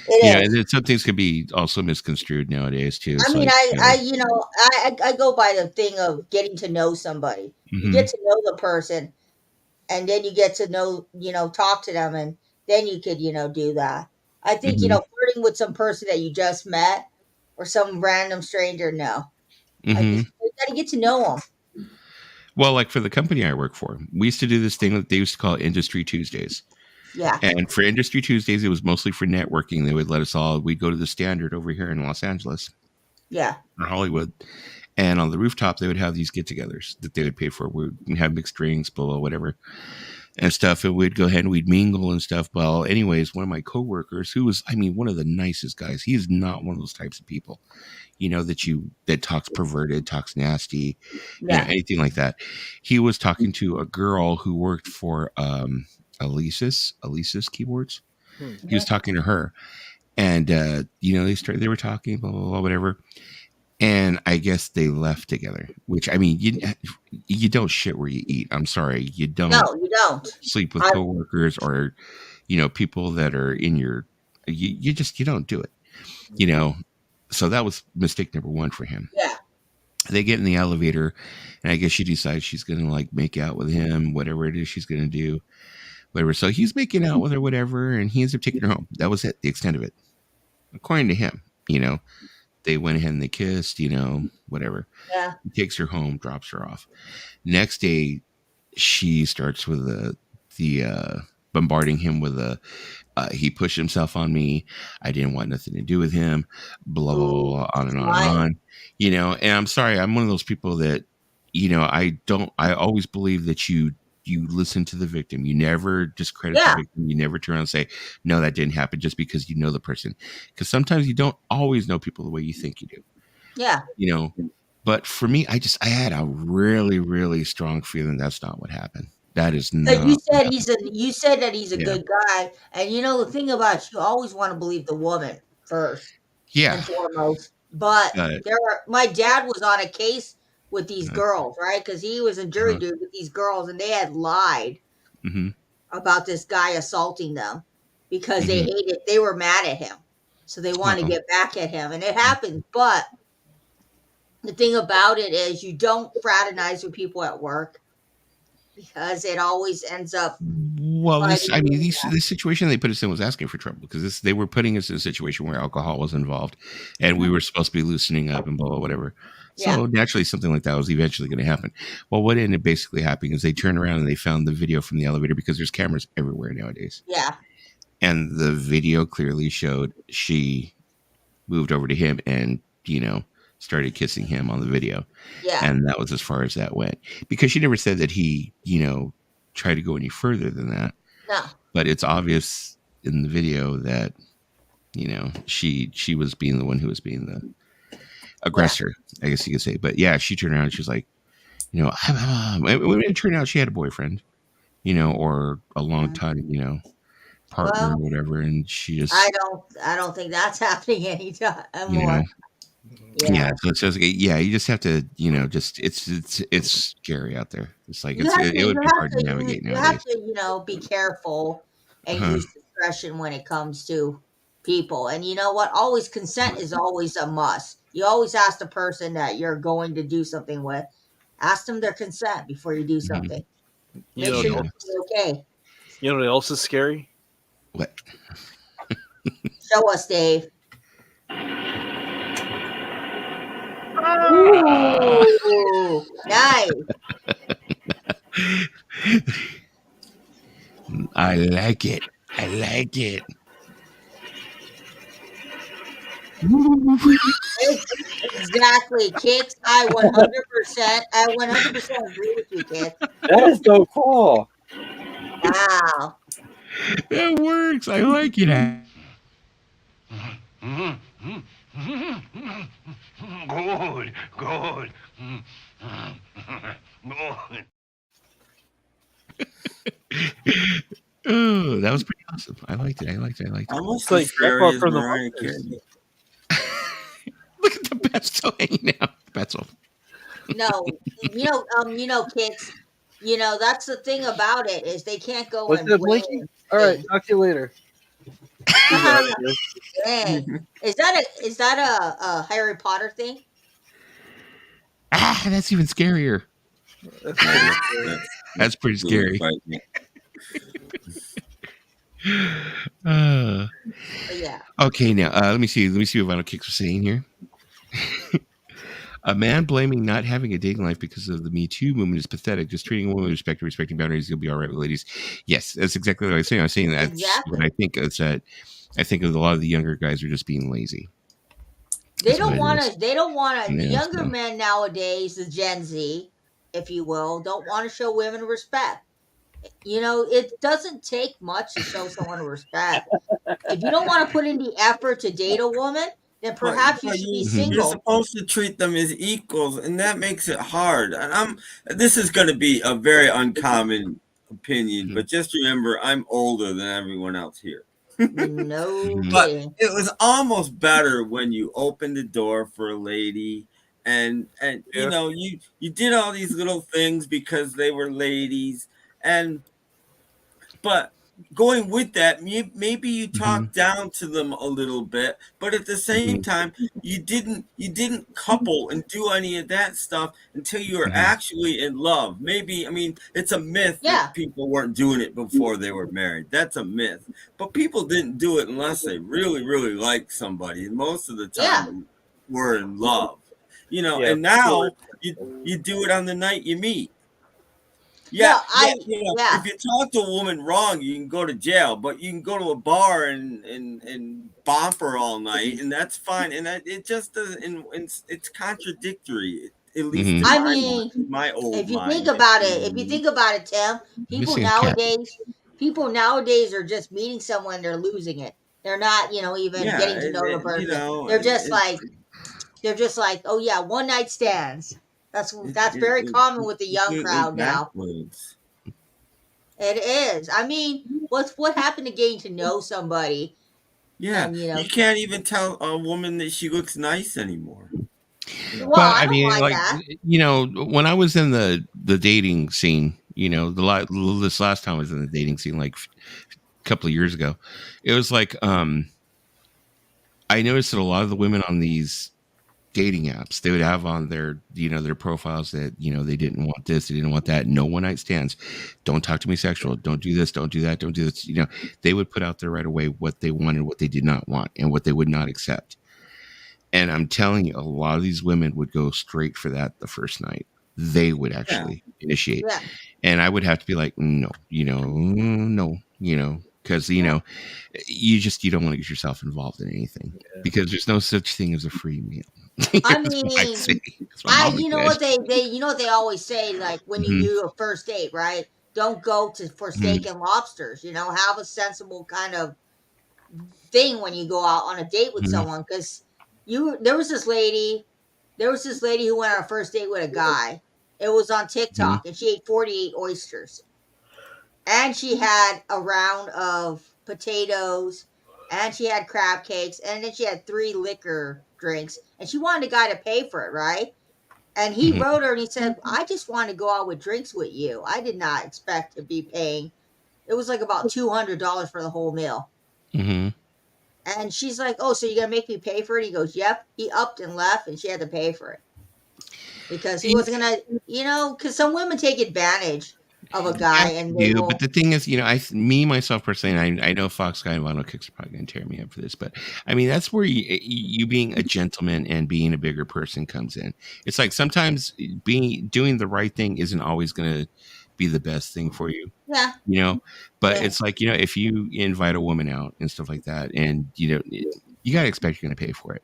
It is.
And then some things could be also misconstrued nowadays too.
I
It's
mean,
like,
I go by the thing of getting to know somebody. You
mhm,
get to know the person, and then you get to talk to them, and then you could, do that. I think,
mhm,
flirting with some person that you just met or some random stranger, no. I think
mhm.
you got to get to know them.
Well, like for the company I work for, we used to do this thing that they used to call Industry Tuesdays.
Yeah.
And for Industry Tuesdays, it was mostly for networking. They would let us all, we'd go to the Standard over here in Los Angeles
Yeah.
or Hollywood. And on the rooftop, they would have these get togethers that they would pay for. We'd have mixed drinks, blah, blah, whatever, and stuff. And we'd go ahead and we'd mingle and stuff. Well, anyways, one of my coworkers, who was, I mean, one of the nicest guys, he is not one of those types of people, that talks perverted, talks nasty,
Yeah.
anything like that. He was talking to a girl who worked for Alesis Keyboards. He was talking to her, and they were talking, blah blah blah, whatever. And I guess they left together. Which I mean, you don't shit where you eat. I'm sorry, you don't.
No, you don't.
Sleep with coworkers or people that are in your. You don't do it. So that was mistake number one for him.
Yeah.
They get in the elevator, and I guess she decides she's gonna like make out with him, whatever it is she's gonna do, whatever. So he's making out with her, whatever, and he ends up taking her home. That was it, the extent of it, according to him. They went ahead and they kissed, whatever.
Yeah.
He takes her home, drops her off. Next day, she starts with the bombarding him with he pushed himself on me. I didn't want nothing to do with him. Blah blah blah, blah on and on and on. And I'm sorry, I'm one of those people that I always believe that you listen to the victim. You never discredit the victim. You never turn around and say, no, that didn't happen just because you know the person. Because sometimes you don't always know people the way you think you do.
Yeah.
But for me, I had a really, really strong feeling that's not what happened. That is not.
You said that he's a good guy, and the thing about it, you always want to believe the woman first and foremost. But my dad was on a case with these girls, right? Because he was a jury duty with these girls, and they had lied about this guy assaulting them because they were mad at him, so they wanted to get back at him, and it happened. But the thing about it is, you don't fraternize with people at work, because it always ends up.
Well, this situation they put us in was asking for trouble, because they were putting us in a situation where alcohol was involved, and we were supposed to be loosening up and blah, blah, whatever. So naturally, something like that was eventually going to happen. Well, what ended up basically happening is they turned around and they found the video from the elevator, because there's cameras everywhere nowadays.
Yeah.
And the video clearly showed she moved over to him and, started kissing him on the video.
Yeah.
And that was as far as that went, because she never said that he, tried to go any further than that.
No.
But it's obvious in the video that, she was being the one who was being aggressor, I guess you could say. But yeah, she turned around and she was like, you know, it turned out she had a boyfriend, you know, or a long time, you know, partner or whatever, and she just
I don't think that's happening anytime
you
more.
know, yeah. So it's just yeah, you just have to, you know, just it's scary out there. It's like it would be hard to navigate
You have
nowadays.
to, you know, be careful and
Uh-huh.
use discretion when it comes to people. And you know what? Always consent is always a must. You always ask the person that you're going to do something with, ask them their consent before you do
Mhm.
something.
You
Make
know,
sure
Yeah.
you're okay.
you know what else is scary?
What?
Show us, Dave. Ooh, nice.
I like it. I like it.
Exactly, Kicks. I 100% agree with you, Kicks.
That is so cool.
Wow.
That works. I like it.
Good, good.
Oh, that was pretty awesome. I liked it. I liked it. I liked it.
Almost
It's
as
like
scary
Grandpa
as
from the
Mariah
Muppets.
Carey.
Look at the Betzel hanging out. Betzel.
No, you know, Kicks. You know, that's the thing about it is they can't go
What's
and
that, Blinky?
blame
All right,
things.
talk to you later. He's out of here.
Dang. Is that a Harry Potter thing?
Ah, that's even scarier.
That's pretty
That's,
scary.
That's pretty
really
scary.
frightening.
Uh,
But yeah.
okay, now let me see. Let me see what Vinyl Kicks are saying here. A man blaming not having a dating life because of the Me Too movement is pathetic. Just treating a woman with respect and respecting boundaries, you'll be all right with ladies. Yes, that's exactly what I was saying. I was saying that's what
Exactly.
I think is that I think of a lot of the younger guys are just being lazy.
They
That's what
don't
it
want
is.
to. They don't want to. The
Yeah,
younger
so.
men nowadays, the Gen Z, if you will, don't want to show women respect. You know, it doesn't take much to show someone respect. If you don't want to put in the effort to date a woman, then
But,
perhaps you
but
should be
you're
single.
supposed to treat them as equals, and that makes it hard. And this is going to be a very uncommon opinion,
Mhm.
but just remember, I'm older than everyone else here.
No
Mhm.
But
kidding.
it was almost better when you opened the door for a lady, and you
Yeah.
know you did all these little things because they were ladies, and but going with that, maybe you
Mhm.
talk down to them a little bit, but at the same
Mhm.
time, you didn't couple and do any of that stuff until you were
Mhm.
actually in love. Maybe, I mean, it's a myth
Yeah,
that people weren't doing it before they were married. That's a myth, but people didn't do it unless they really, really liked somebody, and most of the
yeah.
time were in love.
Yeah,
And
people were
now
respectful.
you do it on the night you meet.
No,
Yeah, yeah,
yeah,
if you talk to a woman wrong, you can go to jail, but you can go to a bar and bomb her all night, and that's fine. And it just doesn't. And it's contradictory, at least in
Mhm.
I
my mind,
mean,
my old
if you think
mind.
about it, if you think about it, Tim,
Missing a cat.
people nowadays are just meeting someone, they're losing it. They're not, you know, even
Yeah,
getting to know the
you
person.
know,
They're just like, oh yeah, one night stands. That's very common
it's
with the young
completely
crowd now.
backwards.
It is. I mean, what happened to getting to know somebody
Yeah,
and you
you
know,
can't even tell a woman that she looks nice anymore.
well,
But
I
I
don't
mean,
mind
like
that.
you know, when I was in the dating scene, you know, this last time I was in the dating scene, like a couple of years ago, it was like I noticed that a lot of the women on these dating apps, they would have on their, you know, their profiles that, you know, they didn't want this, they didn't want that, no one night stands, don't talk to me sexual, don't do this, don't do that, don't do this. You know, they would put out there right away what they wanted, what they did not want, and what they would not accept. And I'm telling you, a lot of these women would go straight for that the first night. They would
Yeah,
actually initiate.
Yeah,
And I would have to be like, no, you know, no, you know, because, you
yeah.
know, you don't want to get yourself involved in anything because there's no such thing as a free meal.
I
That's what I
mean,
say. That's what mama
you know
said.
what you know what they always say, like when you
Hmm.
do a first date, right? Don't go to for
Hmm.
steak and lobsters. You know, have a sensible kind of thing when you go out on a date with
Hmm.
someone. Because there was this lady. there was this lady who went on a first date with a guy. It was on TikTok, and she ate 48 oysters, and she had a round of potatoes, and she had crab cakes, and then she had 3 liquor drinks, and she wanted a guy to pay for it, right? And he wrote her and he said, I just want to go out with drinks with you. I did not expect to be paying. It was like about $200 for the whole meal.
Mm-hmm.
And she's like, oh, so you're going to make me pay for it? He goes, yep. He upped and left, and she had to pay for it. Because he wasn't going to, because some women take advantage of a guy and they will.
But the thing is, myself personally, I know Fox Guy and Vinyl Kicks are probably going to tear me up for this, but I mean, that's where you being a gentleman and being a bigger person comes in. It's like sometimes doing the right thing isn't always going to be the best thing for you.
Yeah.
But it's like, if you invite a woman out and stuff like that, and, you got to expect you're going to pay for it,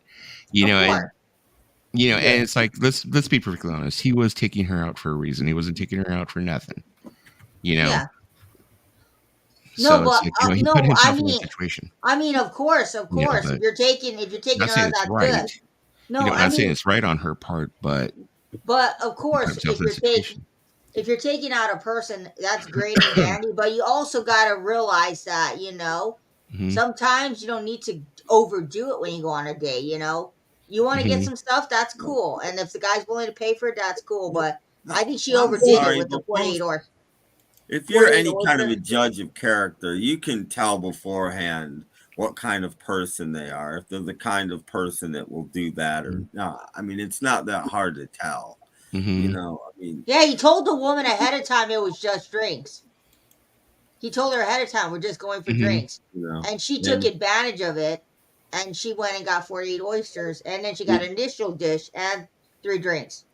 and it's like, let's be perfectly honest. He was taking her out for a reason. He wasn't taking her out for nothing.
Yeah.
So no, but like, he put himself in a situation.
I mean, of course. If you're taking her out, that's
right.
good. No,
I'm not saying it's right on her part, but
of course, if you're taking out a person, that's great and dandy. But you also got to realize that sometimes you don't need to overdo it when you go on a date. You want to get some stuff, that's cool. And if the guy's willing to pay for it, that's cool. But I think she overdid it with the 48 or.
If you're any kind of a judge of character, you can tell beforehand what kind of person they are. If they're the kind of person that will do that or not. I mean, it's not that hard to tell.
Yeah, he told the woman ahead of time it was just drinks. He told her ahead of time, we're just going for drinks. And she took advantage of it. And she went and got 48 oysters, and then she got an initial dish and 3 drinks.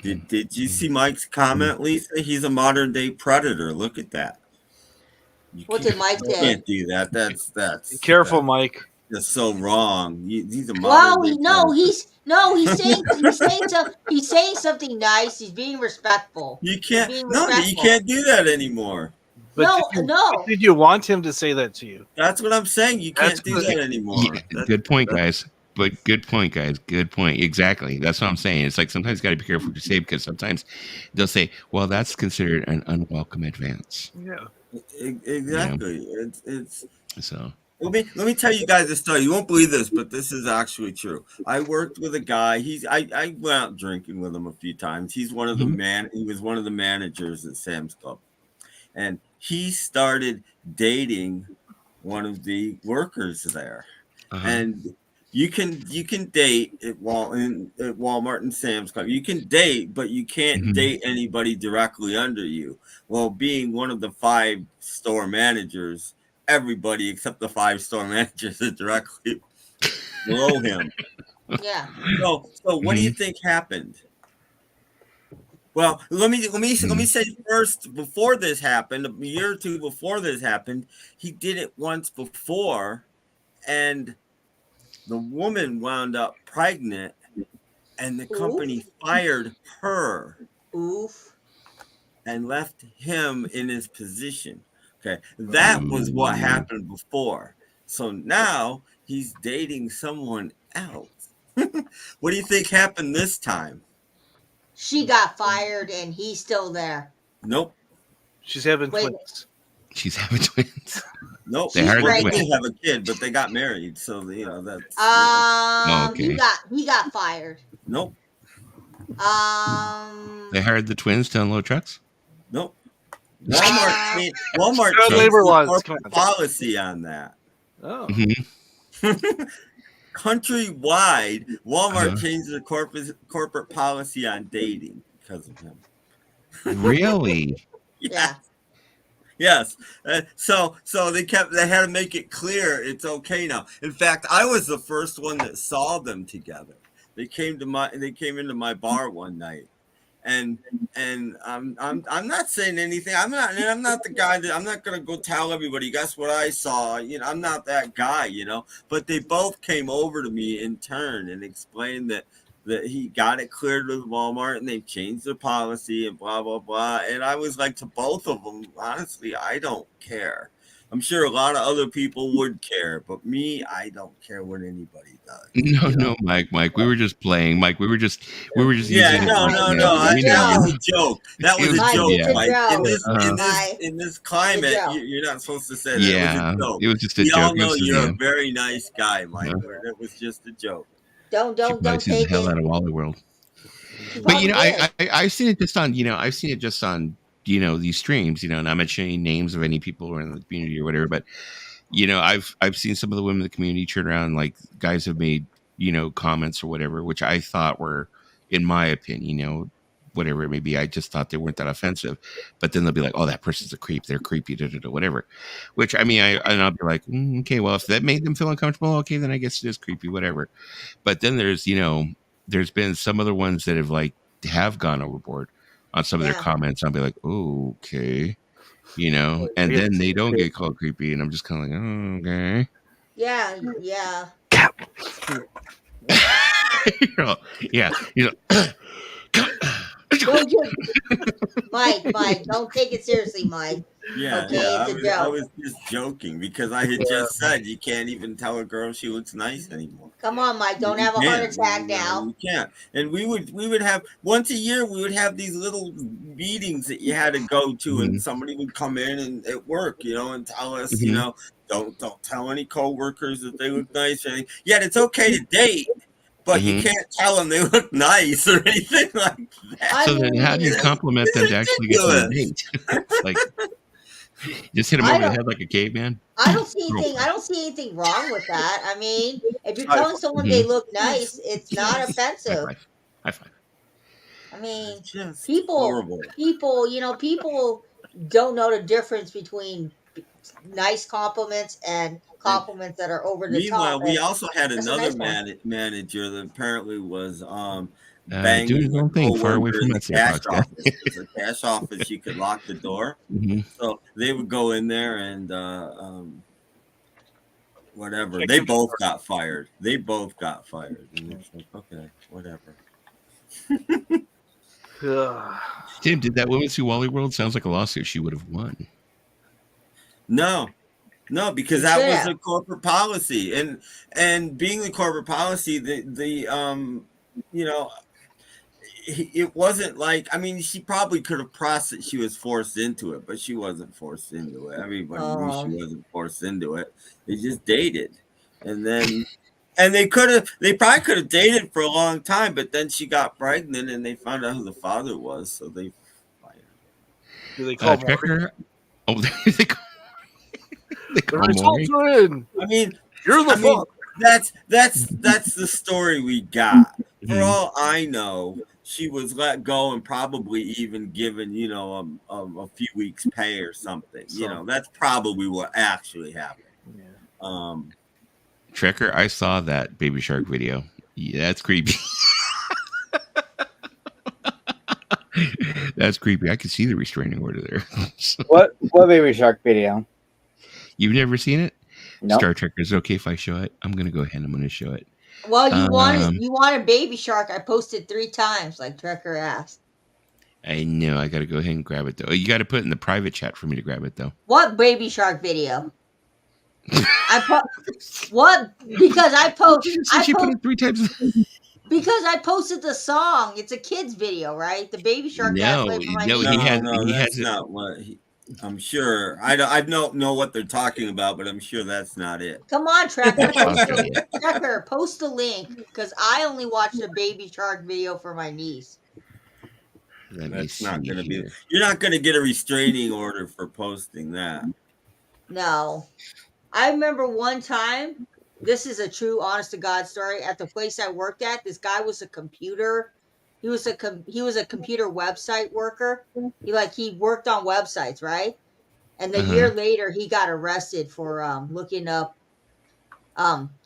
Did you see Mike's comment, Lisa? He's a modern day predator. Look at that.
What did Mike say?
You can't do that. That's
Be careful, Mike.
That's so wrong. He's a modern day
he's saying something nice. He's being respectful.
You can't you can't do that anymore.
But did you want him to say that to you?
That's what I'm saying. You can't do that anymore.
Yeah, good point, guys. But good point, guys. Good point. Exactly. That's what I'm saying. It's like sometimes you got to be careful what you say, because sometimes they'll say, well, that's considered an unwelcome advance.
Yeah.
Exactly. It's
so.
Let me tell you guys a story. You won't believe this, but this is actually true. I worked with a guy. I went out drinking with him a few times. He's one of he was one of the managers at Sam's Club. And he started dating one of the workers there. And you can date at Walmart and Sam's Club. You can date, but you can't date anybody directly under you. Well, being one of the 5 store managers, everybody except the 5 store managers is directly below him.
Yeah.
So what do you think happened? Well, let me say first, before this happened, a year or 2 before this happened, he did it once before, and the woman wound up pregnant, and the company fired her.
Oof.
And left him in his position. Okay, that was what happened before. So now he's dating someone else. What do you think happened this time?
She got fired and he's still there.
Nope.
She's having twins.
She's having twins.
Nope. They didn't have a kid, but they got married. So that's.
Okay. He got fired.
Nope.
They hired the twins to unload trucks.
Nope. Walmart changed the policy on that.
Oh.
Countrywide, Walmart changed the corporate policy on dating because of him.
Really?
Yeah.
Yes. So they had to make it clear it's okay now. In fact, I was the first one that saw them together. They came into my bar one night. And I'm not saying anything. I'm not the guy that I'm not gonna go tell everybody. Guess what I saw? I'm not that guy. But they both came over to me in turn and explained that he got it cleared with Walmart and they've changed their policy and blah blah blah. And I was like to both of them, honestly, I don't care. I'm sure a lot of other people would care, but me, I don't care what anybody does.
No, Mike. We were just playing, Mike. We were just
Yeah,
using it
no,
for
no,
It's
no.
a
example.
That was
joke.
a joke. That
It
was
was
a
Mike,
joke,
it's a
Mike.
joke.
uh,
In this
It's a
climate,
joke.
you're not supposed to say that. It was a
yeah.
joke.
It was just a
We
joke.
all
It
know
was
you're a
Suzanne.
very nice guy, Mike.
Uh,
It was just a joke.
she probably
Don't
sees the
take
hell
it.
out of Wally World.
She
But
probably did.
I've seen it just on I've seen it just on these streams. And I'm not mentioning names of any people who are in the community or whatever. But I've seen some of the women in the community turn around, like guys have made comments or whatever, which I thought were, in my opinion, whatever it may be, I just thought they weren't that offensive. But then they'll be like, "Oh, that person's a creep. They're creepy, whatever." Which I mean, I'll be like, okay, well, if that made them feel uncomfortable, okay, then I guess it is creepy, whatever. But then there's been some other ones that have gone overboard on some of their
Yeah.
comments. I'll be like, oh, okay, and then they don't get called creepy, and I'm just kind of like, oh, okay.
Yeah. Yeah.
Yeah.
Don't Mike, don't take it seriously, Mike.
Yeah,
Okay,
yeah.
it's a
I
joke.
was just joking because I had just said you can't even tell a girl she looks nice anymore.
Come on, Mike. Don't
You
have a heart
can't.
attack now.
You can't. And we would have once a year we would have these little meetings that you had to go to, and somebody would come in and at work, and tell us, don't tell any coworkers that they look nice or anything. Yet it's okay to date, but you can't tell them they look nice or anything like that.
So then, how do you compliment them to actually get them to date? It's like, just hit them over the head like a caveman.
I don't see anything wrong with that. I mean, if you're telling someone they look nice, it's not offensive.
High five.
I mean,
Just
people
horrible.
people don't know the difference between nice compliments and compliments that are over the
Meanwhile,
top.
we also had another
nice
manager that apparently was
doing
banging
his own
a
thing far away
coworker
from
in the
that
cash
sandbox guy.
office. Because the cash office, you could lock the door. So they would go in there and whatever. They both got fired. And it's like, okay, whatever.
Tim, did that woman see Wally World? Sounds like a lawsuit she would have won.
No, because that was a corporate policy, and being the corporate policy, it wasn't like, I mean, she probably could have processed. She was forced into it, but she wasn't forced into it. Everybody knew she wasn't forced into it. They just dated, and then. And they probably could have dated for a long time, but then she got pregnant and they found out who the father was, so they fired her.
Do they call
Checker? Oh, they call
results are in.
I mean,
you're the father.
That's the story we got. For all I know, she was let go and probably even given, a few weeks pay or something. That's probably what actually happened.
Yeah.
Trekker, I saw that Baby Shark video. Yeah, that's creepy. That's creepy. I can see the restraining order there.
What Baby Shark video?
You've never seen it?
No.
Star Trek. Is it okay if I show it? I'm going to go ahead and I'm going to show it.
Well, you wanted Baby Shark. I posted 3 times, like Trekker asked.
I know. I got to go ahead and grab it, though. You got to put it in the private chat for me to grab it, though.
What Baby Shark video? What? Because I post.
She put it 3 times.
Because I posted the song. It's a kid's video, right? The Baby Shark.
No,
that's not what. I'm sure. I don't know what they're talking about, but I'm sure that's not it.
Come on, Trekker, post the link because I only watched the Baby Shark video for my niece.
That's not going to be. You're not going to get a restraining order for posting that.
No. I remember one time, this is a true honest to God story, at the place I worked at, this guy was a computer. He was a computer website worker. He worked on websites, right? And the year later he got arrested for looking up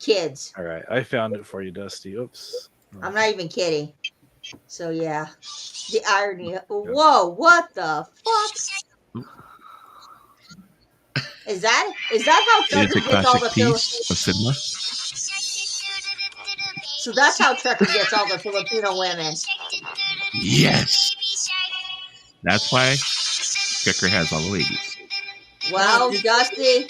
kids.
All right, I found it for you, Dusty. Oops.
I'm not even kidding. So yeah. The irony. Whoa, what the fuck? Is that how Trekker gets all the
cinema?
So that's how Trekker gets all the Filipino women.
Yes. That's why Trekker has all the ladies.
Well, Dusty.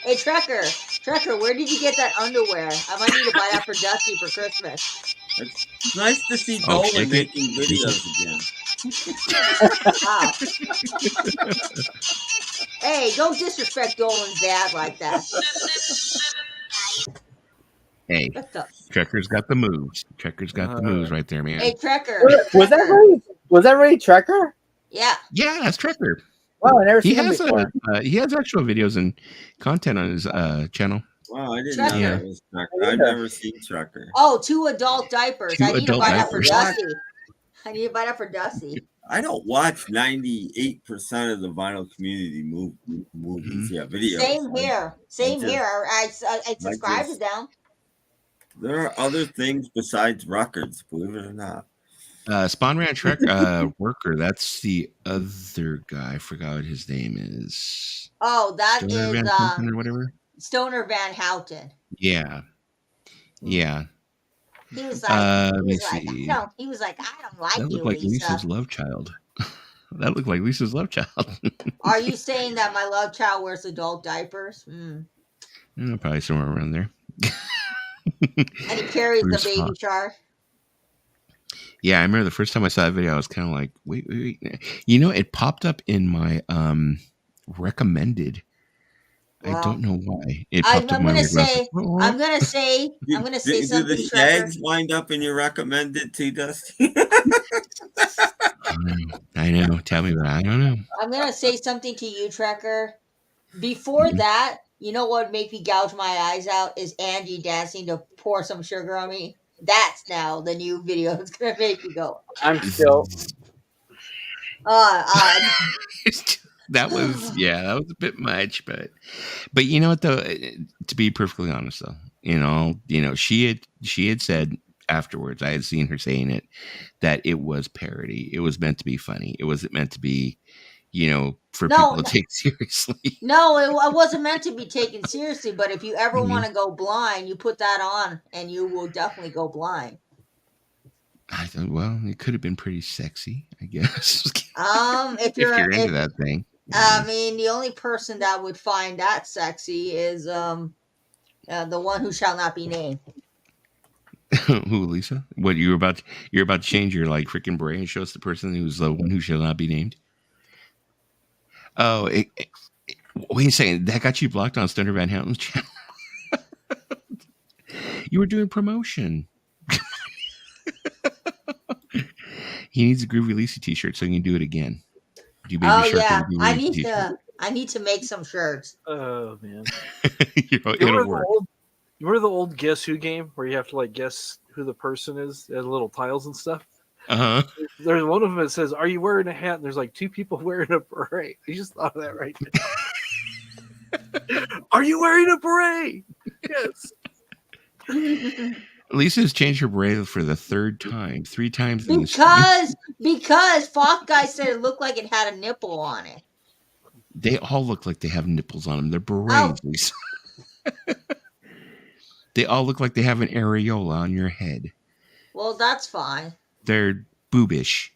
Hey, Trekker, where did you get that underwear? I might need to buy that for Dusty for Christmas.
It's nice to see Dolan making videos again.
Wow. Hey, don't disrespect Dolan's dad like that.
Hey, Trekker's got the moves. Trekker's got the moves right there, man.
Hey, Trekker.
Was that really Trekker?
Yeah.
Yeah, that's Trekker.
Wow, I never seen him before.
He has actual videos and content on his channel.
Wow, I didn't know that was Trekker. I've never seen Trekker.
Oh, 2 adult diapers. I need to buy that for Dusty. I need to buy that for Dusty.
I don't watch 98% of the vinyl community movies. Mm-hmm. Yeah, videos.
Same here. I subscribe to them.
There are other things besides records, believe it or not.
Spawn Ranch Worker. That's the other guy. I forgot what his name is.
Oh, that
Stoner
is
Van Houten or whatever.
Stoner Van Houten.
Yeah.
He was like, I don't like
that
you,
looked like
Lisa.
Lisa's love child. That looked like Lisa's love child.
Are you saying that my love child wears adult diapers?
Probably somewhere around there.
And he carries the baby shark.
Yeah, I remember the first time I saw that video, I was kind of like, wait. You know, it popped up in my recommended. Well, I don't know why.
I'm gonna say something.
Do the tags wind up in your recommended too, Dusty?
I know. Tell me about it. I don't know.
I'm gonna say something to you, Trekker. Before that, you know what would make me gouge my eyes out is Angie dancing to Pour Some Sugar on Me. That's now the new video that's gonna make me go.
I'm still.
That was a bit much, but you know what though? To be perfectly honest though, you know, she had said afterwards, I had seen her saying it, that it was parody. It was meant to be funny. It wasn't meant to be, for people to take seriously.
No, it wasn't meant to be taken seriously. But if you ever want to go blind, you put that on, and you will definitely go blind.
I thought, well, it could have been pretty sexy, I guess.
If you're
into that thing.
I mean, the only person that would find that sexy is the one who shall not be named.
Who, Lisa? What you're about to change your like freaking brain and show us the person who's the one who shall not be named? Oh, wait a second. That got you blocked on Stoner Van Houten's channel. You were doing promotion. He needs a Groovy Lisa t-shirt so he can do it again.
I need to make some shirts.
Oh man.
It'll work.
You remember the old Guess Who game where you have to like guess who the person is and little tiles and stuff?
Uh-huh.
There's one of them that says, "Are you wearing a hat?" And there's like 2 people wearing a beret. I just thought of that right now. Are you wearing a beret? Yes.
Lisa has changed her beret for the 3rd time. 3 times
because Fox guy said it looked like it had a nipple on it.
They all look like they have nipples on them. They're berets, Lisa. They all look like they have an areola on your head.
Well, that's fine.
They're boobish.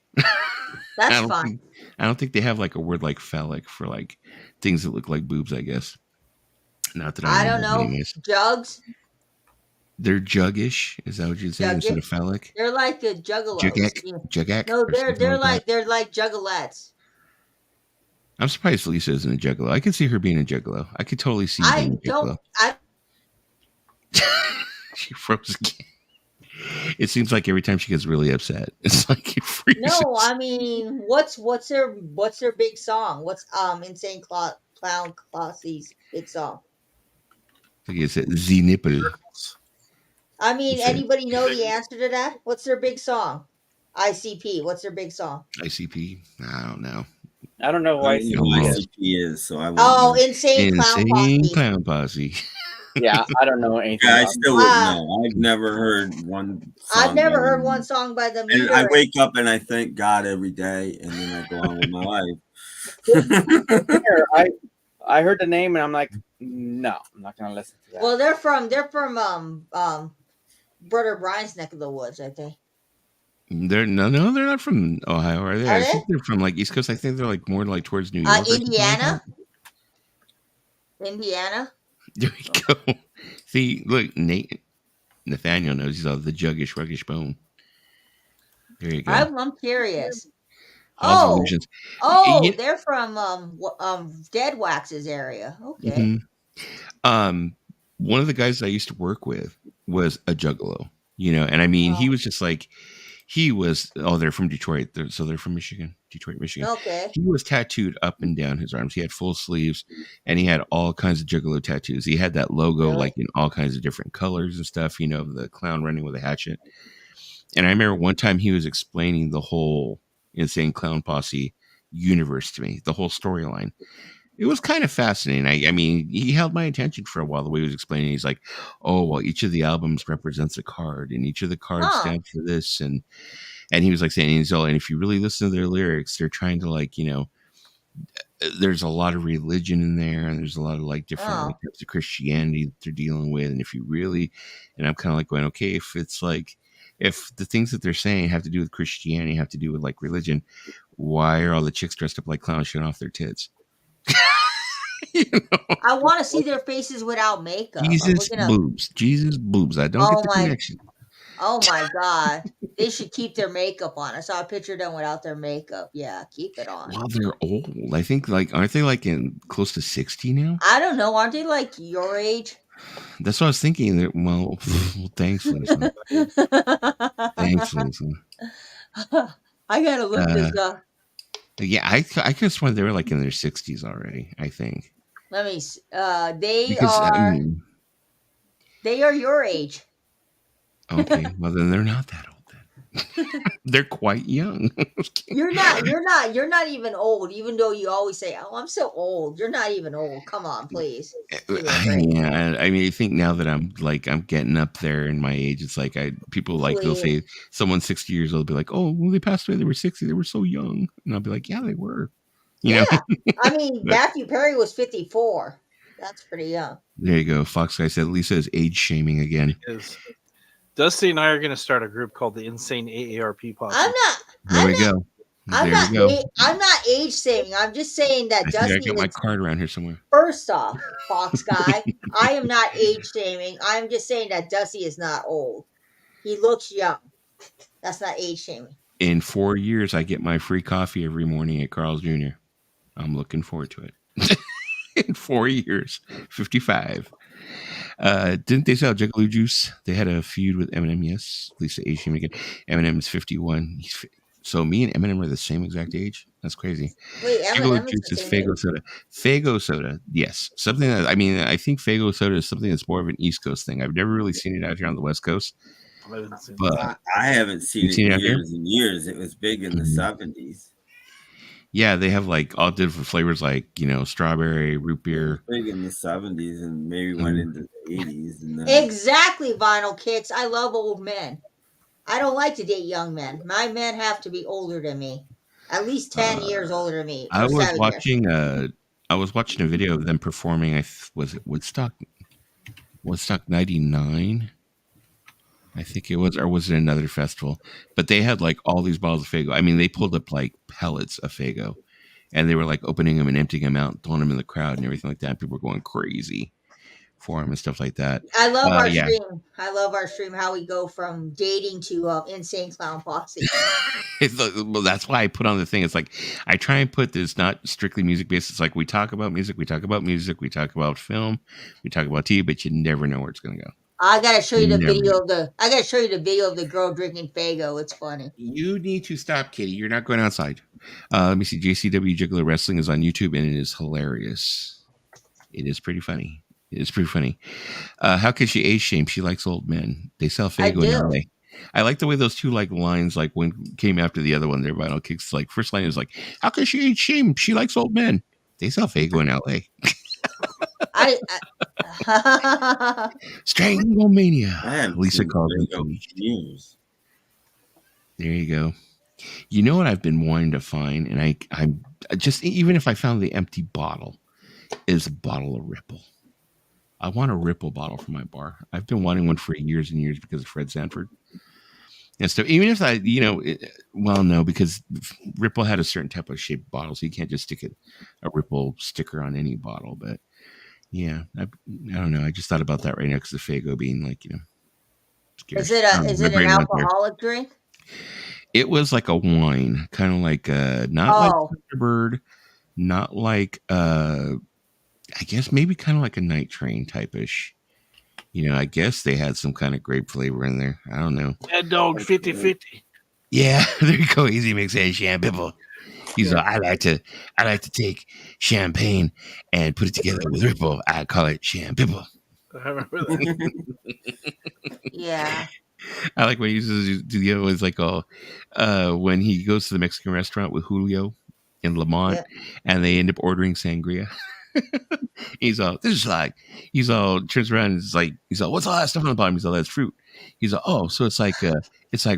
That's fine.
I don't think they have like a word like phallic for like things that look like boobs, I guess. Not that I don't know.
Jugs?
They're juggish. Is that what you'd say instead of phallic?
They're like the juggalos.
Juggack?
No, they're like juggalettes.
I'm surprised Lisa isn't a juggalo. I could see her being a juggalo. I could totally see being a juggalo. She froze again. It seems like every time she gets really upset, it's like it freezes.
No, I mean, what's their big song? What's Insane Clown Classy's big song?
I think it's Z Nipple.
I mean, anybody know the answer to that? What's their big song? ICP. What's their big song?
ICP? I don't know.
I don't know who
ICP is, so I
won't Insane
Clown Posse.
Yeah, I don't know anything.
Yeah, I still wouldn't know. I've never heard one song.
I've never heard one song by them.
And I wake up and I thank God every day, and then I go on with my life.
I heard the name and I'm like, no, I'm not gonna listen to that.
Well, they're from Brother Brian's neck of the woods, I think.
They're not from Ohio, are they? I think they're from like East Coast. I think they're like more like towards New York.
Indiana. Indiana.
There we go. See, look, Nathaniel knows he's all the juggish, ruggish bone. There you go.
I'm curious.
All delusions.
They're from Dead Wax's area. Okay.
One of the guys I used to work with was a juggalo, and I mean, he was just like, they're from Detroit. So they're from Michigan, Detroit, Michigan.
Okay.
He was tattooed up and down his arms. He had full sleeves and he had all kinds of juggalo tattoos. He had that logo like in all kinds of different colors and stuff, the clown running with a hatchet. And I remember one time he was explaining the whole Insane Clown Posse universe to me, the whole storyline. It was kind of fascinating. I mean, he held my attention for a while. The way he was explaining, he's like, "Oh, well, each of the albums represents a card, and each of the cards stands for this." And he was like saying, and if you really listen to their lyrics, they're trying to there's a lot of religion in there, and there's a lot of different types of Christianity that they're dealing with. And if you really, and I'm kind of going, okay, if it's if the things that they're saying have to do with Christianity, have to do with religion, why are all the chicks dressed up like clowns showing off their tits?
I want to see their faces without makeup.
Jesus boobs. I don't get the connection.
Oh my God. They should keep their makeup on. I saw a picture of them without their makeup. Yeah, keep it on.
Well, they're old. I think aren't they in close to 60 now?
I don't know. Aren't they your age?
That's what I was thinking. Well, thanks, Lisa. Thanks, Lisa.
I gotta look this up.
Yeah, I could have sworn they were in their 60s already, I think.
Let me see. They are your age.
Okay, well then they're not that old then. They're quite young.
You're not even old, even though you always say, "Oh, I'm so old." You're not even old. Come on, please.
Yeah, I mean, I think now that I'm getting up there in my age, it's people they'll say someone's 60 years old, be like, "Oh, when they passed away, they were 60. They were so young," and I'll be like, "Yeah, they were." You know?
I mean, Matthew Perry was 54. That's pretty young.
There you go. Fox Guy said Lisa is age shaming again.
Dusty and I are going to start a group called the Insane AARP Posse.
There we go.
I'm not age shaming. I'm just saying that Dusty.
I got my card around here somewhere.
First off, Fox Guy, I am not age shaming. I'm just saying that Dusty is not old. He looks young. That's not age shaming. In
4 years, I get my free coffee every morning at Carl's Jr. I'm looking forward to it. In 4 years, 55. Didn't they sell Juggalo Juice? They had a feud with Eminem. Yes, Lisa age shaming again. Eminem is 51. So me and Eminem are the same exact age. That's crazy.
Wait,
Juggalo Juice is Faygo soda. Faygo soda, yes. Something that I think Faygo soda is something that's more of an East Coast thing. I've never really seen it out here on the West Coast.
I haven't seen it in years and years. It was big in the 70s.
Yeah, they have all different flavors, strawberry, root beer.
Big in the 70s and maybe went into the 80s. And
exactly, Vinyl Kicks. I love old men. I don't like to date young men. My men have to be older than me, at least 10 years older than me.
I was watching a video of them performing. Was it Woodstock 99? I think it was, or was it another festival? But they had all these bottles of Faygo. I mean, they pulled up pellets of Faygo, and they were opening them and emptying them out, and throwing them in the crowd and everything like that. People were going crazy for them and stuff like that.
I love our stream. I love our stream. How we go from dating to Insane Clown Posse.
Well, that's why I put on the thing. It's I try and put this not strictly music based. It's we talk about music, we talk about music, we talk about film, we talk about TV, but you never know where it's going to go.
I gotta show you the video of the girl drinking Faygo. It's funny.
You need to stop, Kitty. You're not going outside. Let me see. JCW Juggler Wrestling is on YouTube, and it is hilarious. It is pretty funny. How could she age shame? She likes old men. They sell Faygo in LA. I like the way those two lines when came after the other one. Their Vinyl Kicks first line is how could she age shame? She likes old men. They sell Faygo in LA. Stranglemania. Lisa called it. There you go. You know what I've been wanting to find, and I'm just, even if I found the empty bottle, is a bottle of Ripple. I want a Ripple bottle for my bar. I've been wanting one for years and years because of Fred Sanford. And so even if no, because Ripple had a certain type of shaped bottle, so you can't just stick a Ripple sticker on any bottle. But Yeah, I don't know. I just thought about that right next to Fago being like,
Is
scarce.
it is
My
it an
brain went there.
alcoholic drink?
It was like a wine, kind of like not like Thunderbird, not like I guess maybe kind of like a Night Train type-ish. I guess they had some kind of grape flavor in there. I don't know.
Mad Dog 50-50.
Yeah, there you go. Easy Mix and Champagne. He's like, I like to take champagne and put it together with Ripple. I call it Champagne.
I remember that.
Yeah.
I like when he uses the other ones, like when he goes to the Mexican restaurant with Julio in Lamont, and they end up ordering sangria. He's all, this is like, turns around and he's all, what's all that stuff on the bottom? He's all, that's fruit. He's all, oh, so it's like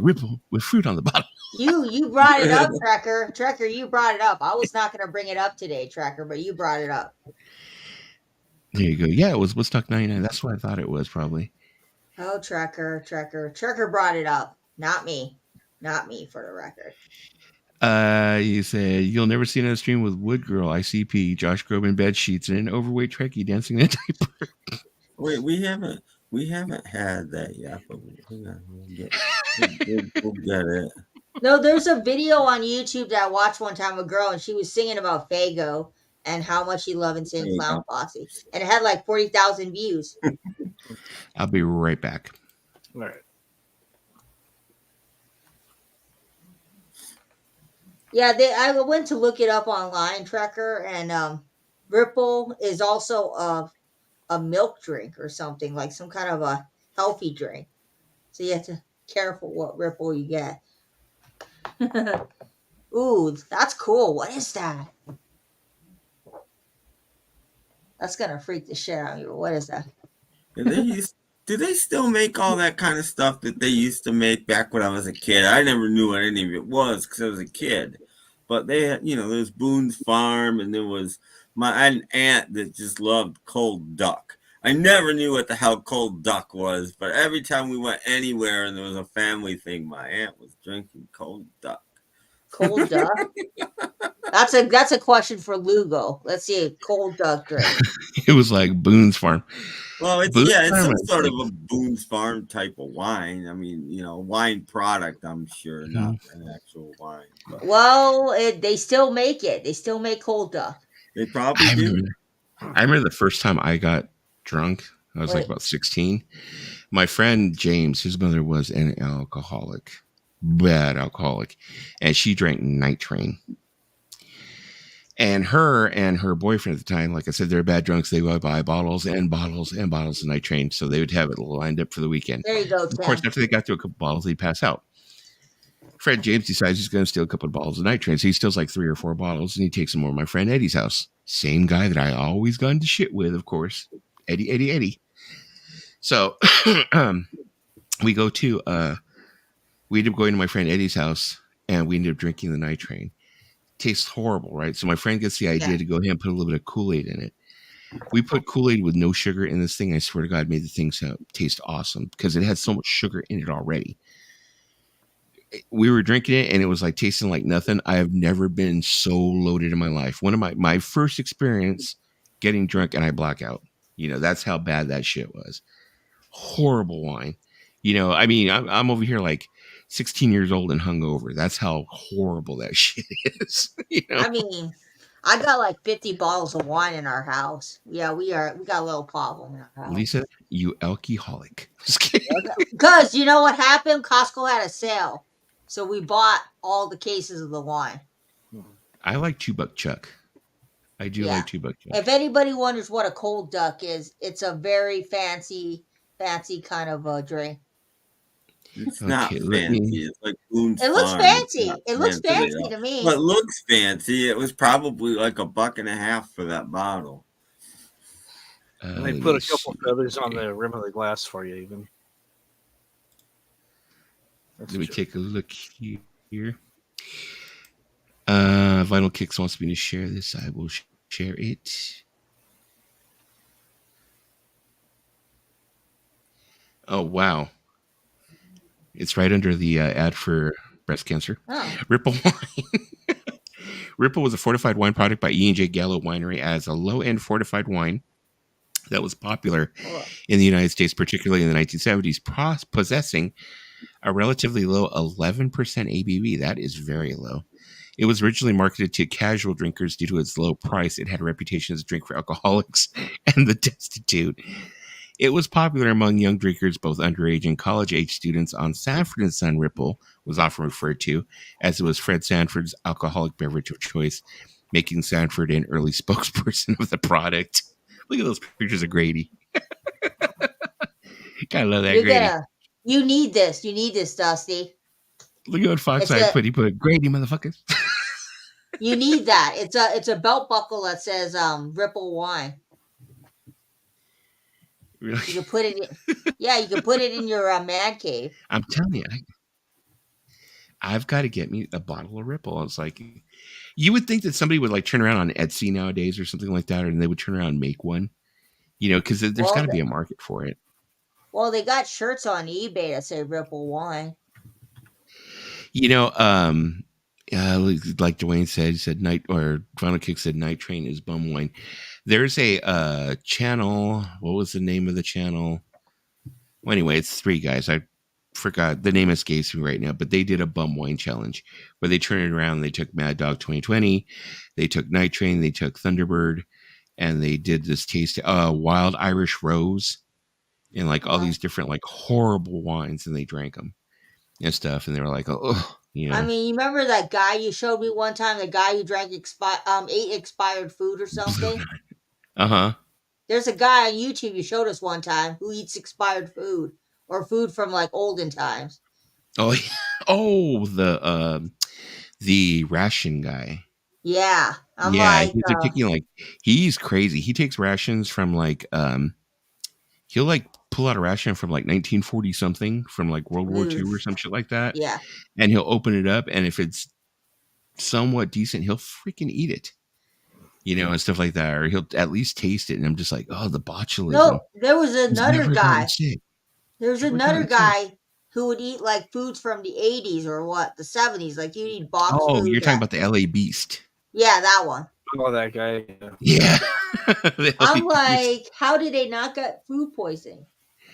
Ripple with fruit on the bottom.
You brought it up, Trekker. Trekker, you brought it up. I was not going to bring it up today, Trekker, but you brought it up.
There you go. Yeah, it was Woodstock 99. That's what I thought it was, probably.
Oh, Trekker brought it up. Not me, for the record.
You said you'll never see another stream with Wood Girl, ICP, Josh Groban bed sheets, and an overweight Trekkie dancing in a diaper.
Wait, we haven't had that yet, but we'll get it.
No, there's a video on YouTube that I watched one time of a girl, and she was singing about Fago and how much she loved Insane Clown Posse, and it had like 40,000 views.
I'll be right back.
All right.
Yeah, I went to look it up online, Trekker, and Ripple is also a milk drink or something, like some kind of a healthy drink. So you have to be careful what Ripple you get. Ooh, that's cool. What is that? That's gonna freak the shit out of you. What is that?
Do they still make all that kind of stuff that they used to make back when I was a kid? I never knew what any of it was because I was a kid. But they had, there's Boone's Farm, and there was an aunt that just loved cold duck. I never knew what the hell cold duck was, but every time we went anywhere and there was a family thing, my aunt was drinking cold duck.
Cold duck? That's a question for Lugo. Let's see, a cold duck drink.
It was like Boone's Farm.
Well, it's some sort of a Boone's Farm type of wine. I mean, wine product, I'm sure, not an actual wine. But.
Well, they still make it. They still make cold duck.
They probably do.
I remember the first time I got drunk. I was like about 16. My friend James, his mother was an alcoholic, bad alcoholic, and she drank Night Train. And her boyfriend at the time, like I said, they're bad drunks. They would buy bottles and bottles and bottles of Night Train, so they would have it lined up for the weekend.
There you go.
Of course, after they got through a couple bottles, they'd pass out. Fred James decides he's going to steal a couple of bottles of Night Train, so he steals like 3 or 4 bottles, and he takes them over to my friend Eddie's house. Same guy that I always got into shit with, of course, Eddie. So we go to we ended up going to my friend Eddie's house, and we ended up drinking the Night Train. Tastes horrible, right? So my friend gets the idea to go ahead and put a little bit of Kool-Aid in it. We put Kool-Aid with no sugar in this thing. I swear to God, made the thing taste awesome because it had so much sugar in it already. We were drinking it, and it was like tasting like nothing. I have never been so loaded in my life. One of my first experience getting drunk, and I black out. That's how bad that shit was. Horrible wine. I mean, I'm over here like 16 years old and hungover. That's how horrible that shit is.
I mean, I got like 50 bottles of wine in our house. Yeah, we got a little problem in our house.
Lisa, you alcoholic.
Because you know what happened? Costco had a sale. So we bought all the cases of the wine.
I like $2 Chuck. I do like $2 Chuck.
If anybody wonders what a cold duck is, it's a very fancy kind of a drink.
It's not fancy. It's like Boone's
It looks
Farm.
fancy. It looks fancy to me.
But it looks fancy. It was probably like $1.50 for that bottle.
And they put a couple feathers on the rim of the glass for you, even.
Let me take a look here. Vinyl Kicks wants me to share this. I will share it. Oh, wow. It's right under the ad for breast cancer.
Oh.
Ripple Wine. Ripple was a fortified wine product by E&J Gallo Winery as a low-end fortified wine. that was popular in the United States, particularly in the 1970s, possessing a relatively low 11% ABV. That is very low. It was originally marketed to casual drinkers due to its low price. It had a reputation as a drink for alcoholics and the destitute. It was popular among young drinkers, both underage and college-age students. On Sanford and Son, Ripple was often referred to as it was Fred Sanford's alcoholic beverage of choice, making Sanford an early spokesperson of the product. Look at those pictures of Grady. Gotta love that Grady.
You need this. You need this, Dusty.
Look at what Fox I put. He put Grady, motherfuckers.
You need that. It's a belt buckle that says Ripple Wine.
Really?
You can put it in. Yeah, you can put it in your man cave.
I'm telling you, I've got to get me a bottle of Ripple. It's like, you would think that somebody would like turn around on Etsy nowadays or something like that, and they would turn around and make one, because there's got to be a market for it.
Well, they got shirts on eBay that say Ripple Wine.
Like Dwayne said, he said Final Kick said Night Train is bum wine. There's a channel. What was the name of the channel? Well, anyway, it's three guys. I forgot the name escapes me right now, but they did a bum wine challenge where they turned it around. They took Mad Dog 2020, they took Night Train, they took Thunderbird, and they did this taste Wild Irish Rose and like all these different like horrible wines, and they drank them and stuff, and they were like, oh,
I mean, you remember that guy you showed me one time? The guy who drank ate expired food or something. There's a guy on YouTube you showed us one time who eats expired food or food from like olden times.
Oh, the ration guy.
Yeah, he's
taking he's crazy. He takes rations from he'll like pull out a ration from like 1940 something from like World War II or some shit like that.
Yeah,
and he'll open it up, and if it's somewhat decent, he'll freaking eat it. And stuff like that, or he'll at least taste it. And I'm just like, oh, the botulism.
No, there was another guy. There was another guy who would eat like foods from the 80s or the 70s. Like you'd eat box food.
Oh, you're talking about the LA Beast.
Yeah, that one.
Oh, that guy.
Yeah.
I'm like, how did they not get food poisoning?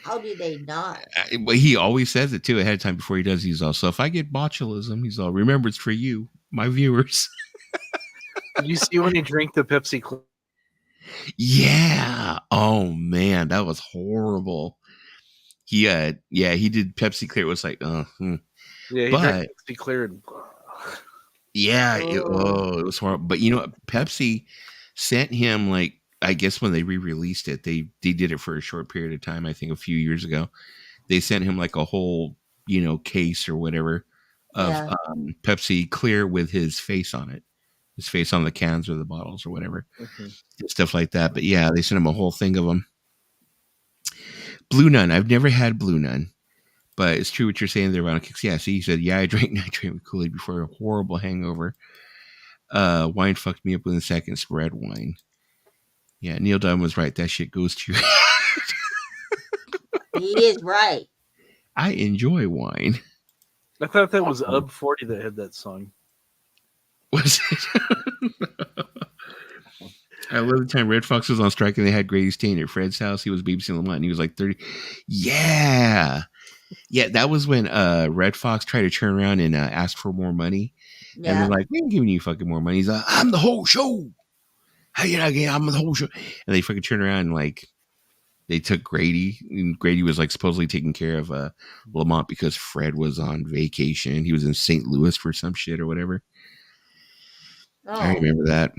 How did they not?
But he always says it too ahead of time before he does. He's all, so if I get botulism, he's all, remember, it's for you, my viewers.
Did you see when he drank the Pepsi Clear?
Yeah. Oh man, that was horrible. He did Pepsi Clear. It was like,
Yeah, he drank Pepsi Clear. And...
Yeah, it was horrible. But Pepsi sent him I guess when they re-released it, they did it for a short period of time. I think a few years ago, they sent him like a whole case or whatever of Pepsi Clear with his face on it. His face on the cans or the bottles or whatever, stuff like that. But yeah, they sent him a whole thing of them. Blue Nun. I've never had Blue Nun, but it's true what you're saying there, Ron Kicks. Yeah, see, he said, I drank Night Train with Kool-Aid before a horrible hangover. Wine fucked me up within seconds. Red wine. Yeah, Neil Dunn was right. That shit goes to your head.
He is right.
I enjoy wine.
I thought that was UB 40 that had that song.
Was it? I love the time Red Fox was on strike and they had Grady staying at Fred's house. He was babysitting Lamont and he was like 30. Yeah. Yeah, that was when Red Fox tried to turn around and ask for more money. Yeah. And they're like, we ain't giving you fucking more money. He's like, I'm the whole show. How you not getting? I'm the whole show. And they fucking turned around and they took Grady. And Grady was supposedly taking care of Lamont because Fred was on vacation. He was in St. Louis for some shit or whatever. Oh. I remember that.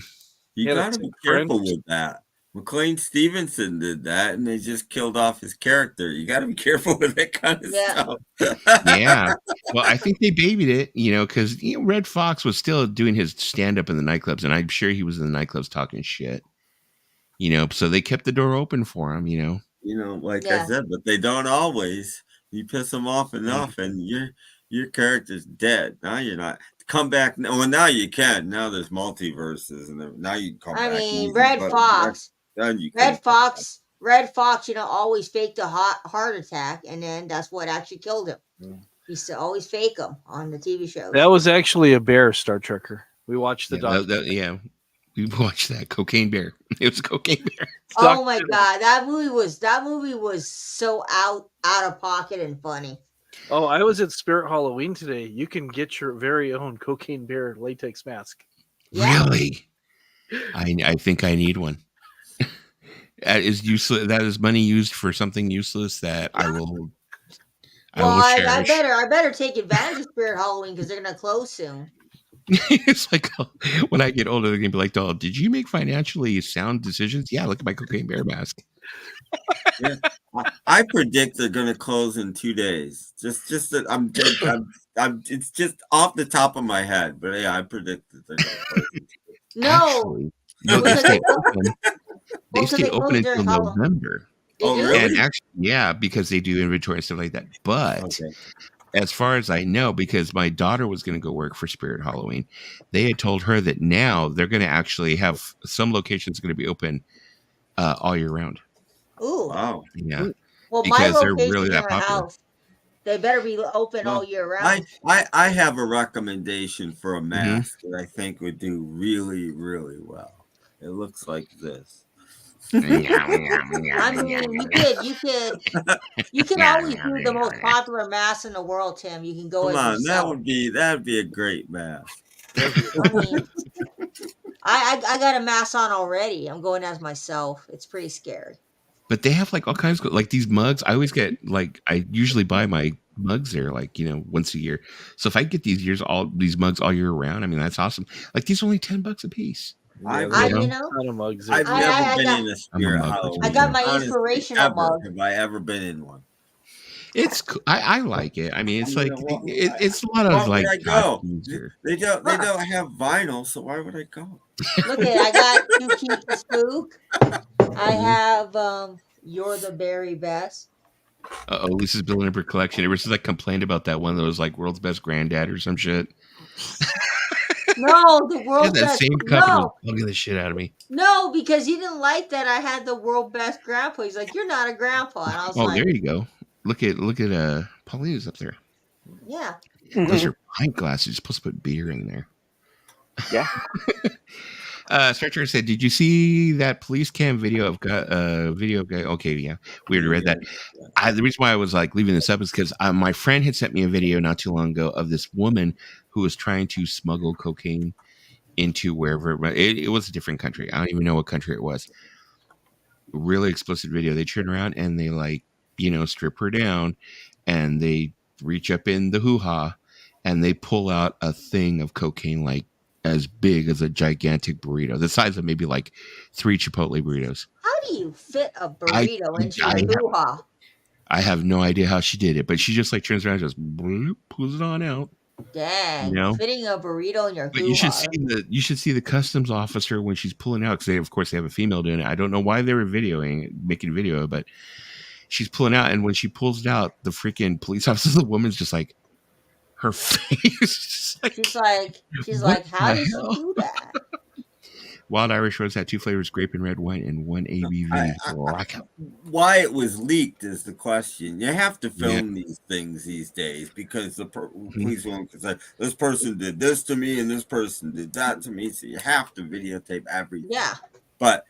You gotta be careful with that. McLean Stevenson did that, and they just killed off his character. You got to be careful with that kind of stuff.
Yeah. Well, I think they babied it, because Red Fox was still doing his stand-up in the nightclubs, and I'm sure he was in the nightclubs talking shit. So they kept the door open for him.
I said, but they don't always. You piss them off enough, and your character's dead. Now you're not. Come back. Well, now you can. Now there's multiverses, and now you can come back.
I mean, Red Fox, always faked a heart attack, and then that's what actually killed him. Yeah. He used to always fake them on the TV show.
That was actually a bear, Star Trekker. We watched the documentary.
We watched that Cocaine Bear. It was Cocaine Bear.
Oh my god, that movie was so out of pocket and funny.
Oh, I was at Spirit Halloween today. You can get your very own Cocaine Bear latex mask.
Yeah.
Really? I think I need one. That is useless. That is money used for something useless that I will.
Well,
I will cherish.
I better take advantage of Spirit Halloween because they're gonna close soon.
It's like when I get older, they're gonna be like, "Oh, did you make financially sound decisions?" Yeah, look at my Cocaine Bear mask.
Yeah, I predict they're gonna close in 2 days. Just that I'm dead. It's just off the top of my head, but yeah, I predict that they're gonna close.
No,
they stay open. They
Well, 'cause
stay
they
open
close
until
during Halloween.
November.
They
Oh,
do?
really?
And actually, yeah, because they do inventory and stuff like that. But
Okay.
as far as I know, because my daughter was going to go work for Spirit Halloween, they had told her that now they're going to actually have some locations going to be open all year round.
Ooh.
Wow.
Yeah.
Well, my
Because they're
location
really
near
that
my
popular.
house, they better be open all year round.
I have a recommendation for a
Mhm.
mask that I think would do really, really well. It looks like this.
I mean, you could always do the most popular mask in the world, Tim. You can go
Come
as
on,
yourself.
that'd be a great mask.
I mean, I got a mask on already. I'm going as myself. It's pretty scary.
But they have like all kinds of like these mugs. I always get like I usually buy my mugs there like once a year. So if I get these mugs all year round, I mean that's awesome. Like these are only $10 a piece.
I've
I
never,
you know,
Ton of mugs.
I've
I-
never
I
been
got-
in a
I'm a
Spirit
mug
Halloween.
person.
I got my
Honestly,
inspirational
ever
mug.
have I ever been in one?
It's cool. I like it. I mean, it's
You
like
know what?
it's a lot
Why
of like
would I go?
costumes or
They don't have vinyl, so why would I go?
Look at I got You Keep the Spook. I
Mhm.
have You're the Very Best.
Lisa's building up her collection. Ever since I complained about that one that was like world's best granddad or some shit.
No, the
Yeah,
world's
that
best.
same company was
No,
bugging the shit out of me.
no, because he didn't like that I had the world best grandpa. He's like, "You're not a grandpa," and I was
Oh,
like,
there you go. Look at Paulina's up there.
"Yeah."
Those are pint glasses. You're supposed to put beer in there.
Yeah.
Star Trek said, "Did you see that police cam video of guy? Okay, yeah, we already read that. The reason why I was like leaving this up is because my friend had sent me a video not too long ago of this woman who was trying to smuggle cocaine into wherever it was a different country. I don't even know what country it was. Really explicit video. They turn around and they like strip her down, and they reach up in the hoo-ha, and they pull out a thing of cocaine like as big as a gigantic burrito, the size of maybe like 3 Chipotle burritos.
How do you fit a burrito into your hoo-ha?
I have no idea how she did it, but she just like turns around and just bloop, pulls it on out.
Dang, fitting a burrito in your
But
hoo-ha.
you should see the customs officer when she's pulling out, because of course they have a female doing it. I don't know why they were making a video, but she's pulling out, and when she pulls it out, the freaking police officer, the woman's just like, her face.
She's like, how did she do that?
Wild Irish Rose had 2 flavors, grape and red wine, and 1 ABV.
Why it was leaked is the question. You have to film these things these days because the police won't say this person did this to me and this person did that to me. So you have to videotape everything.
Yeah.
But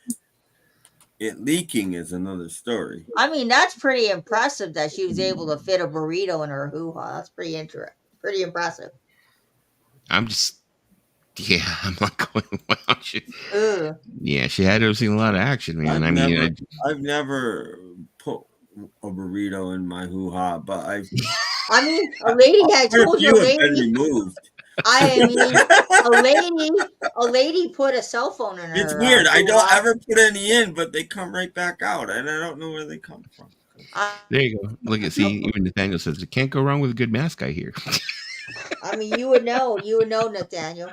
it leaking is another story.
I mean, that's pretty impressive that she was able to fit a burrito in her hoo-ha. That's pretty impressive.
I'm not going. Yeah, she had to have seen a lot of action, man.
I've never put a burrito in my hoo-ha, but
I mean, a lady had told you
have been removed.
I mean, a lady put a cell phone in her.
It's weird. I don't ever put any in, but they come right back out, and I don't know where they come from.
There you go. Look at even Nathaniel says it can't go wrong with a good mask, I hear.
I mean, you would know, Nathaniel.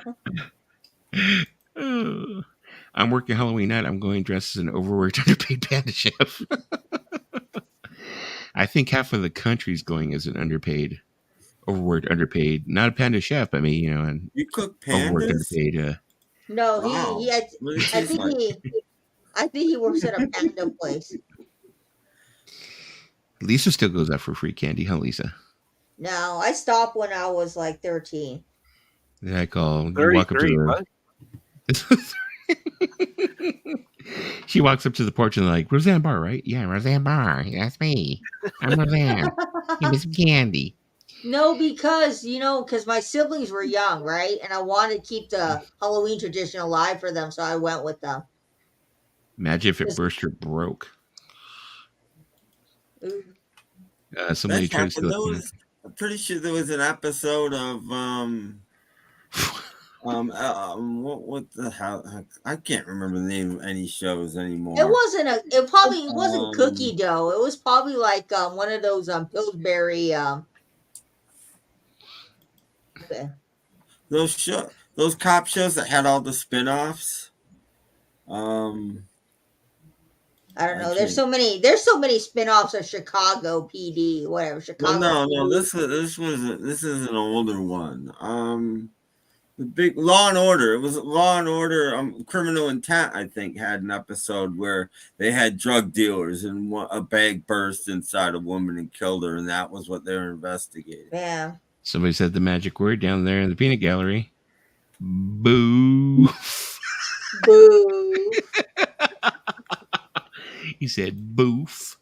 I'm working Halloween night. I'm going dressed as an overworked, underpaid panda chef. I think half of the country's going as an overworked, underpaid, not a panda chef. I mean, and
you cook pandas.
Overworked, underpaid.
No, he had. I think he works at a panda place.
Lisa still goes out for free candy, huh, Lisa?
No, I stopped when I was like 13.
I call.
33,
you walk up to the. She walks up to the porch and like, Roseanne Barr, right? Yeah, Roseanne Barr. That's me. I'm Roseanne. Give me some candy.
No, because because my siblings were young, right? And I wanted to keep the Halloween tradition alive for them, so I went with them.
Imagine if it burst or broke. Somebody tried to steal it.
I'm pretty sure there was an episode of what the hell? I can't remember the name of any shows anymore.
It wasn't cookie dough. It was probably like one of those Pillsbury
those cop shows that had all the spin-offs.
I don't know. There's so many spin-offs of Chicago PD, whatever. Chicago.
Well, no, this is an older one. The big Law and Order. It was Law and Order. Criminal Intent, I think, had an episode where they had drug dealers and a bag burst inside a woman and killed her, and that was what they were investigating.
Yeah.
Somebody said the magic word down there in the peanut gallery. Boo.
Boo.
He said boof.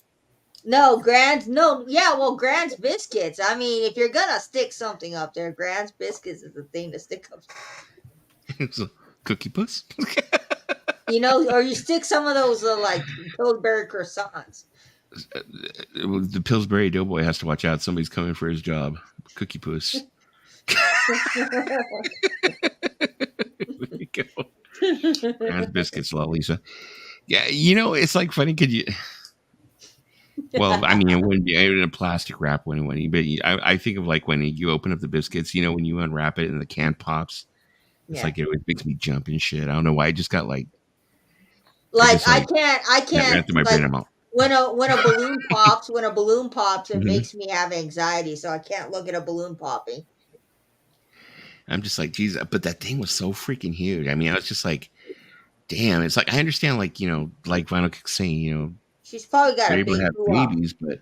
No, Grand's Biscuits. I mean, if you're gonna stick something up there, Grand's Biscuits is the thing to stick up.
So, Cookie Puss?
Or you stick some of those like Pillsbury croissants.
The Pillsbury Doughboy has to watch out. Somebody's coming for his job. Cookie Puss. There you go. Grand's Biscuits, La Lisa. Yeah, it's like funny. Could you? Well, I mean, it wouldn't be in a plastic wrap when but I think of like when you open up the biscuits, when you unwrap it and the can pops. It's like it always makes me jump and shit. I don't know why. I just got like
I can't.
My brain out.
When a balloon pops, it makes me have anxiety, so I can't look at a balloon popping.
I'm just like, geez, but that thing was so freaking huge. I mean, I was just like, damn. It's like I understand, like like Vinyl Kick saying,
she's probably got
a big have babies, but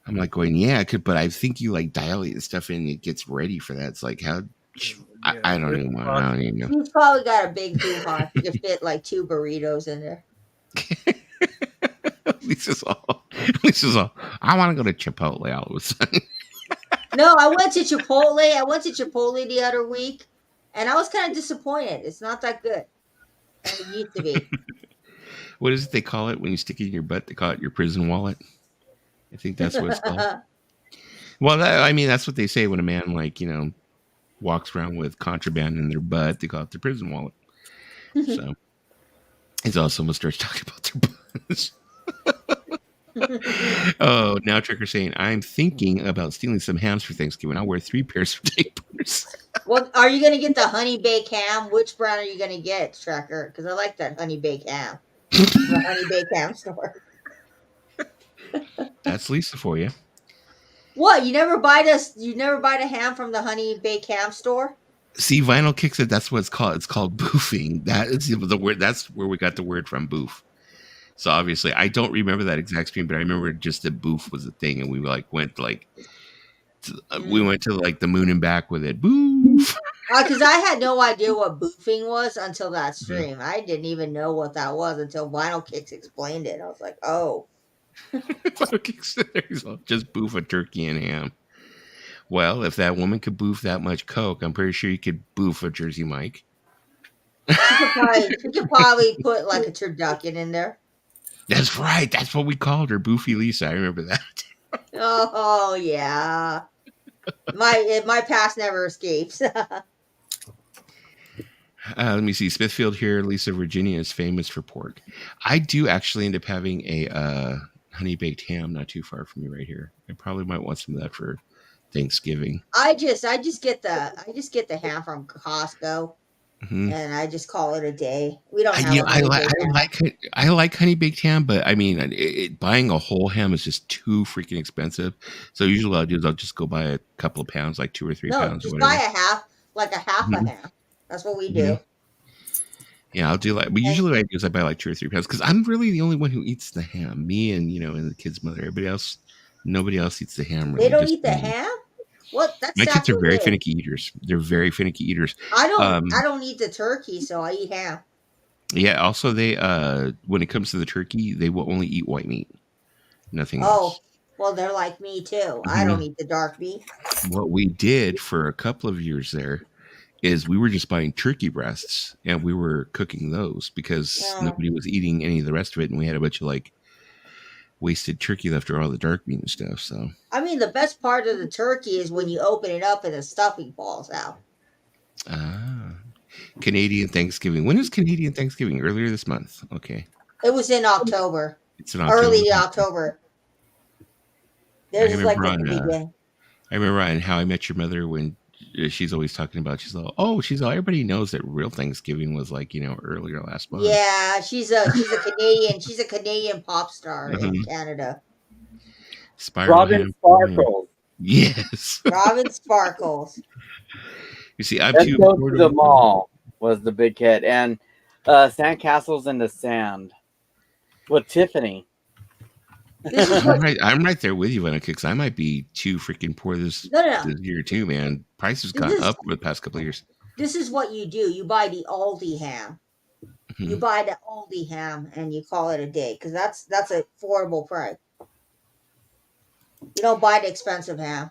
I'm like going, yeah, I could, but I think you like dilate the stuff in, it gets ready for that. It's like how. I don't even know.
She's probably got a big hoo-ha. She could fit like 2 burritos in there.
Lisa's all. I want to go to Chipotle all of a sudden.
No, I went to Chipotle the other week, and I was kind of disappointed. It's not that good. And it used to be.
What is it they call it when you stick it in your butt? They call it your prison wallet. I think that's what it's called. Well, that's what they say when a man walks around with contraband in their butt. They call it their prison wallet. So it's all someone starts talking about their butts. Oh, now Tricker's saying, I'm thinking about stealing some hams for Thanksgiving. I'll wear 3 pairs of diapers.
Well, are you going to get the honey baked ham? Which brand are you going to get, Tracker? Because I like that honey baked ham. The honey baked ham store.
That's Lisa for you.
What? You never buy the ham from the honey baked ham store?
See, Vinyl Kick said that's what it's called. It's called boofing. That is the word. That's where we got the word from, boof. So obviously, I don't remember that exact stream, but I remember just that boof was a thing, and we went to the moon and back with it. Boof.
Because I had no idea what boofing was until that stream. I didn't even know what that was until Vinyl Kicks explained it. I was like, oh.
Vinyl Kicks said just boof a turkey and ham. Well, if that woman could boof that much coke, I'm pretty sure you could boof a Jersey Mike.
She could probably put like a turducken in there.
That's right. That's what we called her, Boofy Lisa. I remember that.
Oh yeah. My past never escapes.
Let me see. Smithfield here, Lisa, Virginia is famous for pork. I do actually end up having a honey baked ham not too far from me right here. I probably might want some of that for Thanksgiving.
I just get the ham from Costco. Mm-hmm. And I just call it a day. We don't have.
I like honey baked ham, but I mean, buying a whole ham is just too freaking expensive. So usually what I'll do is I'll just go buy a couple of pounds, like 2 or 3 pounds.
Just buy a half mm-hmm. a ham. That's what we do.
Mm-hmm. Yeah, I'll do but usually what I do is I buy like 2 or 3 pounds because I'm really the only one who eats the ham. Me and and the kid's mother. Nobody else eats the ham.
Really. They don't eat the ham. What? That
My
sounds
kids are
so
very
good.
finicky eaters. They're very finicky eaters.
I don't eat the turkey, so I eat ham.
Yeah. Also, they when it comes to the turkey, they will only eat white meat, nothing else.
Oh, well, they're like me too. I don't
Mhm.
eat the dark meat.
What we did for a couple of years there is we were just buying turkey breasts and we were cooking those because
No.
nobody was eating any of the rest of it, and we had a bunch of like wasted turkey left or all the dark meat and stuff. So
I mean, the best part of the turkey is when you open it up and the stuffing falls out.
ah, Canadian Thanksgiving. When is Canadian Thanksgiving? Earlier this month. Okay,
It was in October,
it's in October.
early October.
I
Theirs is like
remember
at the
on
beginning.
I remember on How I Met Your Mother when she's always talking about she's all everybody knows that real Thanksgiving was like earlier last month.
Yeah, she's a Canadian. She's a Canadian pop star in Canada.
Spiral
Robin
ham.
Sparkles.
Yes.
Robin Sparkles.
You see, I'm
Let's
too
go
bored
to
to
the
work.
mall was the big hit, and Sandcastles in the Sand with Tiffany.
This is what
I'm right there with you, Venica, because I might be too freaking poor this
no.
year too, man. Prices
This
gone
is
up over the past couple of years.
this is what you do. You buy the Aldi ham. You
Mhm.
buy the Aldi ham and you call it a day because that's an affordable price. You don't buy the expensive ham.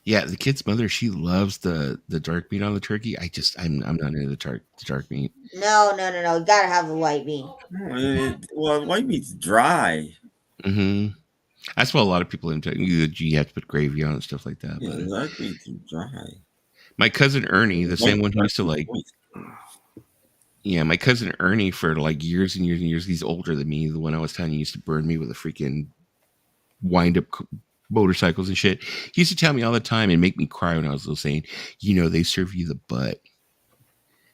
Yeah, the kid's mother, she loves the dark meat on the turkey. I'm not into the dark meat.
No. You gotta have the white meat.
Well, white meat's dry.
Hmm. That's what a lot of people into. You have to put gravy on it and stuff like that.
Yeah,
But
white meat's dry.
my cousin Ernie, the same one who used to like, yeah, my cousin Ernie for like years and years and years. He's older than me. The one I was telling you used to burn me with a freaking wind up motorcycles and shit. He used to tell me all the time and make me cry when I was little, saying, they serve you the butt.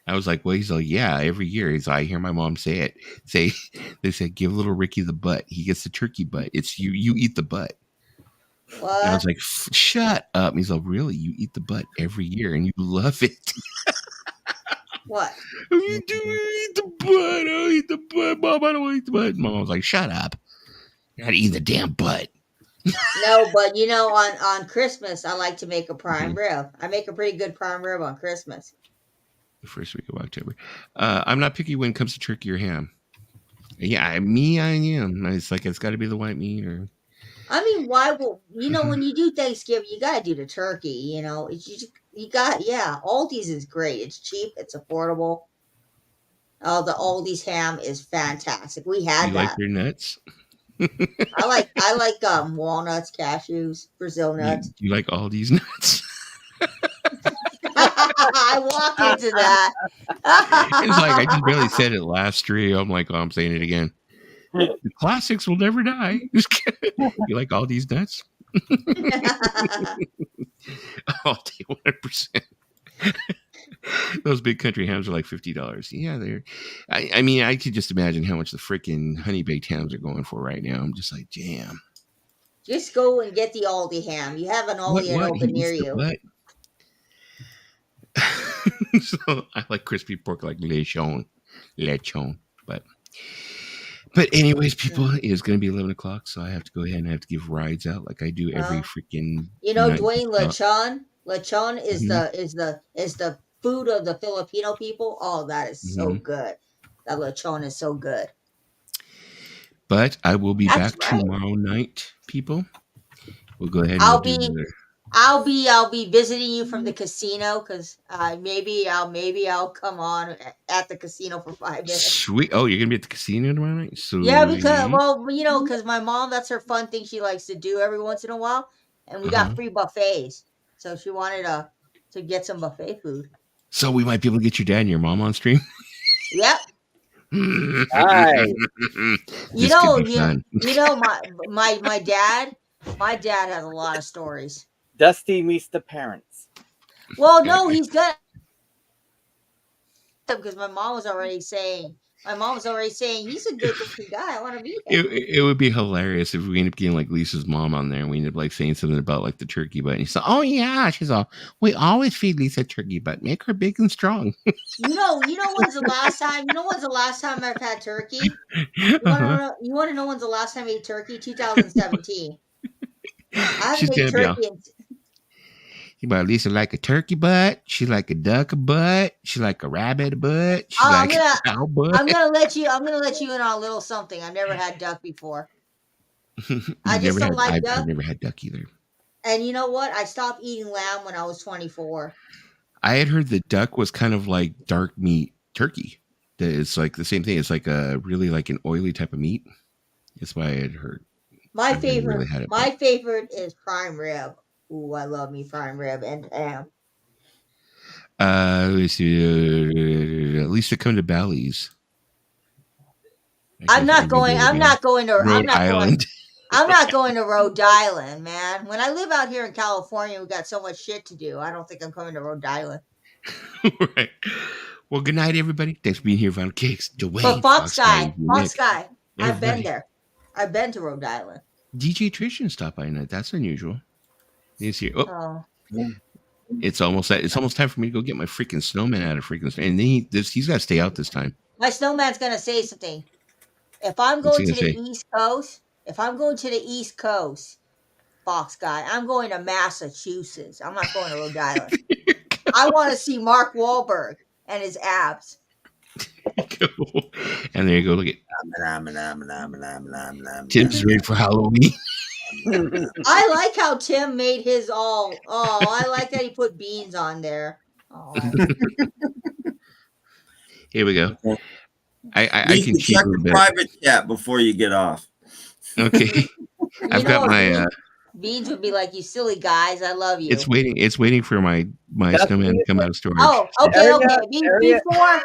I was like, well, he's like, yeah, every year. He's like, I hear my mom say it. They said, give little Ricky the butt. He gets the turkey butt. It's you eat the butt.
What?
And I was like, shut up. And he's like, really? You eat the butt every year and you love it.
What?
You do eat the butt. I eat the butt. Mom, I don't eat the butt. Mom was like, shut up. You're not eating the damn butt.
No, but on Christmas I like to make a prime rib. I make a pretty good prime rib on Christmas.
The first week of October. I'm not picky when it comes to turkey or ham. Yeah, I am. It's like it's got to be the white meat or.
I mean, why will when you do Thanksgiving, you gotta do the turkey. Aldi's is great. It's cheap. It's affordable. Oh, the Aldi's ham is fantastic. We had
You like
that.
their nuts?
I like walnuts, cashews, Brazil nuts.
You like all these nuts?
I walked into that.
It's like I just barely said it last three. I'm like, oh, I'm saying it again. The classics will never die. You like all these nuts? I'll take 100%. Those big country hams are like $50. Yeah, they're. I mean, I could just imagine how much the freaking honey baked hams are going for right now. I'm just like, damn.
Just go and get the Aldi ham. You have an Aldi and open near you.
So I like crispy pork like lechon, but anyways, people, it is going to be 11 o'clock, so I have to go ahead and I have to give rides out like I do every freaking.
Dwayne, lechon is the food of the Filipino people. Oh, that is so good. That lechon is so good.
But I will be back tomorrow night, people. We'll go ahead and
I'll be visiting you from the casino because maybe I'll come on at the casino for 5 minutes.
Sweet. Oh, you're gonna be at the casino tomorrow night? Sweet.
Yeah, because my mom, that's her fun thing she likes to do every once in a while, and we got free buffets, so she wanted to get some buffet food. So
we might be able to get your dad and your mom on stream.
Yep.
Nice.
My dad. My dad has a lot of stories.
Dusty meets the parents.
Well, no, he's good. Because my mom was already saying he's a good-looking guy. I want to meet him.
It would be hilarious if we end up getting like Lisa's mom on there and we end up like saying something about like the turkey butt. And he's like, oh yeah, she's all, we always feed Lisa turkey butt, make her big and strong.
When's the last time I've had turkey? You want to know when's the last time I ate turkey? 2017. I haven't ate turkey.
But Lisa like a turkey butt. She like a duck butt. She like a rabbit butt. She like a cow butt.
I'm gonna let you in on a little something. I've never had duck before. I just don't like duck.
I've never had duck either.
And you know what? I stopped eating lamb when I was 24.
I had heard that duck was kind of like dark meat turkey. That it's like the same thing. It's like a really like an oily type of meat. That's why I had heard.
My favorite is prime rib. Ooh, I love me prime rib and ham.
Let's see. At least it come to Bally's.
I'm not going to
Rhode Island.
I'm not going to Rhode Island, man. When I live out here in California, we got so much shit to do. I don't think I'm coming to Rhode Island.
Right. Well, good night, everybody. Thanks for being here, Vinyl Cakes. Dwayne.
But Fox Guy. I've been there. I've been to Rhode Island.
DJ Trishan stopped by tonight. That's unusual. He's here. Oh. It's almost time for me to go get my freaking snowman out of freaking snow. And then he's got to stay out this time.
My snowman's gonna say something. If I'm going to the East Coast, Fox Guy, I'm going to Massachusetts. I'm not going to Rhode Island. I want to see Mark Wahlberg and his abs.
And there you go. Look at Tim's ready for Halloween.
I like how Tim made his all. Oh, I like that he put beans on there. Oh.
Here we go. I can check
your private chat before you get off.
Okay. I've got my
Beans would be like, "You silly guys, I love you."
It's waiting for my snowman to come out of storage.
Oh, okay. Before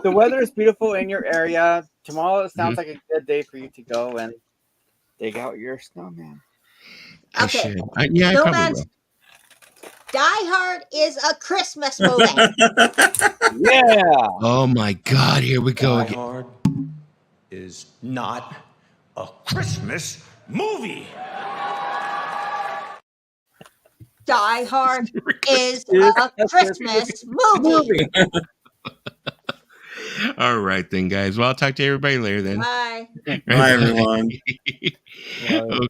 the weather is beautiful in your area. Tomorrow it sounds like a good day for you to go and dig out your snowman.
I should. I probably will.
Die Hard is a Christmas movie.
Yeah.
Oh my God! Here we go again.
Die Hard is not a Christmas movie.
Die Hard is a Christmas movie.
All right then, guys. Well, I'll talk to everybody later then.
Bye.
Bye, everyone.
Okay.